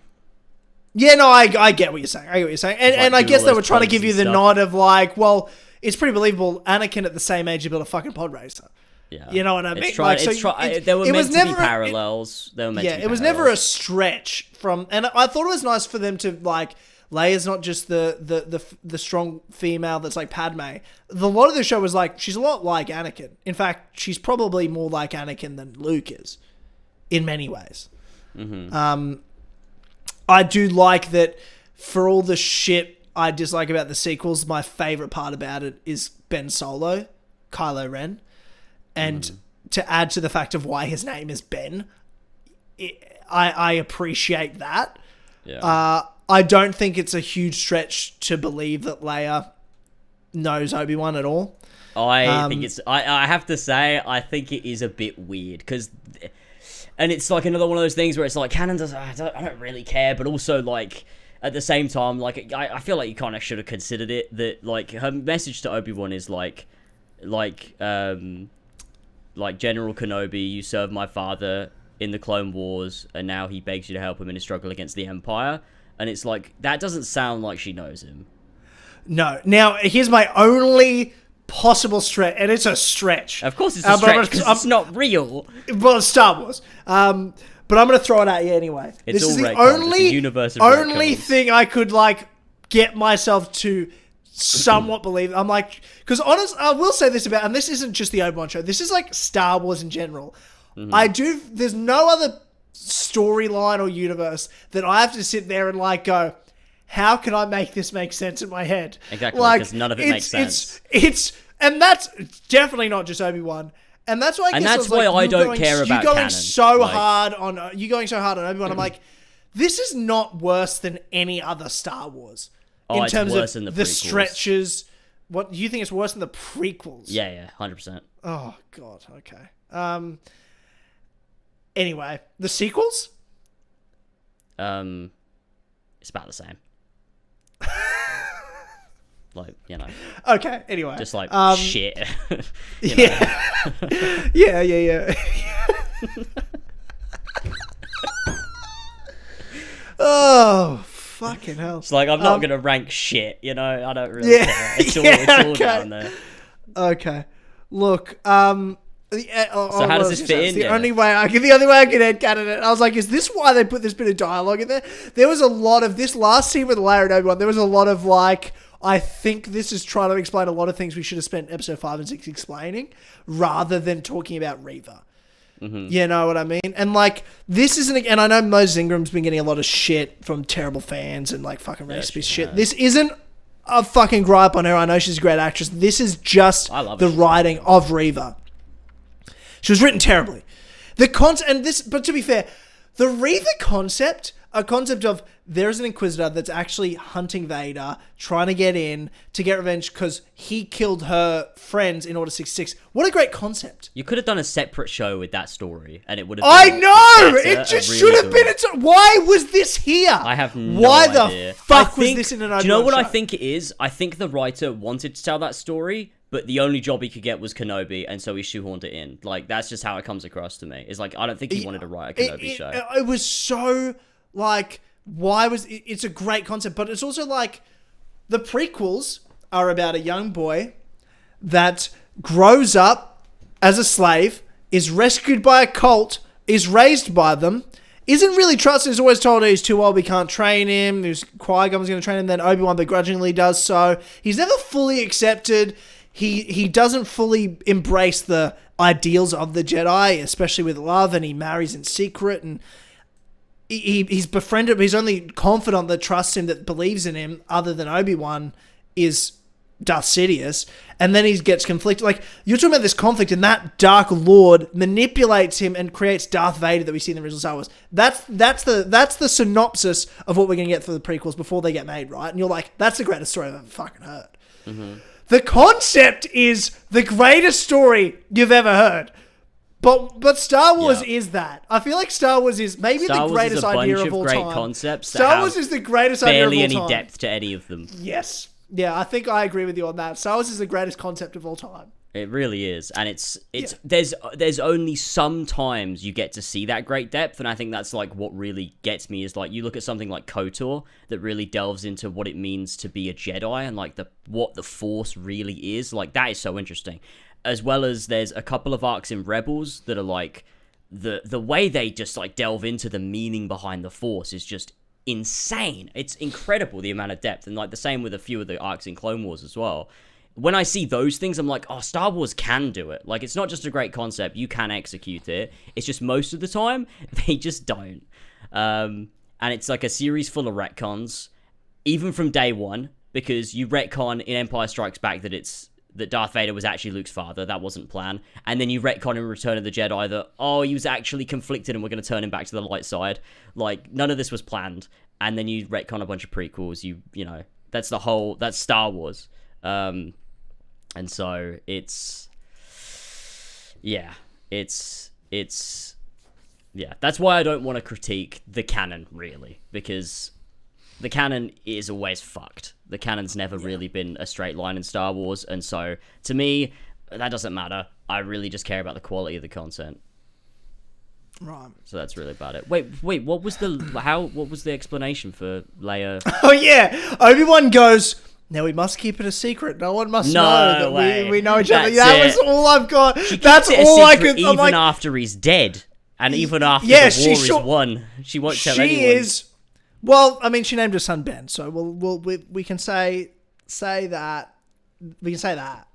Yeah, no, I get what you're saying. And I guess they were trying to give you the nod of like, well, it's pretty believable Anakin at the same age built a fucking pod racer. Yeah. You know what I mean? There were meant to be parallels. It was never a stretch from, and I thought it was nice for them to like, Leia's not just the strong female that's like Padme. The lot of the show was like, she's a lot like Anakin. In fact, she's probably more like Anakin than Luke is, in many ways. Mm-hmm. I do like that for all the shit I dislike about the sequels, my favorite part about it is Ben Solo, Kylo Ren. And to add to the fact of why his name is Ben, I appreciate that. Yeah. I don't think it's a huge stretch to believe that Leia knows Obi-Wan at all. I think it's... I have to say, I think it is a bit weird, because... And it's like another one of those things where it's like, canon does... I don't really care, but also, like... At the same time, like, I feel like you kind of should have considered it, that, like, her message to Obi-Wan is, like, General Kenobi, you served my father in the Clone Wars, and now he begs you to help him in his struggle against the Empire. And it's like, that doesn't sound like she knows him. No. Now, here's my only possible stretch, and it's a stretch. Of course it's a stretch, because it's not real. Well, it's Star Wars. But I'm going to throw it at you anyway. It's this all is the retconned. only thing I could, like, get myself to somewhat believe. I'm like, because honest, I will say this about, and this isn't just the Obi-Wan show, this is like Star Wars in general. There's no other storyline or universe that I have to sit there and like go, how can I make this make sense in my head? Exactly, like, because none of it makes sense. And that's definitely not just Obi-Wan. And that's why I guess I don't care about canon. You going so hard on Obi-Wan. I'm like, this is not worse than any other Star Wars. In terms of the stretches. What do you think is worse than the prequels? Yeah, 100%. Oh god, okay. Anyway, the sequels? It's about the same. Like, you know. Okay, anyway. Just like shit. Yeah. Yeah. Oh, fucking hell. It's like, I'm not going to rank shit, you know? I don't really care. It's all down there. Okay. Look, so how does this fit in? The only way I can headcanon it. I was like, is this why they put this bit of dialogue in there? There was a lot of this last scene with Leia and Obi-Wan. There was a lot of like, I think this is trying to explain a lot of things we should have spent episode 5 and 6 explaining, rather than talking about Reva. Mm-hmm. You know what I mean? And like, this isn't, and I know Moses Ingram's been getting a lot of shit from terrible fans and like fucking racist shit. This isn't a fucking gripe on her. I know she's a great actress. This is just the writing of Reva. She was written terribly. But to be fair, the Reva concept, a concept of there's an Inquisitor that's actually hunting Vader, trying to get in to get revenge because he killed her friends in Order 66. What a great concept. You could have done a separate show with that story, and it would have been it just should have been. Why was this here? I have no Why idea. The fuck was this in an Obi-Wan Do you know what show? I think it is? I think the writer wanted to tell that story, but the only job he could get was Kenobi, and so he shoehorned it in. Like, that's just how it comes across to me. It's like, I don't think he wanted to write a Kenobi show. It was so, like, it's a great concept, but it's also like, the prequels are about a young boy that grows up as a slave, is rescued by a cult, is raised by them, isn't really trusted, is always told he's too old, we can't train him, Qui-Gon was going to train him, then Obi-Wan begrudgingly does so. He's never fully accepted. He doesn't fully embrace the ideals of the Jedi, especially with love, and he marries in secret, and he's befriended. His only confidant that trusts him, that believes in him, other than Obi-Wan, is Darth Sidious. And then he gets conflicted. Like, you're talking about this conflict, and that Dark Lord manipulates him and creates Darth Vader that we see in the original Star Wars. That's the synopsis of what we're going to get for the prequels before they get made, right? And you're like, that's the greatest story I've ever fucking heard. Mm-hmm. The concept is the greatest story you've ever heard. But Star Wars is that. I feel like Star Wars is maybe the greatest idea of all time. Star Wars is a bunch of great concepts. Star Wars is the greatest idea of all time. Barely any depth to any of them. Yes. Yeah, I think I agree with you on that. Star Wars is the greatest concept of all time. It really is, and it's there's only some times you get to see that great depth, and I think that's like what really gets me is like you look at something like KOTOR that really delves into what it means to be a Jedi and like what the Force really is. Like that is so interesting, as well as there's a couple of arcs in Rebels that are like the way they just like delve into the meaning behind the Force is just insane. It's incredible the amount of depth, and like the same with a few of the arcs in Clone Wars as well. When I see those things, I'm like, oh, Star Wars can do it. Like, it's not just a great concept. You can execute it. It's just most of the time, they just don't. And it's like a series full of retcons, even from day one, because you retcon in Empire Strikes Back that Darth Vader was actually Luke's father. That wasn't planned. And then you retcon in Return of the Jedi that, oh, he was actually conflicted and we're going to turn him back to the light side. Like, none of this was planned. And then you retcon a bunch of prequels. You know, that's Star Wars. And so it's that's why I don't want to critique the canon, really, because the canon is always fucked. The canon's never really been a straight line in Star Wars, and so to me, that doesn't matter. I really just care about the quality of the content. Right. So that's really about it. Wait, what was the explanation for Leia? Oh yeah, Obi-Wan goes, now we must keep it a secret. No one must know that we know each other. That was all I've got. That's all I could. Even like, after he's dead, and even after the war is won, she won't tell anyone. She is. Well, I mean, she named her son Ben, so we can say that. We can say that.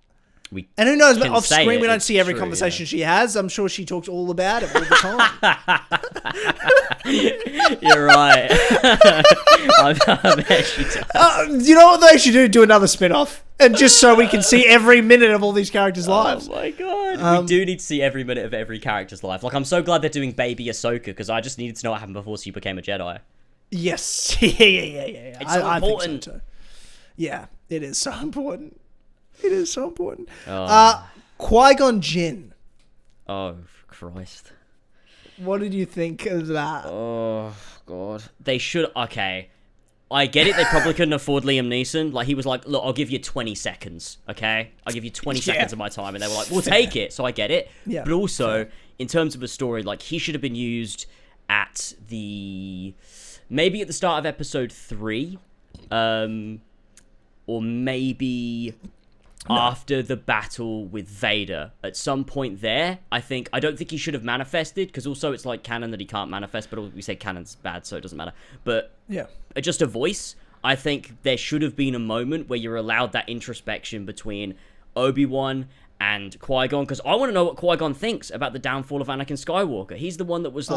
And who knows? But off screen, we don't see every conversation she has. I'm sure she talks all about it all the time. You're right. I bet she does. You know what they should do? Do another spin-off. And just so we can see every minute of all these characters' lives. Oh my god. We do need to see every minute of every character's life. Like, I'm so glad they're doing Baby Ahsoka, because I just needed to know what happened before she became a Jedi. Yes. Yeah. It's so important. I think so too. Yeah, it is so important. It is so important. Qui-Gon Jinn. Oh, Christ. What did you think of that? Oh, God. They should... Okay. I get it. They probably couldn't afford Liam Neeson. Like, he was like, look, I'll give you 20 seconds, okay? I'll give you 20 seconds of my time. And they were like, we'll take it. So I get it. Yeah. But also, in terms of a story, like, he should have been used at maybe at the start of episode 3. Or maybe... after the battle with Vader, at some point there, I don't think he should have manifested, because also it's like canon that he can't manifest, but we say canon's bad, so it doesn't matter. But yeah, just a voice. I think there should have been a moment where you're allowed that introspection between Obi-Wan and Qui-Gon, because I want to know what Qui-Gon thinks about the downfall of Anakin Skywalker. He's the one that was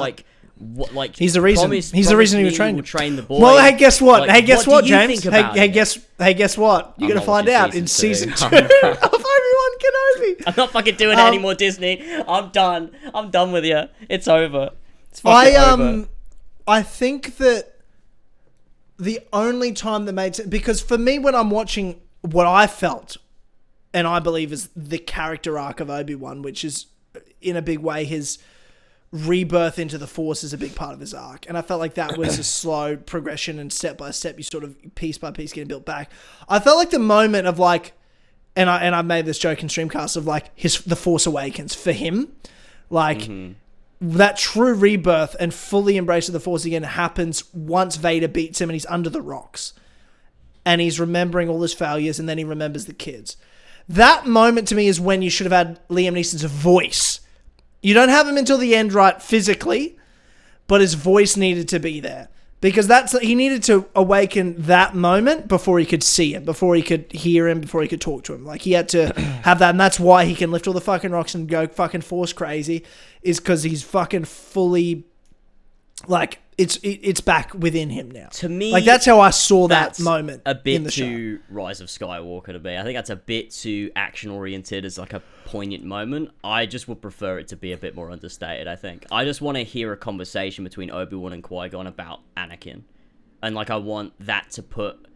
he's the reason. He's the reason he was trained. Train the boy. Well, hey, guess what? Like, hey, guess what, James? Hey, guess what? You're I'm gonna find out in season 2 of Obi-Wan Kenobi. I'm not fucking doing it anymore, Disney. I'm done. I'm done with you. It's over. It's fucking over. I think that the only time that made sense, because for me, when I'm watching what I felt, and I believe is the character arc of Obi-Wan, which is in a big way his rebirth into the Force is a big part of his arc. And I felt like that was a slow progression, and step by step, you sort of piece by piece getting built back. I felt like the moment of like, and I made this joke in Streamcast of like the Force Awakens for him, like that true rebirth and fully embrace of the Force again happens once Vader beats him and he's under the rocks and he's remembering all his failures, and then he remembers the kids. That moment to me is when you should have had Liam Neeson's voice. You don't have him until the end, right, physically, but his voice needed to be there. Because he needed to awaken that moment before he could see him, before he could hear him, before he could talk to him. Like, he had to have that, and that's why he can lift all the fucking rocks and go fucking force crazy, is because he's fucking fully, like, it's back within him now. To me, like, that's how I saw that moment a bit in the too show. Rise of Skywalker to be. I think that's a bit too action-oriented as, like, a poignant moment. I just would prefer it to be a bit more understated, I think. I just want to hear a conversation between Obi-Wan and Qui-Gon about Anakin. And, like, I want that to put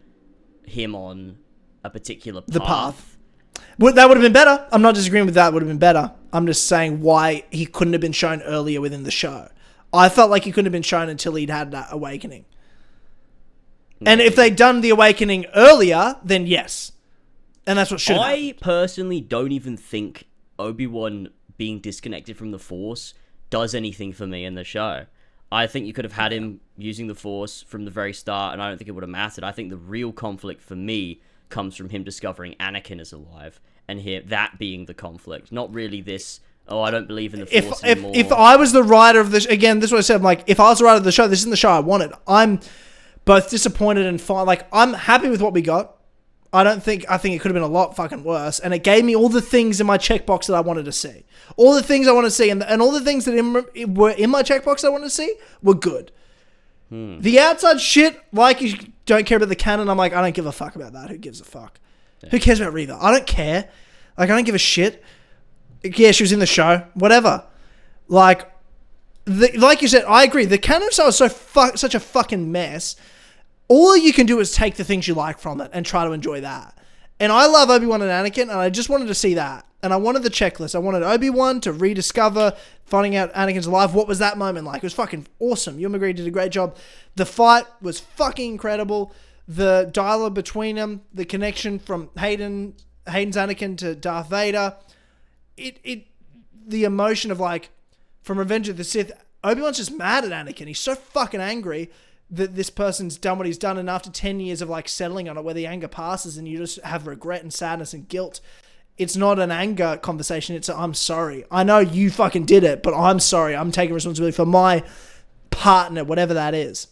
him on a particular path. The path. Well, that would have been better. I'm not disagreeing with that. Would have been better. I'm just saying why he couldn't have been shown earlier within the show. I felt like he couldn't have been shown until he'd had that awakening. And if they'd done the awakening earlier, then yes. And that's what should have happened. I personally don't even think Obi-Wan being disconnected from the Force does anything for me in the show. I think you could have had him using the Force from the very start, and I don't think it would have mattered. I think the real conflict for me comes from him discovering Anakin is alive, and that being the conflict. Not really this... Oh, I don't believe in the Force anymore. If I was the writer of this, again, this is what I said. I'm like, if I was the writer of the show, this isn't the show I wanted. I'm both disappointed and fine. Like, I'm happy with what we got. I think it could have been a lot fucking worse. And it gave me all the things in my checkbox that I wanted to see. All the things I want to see, and all the things that were in my checkbox I wanted to see were good. The outside shit, like, you don't care about the canon. I'm like, I don't give a fuck about that. Who gives a fuck? Yeah. Who cares about Reva? I don't care. Like, I don't give a shit. Yeah, she was in the show. Whatever. Like you said, I agree. The canon show is such a fucking mess. All you can do is take the things you like from it and try to enjoy that. And I love Obi-Wan and Anakin, and I just wanted to see that. And I wanted the checklist. I wanted Obi-Wan to rediscover finding out Anakin's alive. What was that moment like? It was fucking awesome. Ewan McGregor did a great job. The fight was fucking incredible. The dialogue between them, the connection from Hayden's Anakin to Darth Vader. The emotion of, like, from Revenge of the Sith, Obi-Wan's just mad at Anakin. He's so fucking angry that this person's done what he's done, and after 10 years of, like, settling on it, where the anger passes and you just have regret and sadness and guilt, it's not an anger conversation, it's I'm sorry. I know you fucking did it, but I'm sorry. I'm taking responsibility for my partner, whatever that is.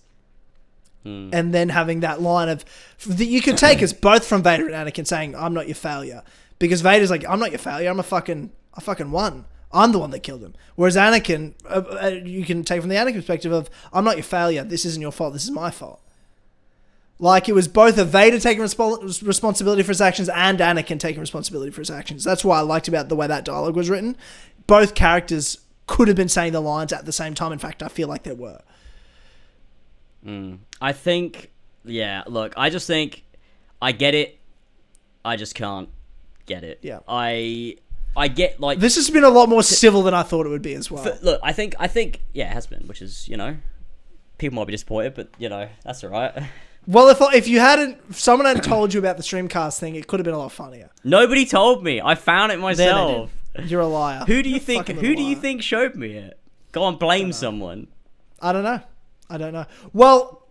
And then having that line of that you can take as both from Vader and Anakin saying, I'm not your failure. Because Vader's like, I'm not your failure. I fucking won. I'm the one that killed him. Whereas Anakin, you can take from the Anakin perspective of, I'm not your failure. This isn't your fault. This is my fault. Like, it was both a Vader taking responsibility for his actions and Anakin taking responsibility for his actions. That's what I liked about the way that dialogue was written. Both characters could have been saying the lines at the same time. In fact, I feel like they were. I think, yeah, look, I just think I get it. I just can't get it. Yeah. I get, like... This has been a lot more civil than I thought it would be as well. Look, I think, yeah, it has been, which is, you know, people might be disappointed, but, you know, that's all right. Well, if someone hadn't told you about the Streamcast thing, it could have been a lot funnier. Nobody told me. I found it myself. You're a liar. Who do you think showed me it? Go on, blame someone. I don't know. Well,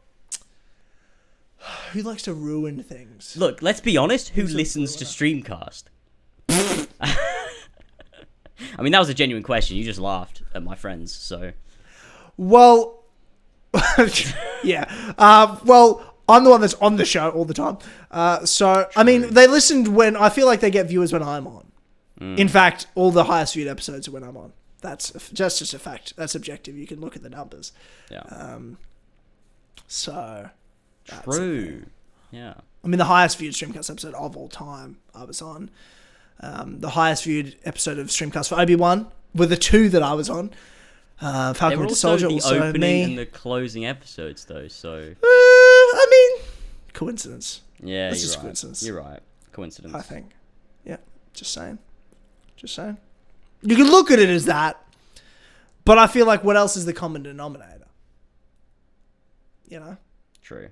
who likes to ruin things? Look, let's be honest. Who listens to Streamcast? I mean, that was a genuine question. You just laughed at my friends, so... Well... yeah. Well, I'm the one that's on the show all the time. So, I mean, they listened when... I feel like they get viewers when I'm on. In fact, all the highest viewed episodes are when I'm on. That's just a fact. That's objective. You can look at the numbers. Yeah. So... True. Yeah. I mean, the highest viewed Streamcast episode of all time I was on. The highest viewed episode of Streamcast for Obi-Wan were the two that I was on. Falcon Winter Soldier, also the opening me. and the closing episodes, though, so... I mean, coincidence. Yeah, That's just coincidence. You're right. Coincidence. I think. Yeah, just saying. You can look at it as that, but I feel like what else is the common denominator? You know? True.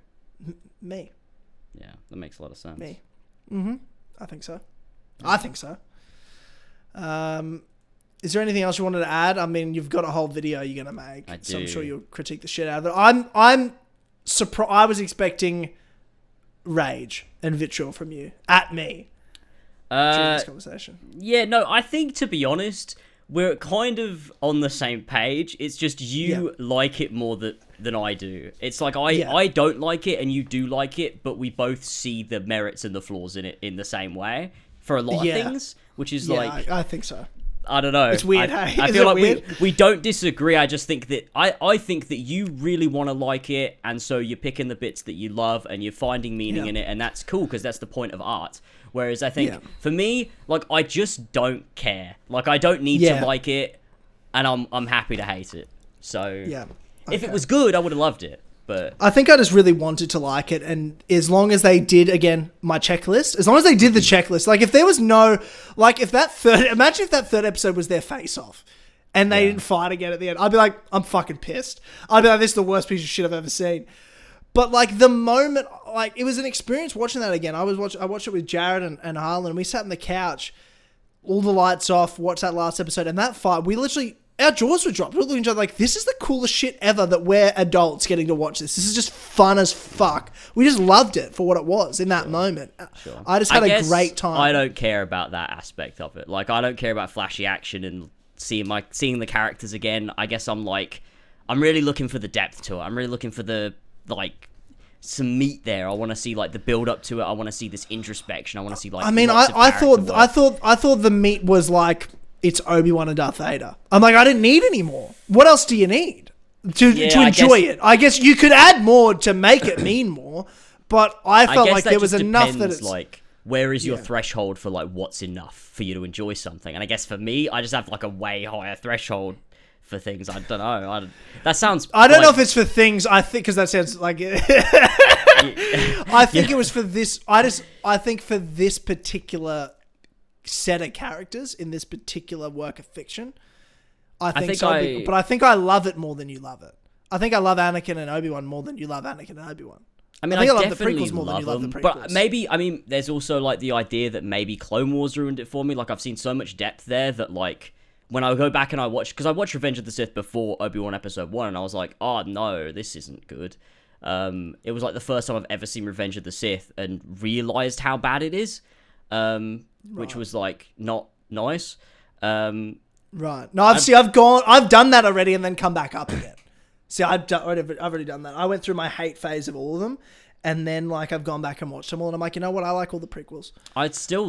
Me. Yeah, that makes a lot of sense. Me. Mm-hmm. I think so. Is there anything else you wanted to add? I mean, you've got a whole video you're going to make. I do. So I'm sure you'll critique the shit out of it. I'm surprised. I was expecting rage and vitriol from you at me during this conversation. Yeah, no, I think, to be honest, we're kind of on the same page. It's just you like it more than I do. It's like I don't like it and you do like it, but we both see the merits and the flaws in it in the same way for a lot of things, which is like... I think so. I don't know. It's weird, I hey? feel like we don't disagree. I just think that I think that you really want to like it, and so you're picking the bits that you love and you're finding meaning in it, and that's cool because that's the point of art. Whereas I think for me, like, I just don't care. Like, I don't need to like it, and I'm happy to hate it. So if it was good, I would have loved it. But I think I just really wanted to like it, and as long as they did, again, my checklist, as long as they did the checklist, like if there was no, like if that third, imagine if that third episode was their face-off, and they didn't fight again at the end, I'd be like, I'm fucking pissed. I'd be like, this is the worst piece of shit I've ever seen. But like the moment, like it was an experience watching that again. I watched it with Jared and Harlan, and we sat on the couch, all the lights off, watched that last episode, and that fight, we literally... our jaws were dropped. We were looking at each other like, this is the coolest shit ever that we're adults getting to watch this. This is just fun as fuck. We just loved it for what it was in that moment. I just had a great time. I don't care about that aspect of it. Like, I don't care about flashy action and seeing the characters again. I guess I'm really looking for the depth to it. I'm really looking for the, like, some meat there. I want to see, like, the build up to it. I want to see this introspection. I want to see, like, I mean, I thought the meat was like, it's Obi-Wan and Darth Vader. I'm like, I didn't need any more. What else do you need to enjoy it? I guess you could add more to make it mean more, but I felt like there was enough that it's... like, where is your threshold for, like, what's enough for you to enjoy something? And I guess for me, I just have, like, a way higher threshold for things. I don't know. That sounds... I don't know if it's for things, I think, because that sounds like... I think it was for this... I think for this particular... set of characters in this particular work of fiction, I think but I think I love it more than you love it. I think I love Anakin and Obi-Wan more than you love Anakin and Obi-Wan. I mean, I love the prequels more than you love the prequels. But maybe, I mean, there's also like the idea that maybe Clone Wars ruined it for me. Like, I've seen so much depth there that, like, when I go back and I watch, because I watched Revenge of the Sith before Obi-Wan Episode 1, and I was like, oh no, this isn't good. It was like the first time I've ever seen Revenge of the Sith and realized how bad it is. Which was like not nice. Right. No, I've done that already and then come back up again. See, I've already done that. I went through my hate phase of all of them, and then like I've gone back and watched them all, and I'm like, you know what? I like all the prequels. I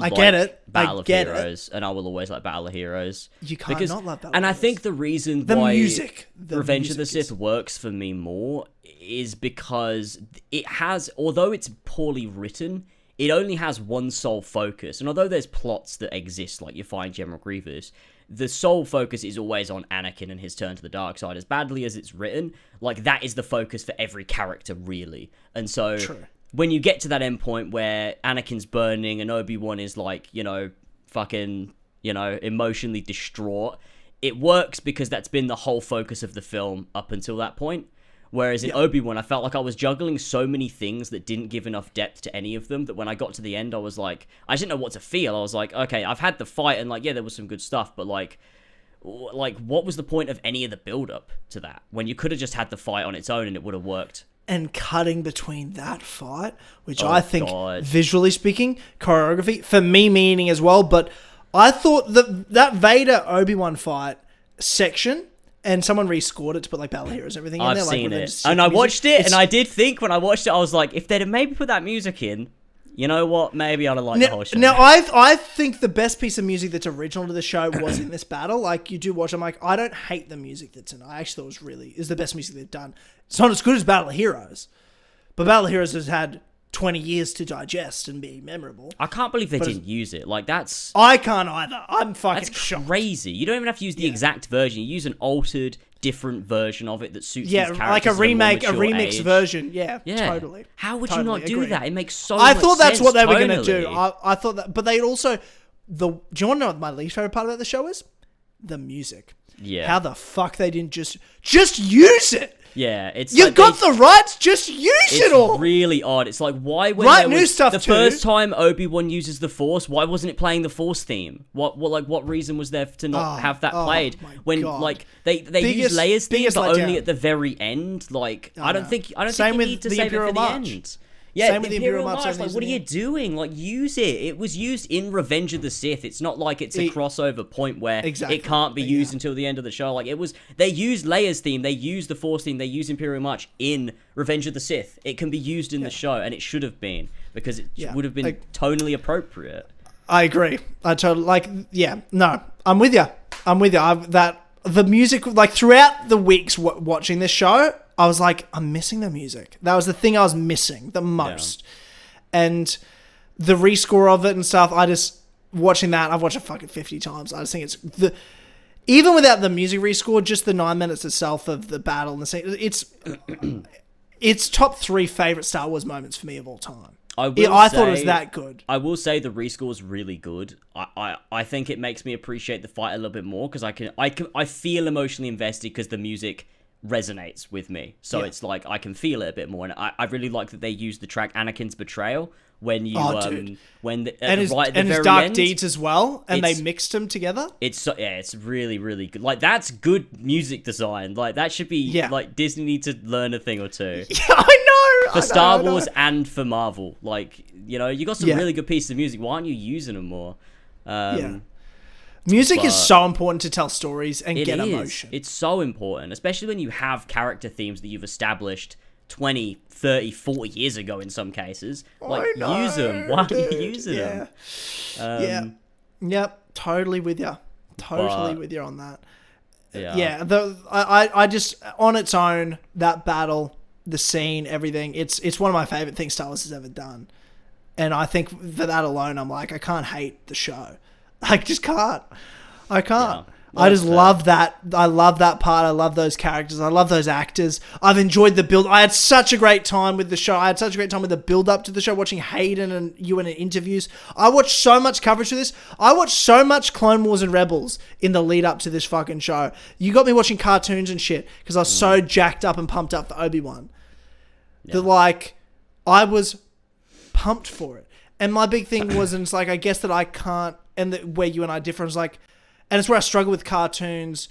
get it. Battle of Heroes, and I will always like Battle of Heroes. You can't not love Battle of Heroes. And I think the reason why Revenge of the Sith works for me more is because it has, although it's poorly written, it only has one sole focus, and although there's plots that exist, like you find General Grievous, the sole focus is always on Anakin and his turn to the dark side. As badly as it's written, like, that is the focus for every character, really. And so, when you get to that end point where Anakin's burning and Obi-Wan is, like, you know, fucking, you know, emotionally distraught, it works because that's been the whole focus of the film up until that point. Whereas in Obi-Wan, I felt like I was juggling so many things that didn't give enough depth to any of them that when I got to the end, I was like, I didn't know what to feel. I was like, okay, I've had the fight and like, yeah, there was some good stuff, but like what was the point of any of the build-up to that? When you could have just had the fight on its own and it would have worked. And cutting between that fight, which I think, visually speaking, choreography, for me meaning as well, but I thought that Vader Obi-Wan fight section... And someone rescored it to put like Battle Heroes and everything in there. I've seen it. And I watched it, and I did think when I watched it, I was like, if they'd have maybe put that music in, you know what? Maybe I'd have liked the whole show. Now, I think the best piece of music that's original to the show was in this battle. Like, you do watch, I'm like, I don't hate the music that's in it. I actually thought it was the best music they've done. It's not as good as Battle of Heroes, but Battle of Heroes has had 20 years to digest and be memorable. I can't believe they didn't use it. Like, that's... I can't either. I'm fucking shocked. That's crazy. You don't even have to use the exact version. You use an altered, different version of it that suits these characters. Like a remix version. Yeah, totally. How would you not do that? It makes so much sense. I thought that's what they were going to do. I thought that... But they also... Do you want to know what my least favorite part about the show is? The music. Yeah. How the fuck they didn't just use it? Yeah, it's you've got the rights. Just use it all. It's really odd. It's like, why when write new stuff the first time Obi-Wan uses the Force, why wasn't it playing the Force theme? What reason was there to not have that played when like they use Leia's theme but only at the very end? Like I don't think you need to save it for the end. Yeah, Same with the Imperial March. March. Like, what are you doing? Like, use it. It was used in Revenge of the Sith. It's not like it's a crossover point where it can't be used until the end of the show. Like, it was. They used Leia's theme. They used the Force theme. They used Imperial March in Revenge of the Sith. It can be used in the show, and it should have been because it would have been tonally appropriate. I agree. I totally No, I'm with you. The music, like throughout the weeks watching this show, I was like, I'm missing the music. That was the thing I was missing the most. Yeah. And the rescore of it and stuff, watching that, I've watched it fucking 50 times. I just think even without the music rescore, just the 9 minutes itself of the battle and the scene, it's top 3 favorite Star Wars moments for me of all time. I thought it was that good. I will say the rescore is really good. I think it makes me appreciate the fight a little bit more because I feel emotionally invested because the music resonates with me. So it's like I can feel it a bit more, and I really like that they use the track Anakin's Betrayal when you his Dark Deeds as well, and they mixed them together. It's really, really good. Like, that's good music design. Like, that should be like Disney need to learn a thing or two. Yeah, I know. For Star Wars and for Marvel. Like, you know, you got some really good pieces of music. Why aren't you using them more? Music is so important to tell stories and get emotion. It's so important, especially when you have character themes that you've established 20, 30, 40 years ago in some cases. Like, use them. Why are you using them? Yep. Totally with you. With you on that. I just, on its own, that battle, the scene, everything, it's one of my favorite things Star Wars has ever done. And I think for that alone, I'm like, I can't hate the show. I just can't. I can't. I just love that. I love that part. I love those characters. I love those actors. I've enjoyed the build. I had such a great time with the show. I had such a great time with the build up to the show, watching Hayden and Ewan in interviews. I watched so much coverage of this. I watched so much Clone Wars and Rebels in the lead up to this fucking show. You got me watching cartoons and shit because I was so jacked up and pumped up for Obi-Wan. That, like, I was pumped for it. And my big thing was, and it's like, I guess that I can't, and where you and I differ is like, and it's where I struggle with cartoons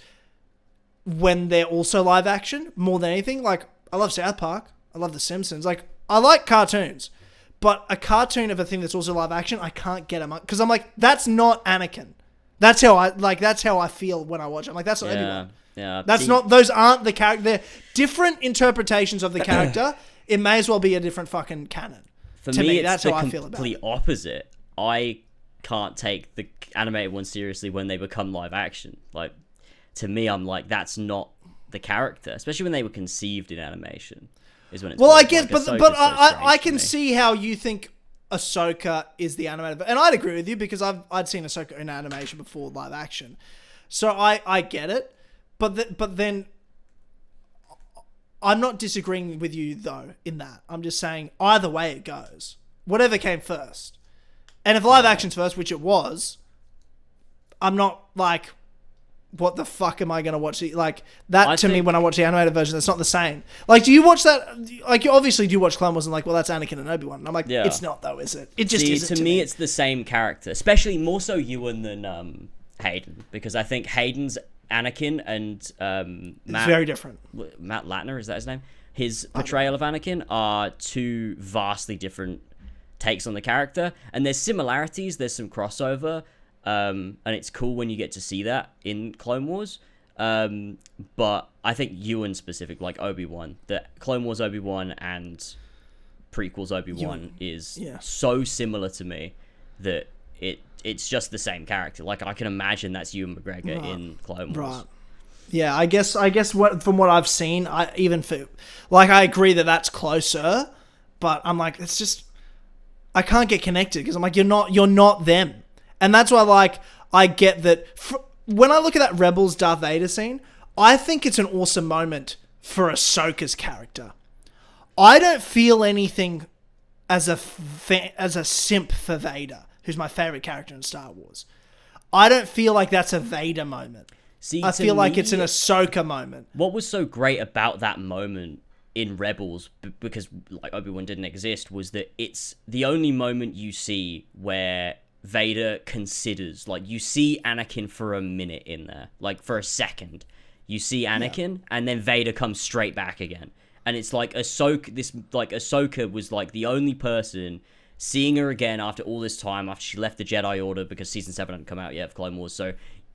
when they're also live action more than anything. Like, I love South Park. I love The Simpsons. Like, I like cartoons. But a cartoon of a thing that's also live action, I can't get them. Because I'm like, that's not Anakin. That's how I feel when I watch it. I'm like, that's not Obi-Wan. Yeah. Those aren't the character. They're different interpretations of the character. It may as well be a different fucking canon. For me, that's how I feel about it. Complete opposite. I can't take the animated ones seriously when they become live action. Like, to me, I'm like, that's not the character, especially when they were conceived in animation. Is when it's I guess, but I can see how you think Ahsoka is the animated, and I'd agree with you because I'd seen Ahsoka in animation before live action, so I get it, but then I'm not disagreeing with you though in that. I'm just saying either way it goes, whatever came first. And if live action's first, which it was, I'm not like, what the fuck am I going to watch? Like, that to me, when I watch the animated version, it's not the same. Like, do you watch that? Like, you obviously do watch Clone Wars and like, well, that's Anakin and Obi-Wan. And I'm like, it's not though, is it? It just isn't. To me, it's the same character, especially more so Ewan than Hayden, because I think Hayden's Anakin and Matt... It's very different. Matt Latner, is that his name? His portrayal of Anakin are two vastly different takes on the character, and there's similarities, there's some crossover, and it's cool when you get to see that in Clone Wars, but I think Ewan specific, like Obi-Wan, the Clone Wars Obi-Wan and prequels Obi-Wan is so similar to me that it's just the same character. Like, I can imagine that's Ewan McGregor in Clone Wars. Right. Yeah, I guess from what I've seen, I agree that that's closer, but I'm like, it's just, I can't get connected because I'm like, you're not them. And that's why, like, I get that when I look at that Rebels Darth Vader scene, I think it's an awesome moment for Ahsoka's character. I don't feel anything as a simp for Vader, who's my favorite character in Star Wars. I don't feel like that's a Vader moment. See, I feel like it's an Ahsoka moment. What was so great about that moment in Rebels, because like Obi-Wan didn't exist, was that it's the only moment you see where Vader considers, like, you see Anakin for a minute in there, like for a second. You see Anakin, and then Vader comes straight back again. And it's like Ahsoka was like the only person seeing her again after all this time, after she left the Jedi Order, because season 7 hadn't come out yet of Clone Wars. So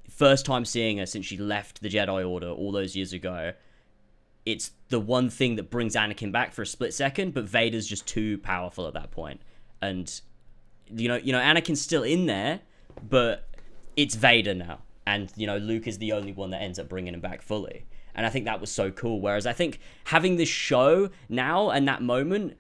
first time seeing her since she left the Jedi Order all those years ago. It's the one thing that brings Anakin back for a split second, but Vader's just too powerful at that point. And you know, Anakin's still in there, but it's Vader now. And, you know, Luke is the only one that ends up bringing him back fully. And I think that was so cool. Whereas I think having this show now and that moment,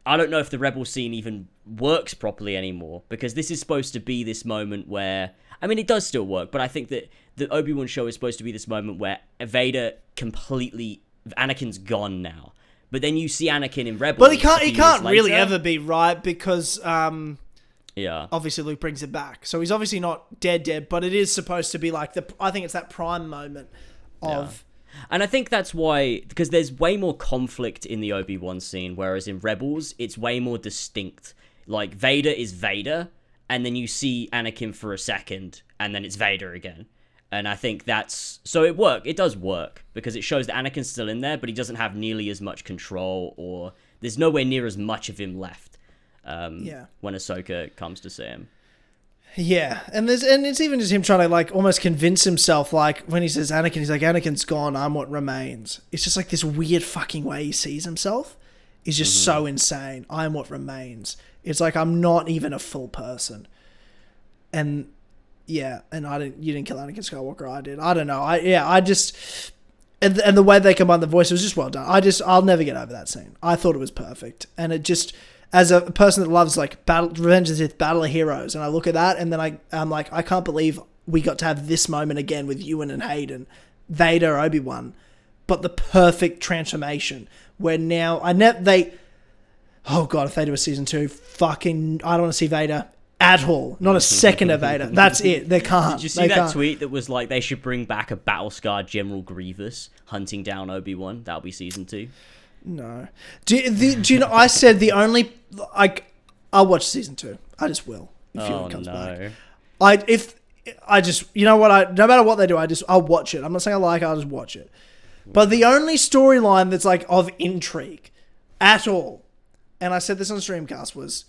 I don't know if the Rebel scene even works properly anymore. Because this is supposed to be this moment where... I mean, it does still work, but I think that the Obi-Wan show is supposed to be this moment where Vader completely... Anakin's gone now. But then you see Anakin in Rebels. But he can't really ever be, right? Because... yeah. Obviously, Luke brings it back. So he's obviously not dead, but it is supposed to be like I think it's that prime moment of... Yeah. And I think that's why... Because there's way more conflict in the Obi-Wan scene, whereas in Rebels, it's way more distinct. Like, Vader is Vader, and then you see Anakin for a second, and then it's Vader again. And I think that's... So it does work, because it shows that Anakin's still in there, but he doesn't have nearly as much control, or there's nowhere near as much of him left when Ahsoka comes to see him. Yeah, and it's even just him trying to like almost convince himself, like when he says Anakin, he's like, Anakin's gone, I'm what remains. It's just like this weird fucking way he sees himself is just so insane. I'm what remains. It's like, I'm not even a full person. And yeah, and you didn't kill Anakin Skywalker, I did. I don't know. And the way they combined the voice was just well done. I'll never get over that scene. I thought it was perfect. And it just, as a person that loves like Revenge of the Sith, Battle of Heroes, and I look at that and then I'm like, I can't believe we got to have this moment again with Ewan and Hayden, Vader, Obi-Wan, but the perfect transformation where now oh god, if they do a season 2, fucking, I don't want to see Vader at all. Not a second of Vader. That's it. They can't. Did you see that tweet that was like, they should bring back a battle-scarred General Grievous hunting down Obi-Wan? That'll be season 2. No. Do you know, I said the only... I'll watch season 2. I just will. If Ewan comes back. You know what, no matter what they do, I'll watch it. I'm not saying I like it, I'll just watch it. But the only storyline that's like of intrigue at all, and I said this on Streamcast, was...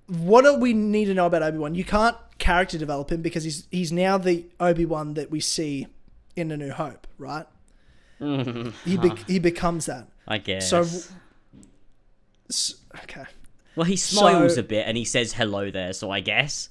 What do we need to know about Obi-Wan? You can't character develop him because he's now the Obi-Wan that we see in A New Hope, right? He becomes that. I guess. So okay. Well, he smiles a bit and he says hello there, so I guess.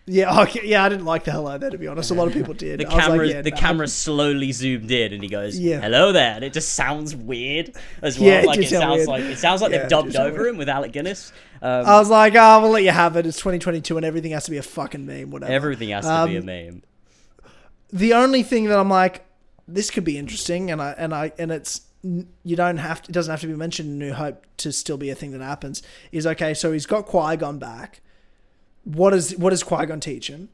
Yeah, okay, yeah, I didn't like the hello there, to be honest. A lot of people did. The camera slowly zoomed in and he goes, hello there. And it just sounds weird as well. Yeah, like it sounds like they've dubbed over him with Alec Guinness. I was like, we'll let you have it. It's 2022 and everything has to be a fucking meme, whatever. Everything has to be a meme. The only thing that I'm like, this could be interesting, and it's it doesn't have to be mentioned in New Hope to still be a thing that happens, is okay, so he's got Qui-Gon back. What does Qui-Gon teach him?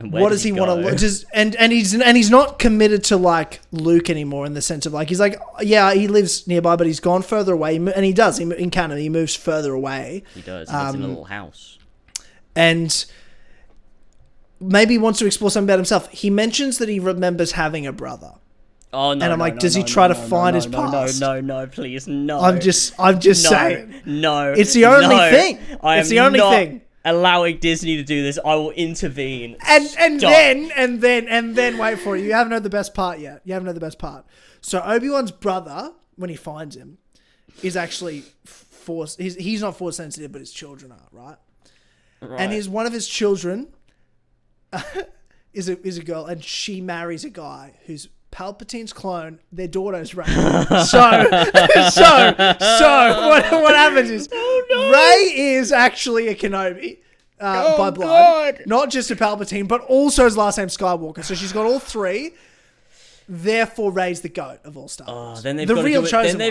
What does he want to just and he's not committed to like Luke anymore, in the sense of like, he's like, yeah, he lives nearby, but he's gone further away, and he does in canon, he moves further away. He does. He lives in a little house, and maybe he wants to explore something about himself. He mentions that he remembers having a brother. Oh no! And I'm like, does he try to find his past? No, please, no. I'm just saying. No, it's the only thing. It's the only thing. Allowing Disney to do this, I will intervene. And then wait for it. You haven't heard the best part yet. So Obi-Wan's brother, when he finds him, is actually force. He's not force sensitive, but his children are, right? And one of his children is a girl, and she marries a guy who's Palpatine's clone. Their daughter's Rey. So what happens is Rey is actually a Kenobi by blood, God. Not just a Palpatine, but also his last name Skywalker. So she's got all three. Therefore, Rey's the goat of all Star Wars. Then they've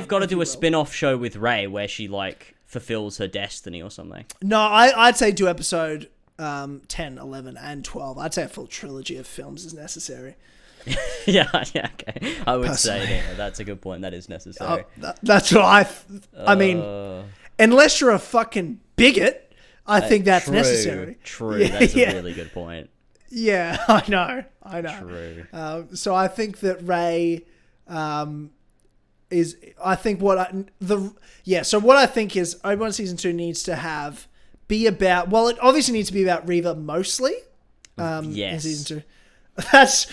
got to do a spin-off show with Rey where she like fulfills her destiny or something. No, I'd say do episode 10, 11, and 12. I'd say a full trilogy of films is necessary. yeah, okay. I would say that's a good point. That is necessary. That's what I mean, unless you're a fucking bigot, I think that's necessary. True, that's a really good point. Yeah, I know. True. So I think that Rey, is I think what I think is Obi-Wan season 2 needs to be about, well, it obviously needs to be about Reva mostly. Yes. In season 2. That's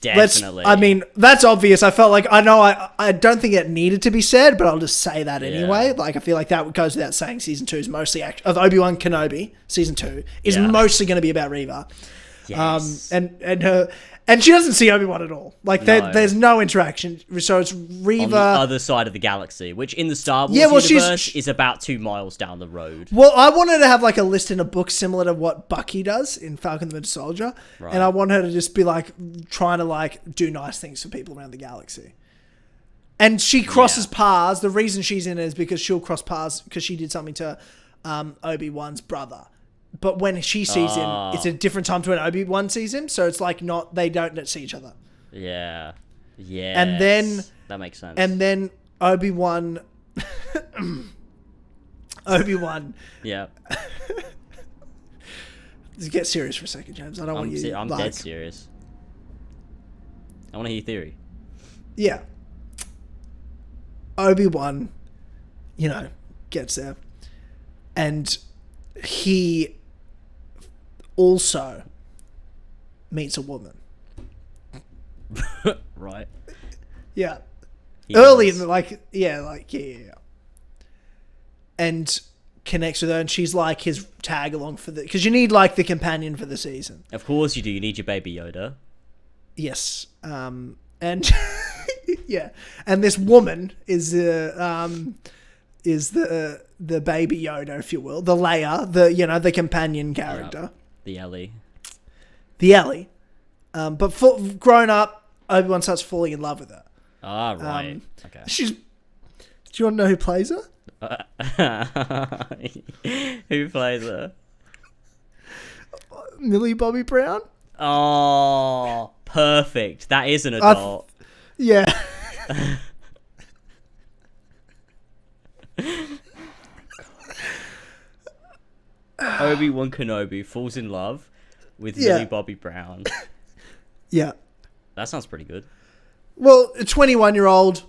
definitely. I mean, that's obvious. I felt like I don't think it needed to be said, but I'll just say that anyway. Like, I feel like that goes without saying. Season 2 is mostly of Obi-Wan Kenobi. Season 2 is mostly going to be about Reva. Yes. And she doesn't see Obi-Wan at all. Like, there's no interaction. So it's Reva on the other side of the galaxy, which in the Star Wars universe is about 2 miles down the road. Well, I want her to have like a list in a book similar to what Bucky does in Falcon the Winter Soldier, and I want her to just be like trying to like do nice things for people around the galaxy. And she crosses paths. The reason she's in it is because she'll cross paths because she did something to Obi-Wan's brother. But when she sees him, it's a different time to when Obi-Wan sees him, so it's like they don't see each other. Yeah. Yeah. And then that makes sense. And then Obi-Wan Yeah. Get serious for a second, James. I don't want you I'm dead serious. I want to hear your theory. Yeah. Obi-Wan, gets there. And he also meets a woman. Right. Yeah. He Early does. in the, and connects with her, and she's like his tag along for because you need like the companion for the season. Of course you do. You need your baby Yoda. Yes. And yeah. And this woman is the baby Yoda, if you will, the Leia, the companion character, The Ellie. the Ellie. But grown up, Obi-Wan starts falling in love with her. Ah, right. Okay. Do you want to know who plays her? Who plays her? Millie Bobby Brown. Oh, perfect. That is an adult. Yeah. Obi-Wan Kenobi falls in love with Millie Bobby Brown. Yeah. That sounds pretty good. Well, a 21-year-old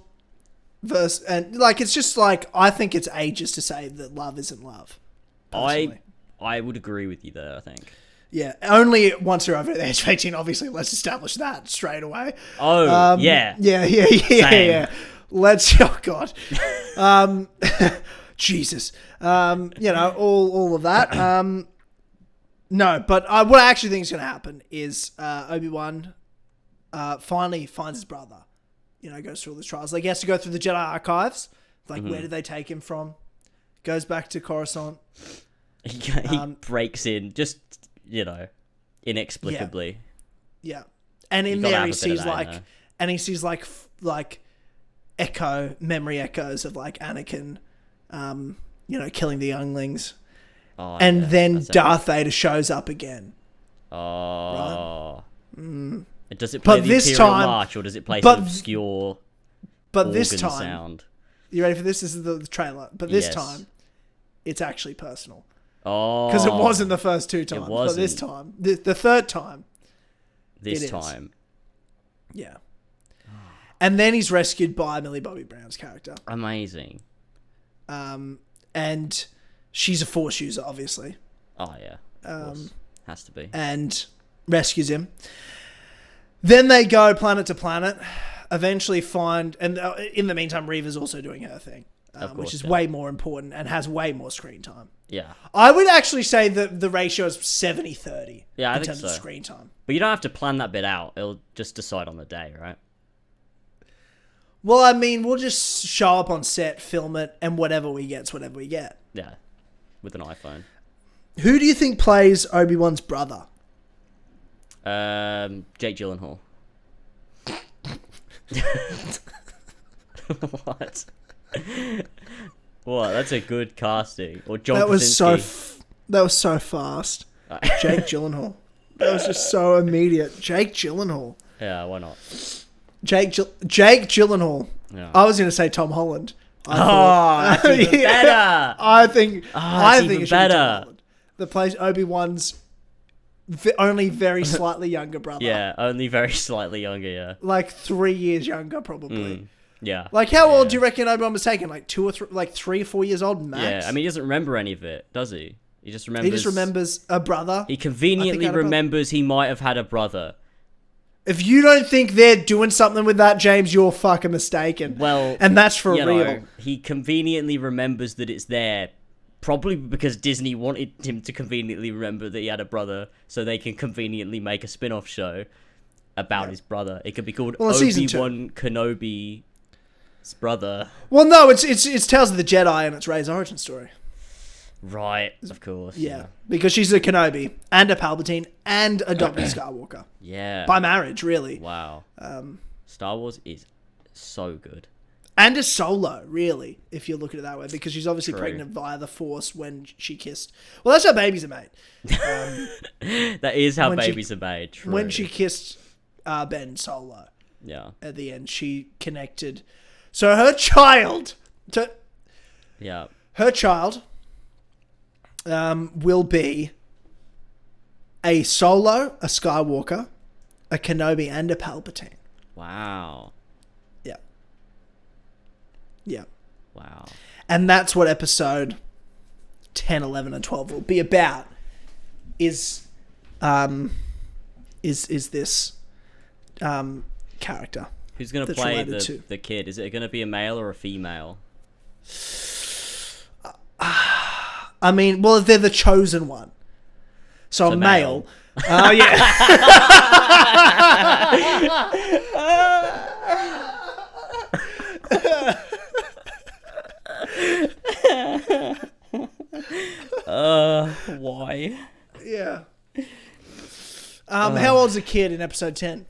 versus, and like, it's just like, I think it's ageist to say that love isn't love. Personally. I would agree with you there, I think. Yeah, only once you're over the age of 18, obviously, let's establish that straight away. Oh, yeah. Yeah. Oh, God. Jesus. All of that. No, but what I actually think is going to happen is Obi-Wan finally finds his brother. Goes through all the trials. Like, he has to go through the Jedi archives. Like, where did they take him from? Goes back to Coruscant. He breaks in, just, inexplicably. Yeah. And in there he sees memory echoes of like Anakin, killing the younglings. Oh, and yeah, then Darth Vader shows up again. Oh. Right? Does it play but the this Imperial time, March, or does it play some obscure but this organ time, sound? You ready for this? This is the trailer. But this Yes. time, it's actually personal. Oh. Because it wasn't the first two times. It wasn't. But this time, the third time. This it time. Is. Yeah. And then he's rescued by Millie Bobby Brown's character. Amazing. And she's a Force user, obviously. Oh, yeah. Of course. Has to be. And rescues him. Then they go planet to planet, eventually find... And in the meantime, Reva's also doing her thing, which is way more important and has way more screen time. Yeah. I would actually say that the ratio is 70-30 in terms of screen time. But you don't have to plan that bit out. It'll just decide on the day, right? Well, I mean, we'll just show up on set, film it, and whatever we get's whatever we get. Yeah. With an iPhone. Who do you think plays Obi-Wan's brother? Jake Gyllenhaal. What? What? That's a good casting. Or John Krasinski. That was so fast. Jake Gyllenhaal. That was just so immediate. Jake Gyllenhaal. Yeah, why not? Jake Gyllenhaal. Yeah. I was going to say Tom Holland. That's even better. I think even it should be better. Tom Holland. That plays Obi-Wan's only very slightly younger brother. Yeah, only very slightly younger, yeah. Like 3 years younger, probably. Yeah. Like, how old Yeah. do you reckon Obi-Wan was taken? Like 3 or 4 years old max? Yeah, I mean, he doesn't remember any of it, does he? He just remembers... he just remembers a brother. He conveniently had a brother. remembers he might have had a brother. If you don't think they're doing something with that, James, you're fucking mistaken. Well... and that's for you real. know, he conveniently remembers that it's there, probably because Disney wanted him to conveniently remember that he had a brother, so they can conveniently make a spin-off show about his brother. It could be called season 2. Obi-Wan Kenobi's brother. Well, no, it's Tales of the Jedi and it's Rey's origin story. Right, of course. Yeah, because she's a Kenobi and a Palpatine and adopted Skywalker Yeah. by marriage, really. Wow. Star Wars is so good. And a Solo, really, if you look at it that way, because she's obviously True. pregnant via the Force when she kissed. Well, that's how babies are made. That is how When she- babies are made. True. When she kissed Ben Solo Yeah. at the end, she connected. So her child, Yeah. will be a Solo, a Skywalker, a Kenobi, and a Palpatine. Wow. Yeah. Yeah. Wow. And that's what episode 10, 11, and 12 will be about. Is this character? Who's going to that's play related to- the kid? Is it going to be a male or a female? I mean, well, they're the chosen one. So a male. Oh, yeah. Why? Yeah. How old's the kid in episode 10?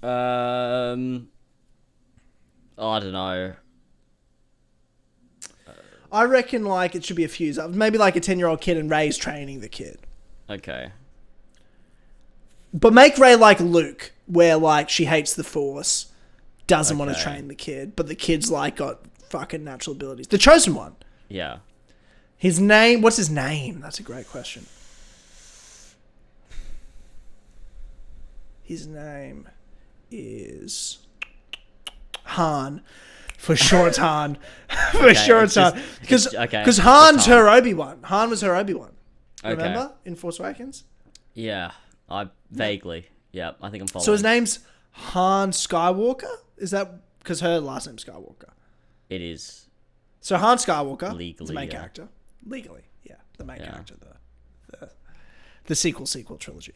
I don't know. I reckon, like, it should be a few. Maybe, like, a 10-year-old kid and Rey's training the kid. Okay. But make Rey like Luke, where, like, she hates the Force, doesn't want to Okay. train the kid, but the kid's, like, got fucking natural abilities. The chosen one. Yeah. His name... What's his name? That's a great question. His name is... Han. For sure it's Han. For sure it's Han. Because Han's her Obi-Wan. Han was her Obi-Wan. Okay. Remember? In Force Awakens? Yeah. I vaguely. Yeah, I think I'm following. So his name's Han Skywalker? Is that... Because her last name's Skywalker. It is. So Han Skywalker is Legally, the main yeah. character. Legally, yeah. The main Yeah. character. The sequel trilogy.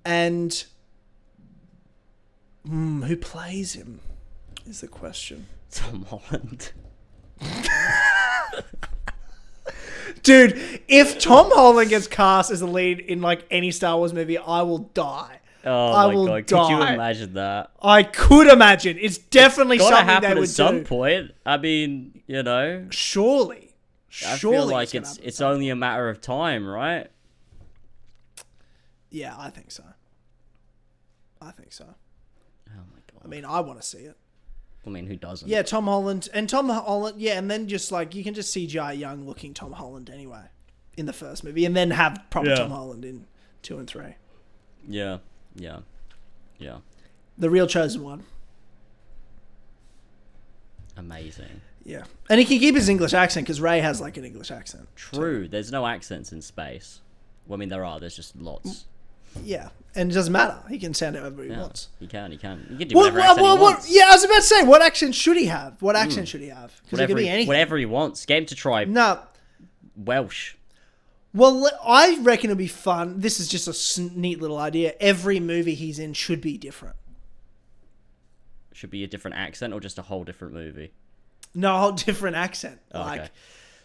And... who plays him? Is the question. Tom Holland. Dude, if Tom Holland gets cast as the lead in like any Star Wars movie, I will die. Oh I my will god! Could you die. imagine that? I could imagine. It's definitely Gotta something happen they would at some do. point. I mean, you know, Surely. I Surely feel like gonna happen at it's some only a matter of time, right? Yeah, I think so. I think so. Oh my god! I mean, I want to see it. I mean, who doesn't? Yeah, Tom Holland. Yeah, and then just like, you can just CGI young looking Tom Holland anyway in the first movie, and then have proper Tom Holland in 2 and 3. Yeah. The real chosen one. Amazing. Yeah. And he can keep his English accent because Rey has like an English accent. True. There's no accents in space. Well, I mean, there are. There's just lots. Yeah. And it doesn't matter. He can sound however he wants. He can. He can do whatever accent he wants. Yeah, I was about to say, what accent should he have? What accent should he have? Because it could be anything. Whatever he wants. Get him to try No. Welsh. Well, I reckon it'd be fun. This is just a neat little idea. Every movie he's in should be different. Should be a different accent or just a whole different movie? No, a whole different accent. Oh, like, okay.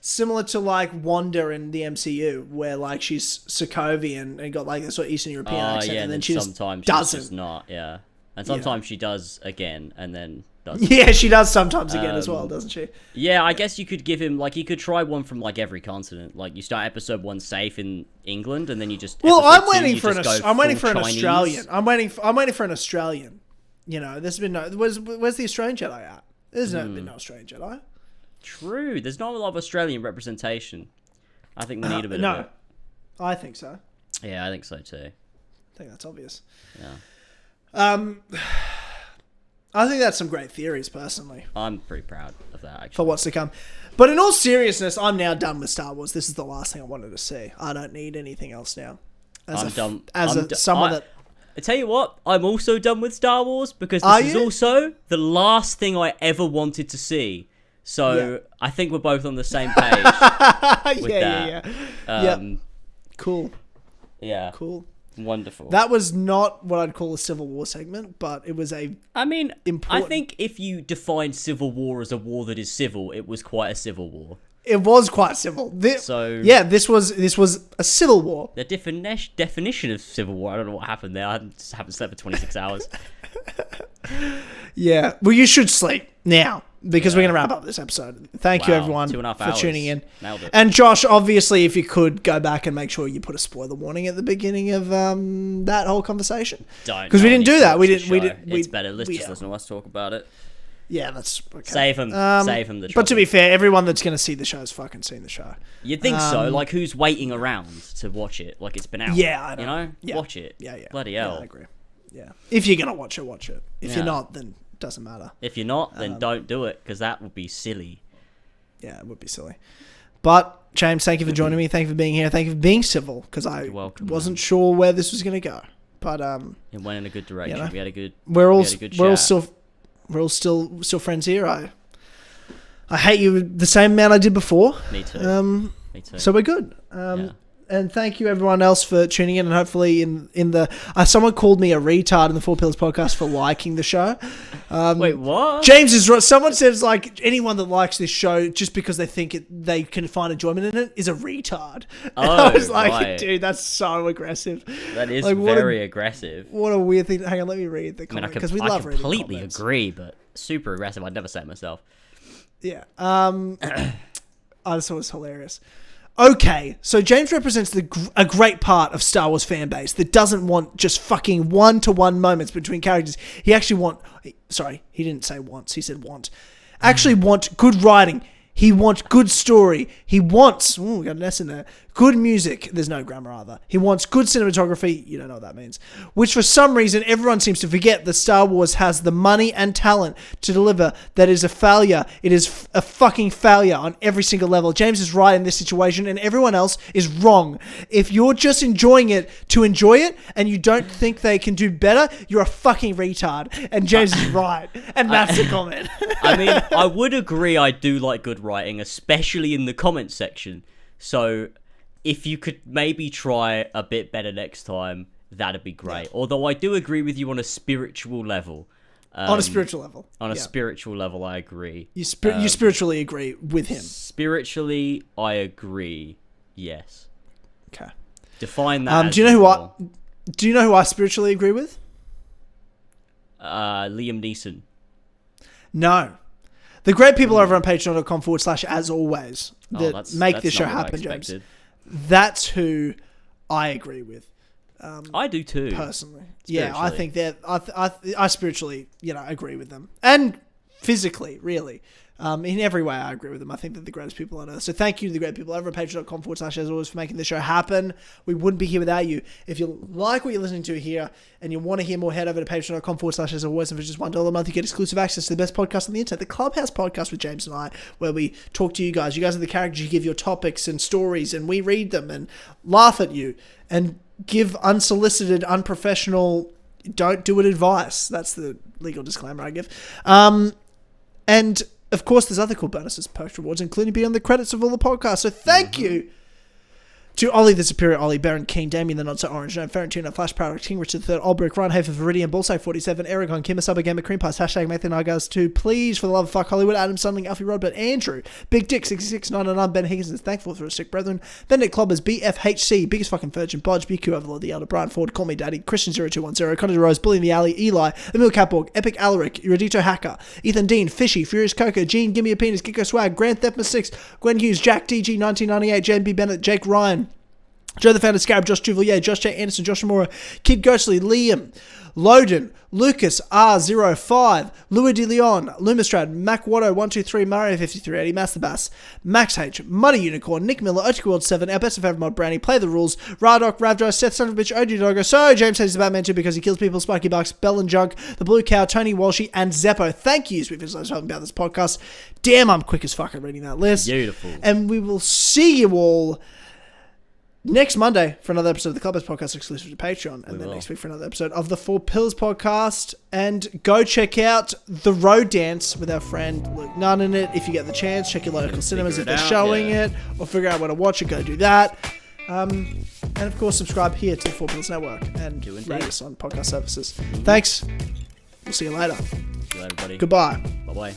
similar to like Wanda in the MCU, where like she's Sokovian and got like a sort of Eastern European accent, and then she just sometimes doesn't. she's just not, yeah. And sometimes she does again, and then doesn't. Yeah, she does sometimes again as well, doesn't she? Yeah, I guess you could give him, like, you could try one from, like, every continent. Like, you start episode 1 safe in England, and then you just... Well, episode I'm two, waiting you for just go I'm waiting for full an Chinese. Australian. I'm waiting for an Australian. You know, there's been no... Where's the Australian Jedi at? There's been no Australian Jedi. True, there's not a lot of Australian representation. I think we need a bit of it. I think so. Yeah, I think so too. I think that's obvious. Yeah. I think that's some great theories, personally, I'm pretty proud of that, for actually. what's to come. But in all seriousness, I'm now done with Star Wars. This is the last thing I wanted to see. I don't need anything else now. I'm done. Someone that... I tell you what, I'm also done with Star Wars because Are this is you? also the last thing I ever wanted to see. So Yeah. I think we're both on the same page with that. Yeah. Cool. Yeah. Cool. Wonderful. That was not what I'd call a Civil War segment, but it was a... I mean, important- I think if you define civil war as a war that is civil, it was quite a civil war. It was quite civil. This was a civil war. The definition of civil war, I don't know what happened there. I just haven't slept for 26 hours. Yeah. Well, you should sleep now because we're going to wrap up this episode. Thank you, Wow, everyone, 2.5 for hours. tuning in. Nailed it. And Josh, obviously, if you could go back and make sure you put a spoiler warning at the beginning of that whole conversation. Don't. Because we didn't do that. We watch the didn't. show. It's better. Let's just listen to us talk about it. Yeah, that's okay. Save him. Save him the trouble. But to be fair, everyone that's going to see the show has fucking seen the show. You'd think so. Like, who's waiting around to watch it? Like, it's been out. Yeah, I know. You know? Yeah. Watch it. Yeah. Bloody Yeah, hell. I agree. Yeah. If you're going to watch it, watch it. If Yeah. you're not, then it doesn't matter. If you're not, then don't do it, because that would be silly. Yeah, it would be silly. But, James, thank you for joining me. Thank you for being here. Thank you for being civil, because I welcome, wasn't sure where this was going to go. But It went in a good direction. You know, we had a good we're all chat. still friends here. I hate you the same amount I did before. Me too. Me too. So we're good. Yeah. And thank you everyone else for tuning in, and hopefully in the someone called me a retard in the Four Pillars podcast for liking the show. Wait, what? James is right. Someone says like anyone that likes this show just because they think they can find enjoyment in it is a retard. And I was like, right. dude, that's so aggressive. That is Like, very aggressive. What a weird thing. Hang on, let me read the I mean, comment because we love reading completely comments. agree, but super aggressive. I'd never say it myself. Yeah. I just thought it was hilarious. Okay, so James represents a great part of Star Wars fan base that doesn't want just fucking one-to-one moments between characters. He actually he didn't say wants, he said want. Actually want good writing. He wants good story. He wants... Ooh, we got an S in there. Good music. There's no grammar either. He wants good cinematography. You don't know what that means. Which for some reason, everyone seems to forget that Star Wars has the money and talent to deliver. That is a failure. It is a fucking failure on every single level. James is right in this situation and everyone else is wrong. If you're just enjoying it to enjoy it and you don't think they can do better, you're a fucking retard. And James is right. And that's the comment. I mean, I would agree I do like good writing, especially in the comments section. So if you could maybe try a bit better next time, that'd be great. Yeah. Although I do agree with you on a spiritual level. On a spiritual level. On a spiritual level, I agree. You spiritually agree with him. Spiritually, I agree. Yes. Okay. Define that. Do you know who I spiritually agree with? Liam Neeson. No. The great people over on patreon.com/as always that make this show happen, James. That's who I agree with. I do too. Personally. Yeah, I think that I spiritually, agree with them. And physically, really. In every way, I agree with them. I think they're the greatest people on earth. So thank you to the great people over at patreon.com/as always for making this show happen. We wouldn't be here without you. If you like what you're listening to here and you want to hear more, head over to patreon.com/as always. And for just $1 a month, you get exclusive access to the best podcast on the internet, the Clubhouse podcast with James and I, where we talk to you guys. You guys are the characters. You give your topics and stories, and we read them and laugh at you and give unsolicited, unprofessional, don't do it advice. That's the legal disclaimer I give. And of course, there's other cool bonuses, perks, rewards, including being on the credits of all the podcasts. So thank you to Ollie the Superior, Ollie, Baron King, Damien the Not So Orange, Gnome, Ferentino, Flash Paradox, King Richard III, Olbrich, Ryan Hafer, Viridian, Bullseye 47, Aragon, Kim, Asaba, Gamer, Cream Pies, hashtag Nathan Argaz 2, please, for the love of fuck, Hollywood, Adam Sundling, Alfie Rodbert, Andrew, Big Dick 6699, Ben Higgins is thankful for his sick brethren, Benedict Clobbers, BFHC, Biggest Fucking Virgin, Bodge, BQ Overlord, The Elder, Brian Ford, Call Me Daddy, Christian 0210, Connor Rose, Bully in the Alley, Eli, Emil Catborg, Epic Alaric, Eruditos Hacker, Ethan Dean, Fishy, Furious Coco, Gene, Gimme a Penis, Gecko Swag, Grand Theft 6, Gwen Hughes, Jack DG 1998, JB Bennett, Jake Ryan, Joe the Founder, Scarab, Josh Duvalier, Josh J. Anderson, Josh Mora, Kid Ghostly, Liam, Loden, Lucas R05, Louis De Leon, Lumistrad, Mac Watto 123, Mario 53, Eddie Masterbass, Max H, Muddy Unicorn, Nick Miller, Otika World 7, our best and favorite mod Brownie, Play the Rules, Radok, Ravdry, Seth Son of a Bitch, OG Doggo, So James says he's a Batman too because he kills people, Spiky Bucks, Bell and Junk, The Blue Cow, Tony Walshy, and Zeppo. Thank you, sweet visualizers, for helping about this podcast. Damn, I'm quick as fuck at reading that list. Beautiful. And we will see you all next Monday for another episode of the Clubhouse Podcast exclusive to Patreon. And then next week for another episode of the Four Pillars Podcast. And go check out The Road Dance with our friend Luke Nunn in it. If you get the chance, check your local cinemas if they're showing it. Or figure out where to watch it, go do that. And of course, subscribe here to the Four Pillars Network. And rate us on podcast services. Thanks. We'll see you later. See you later, buddy. Goodbye. Bye-bye.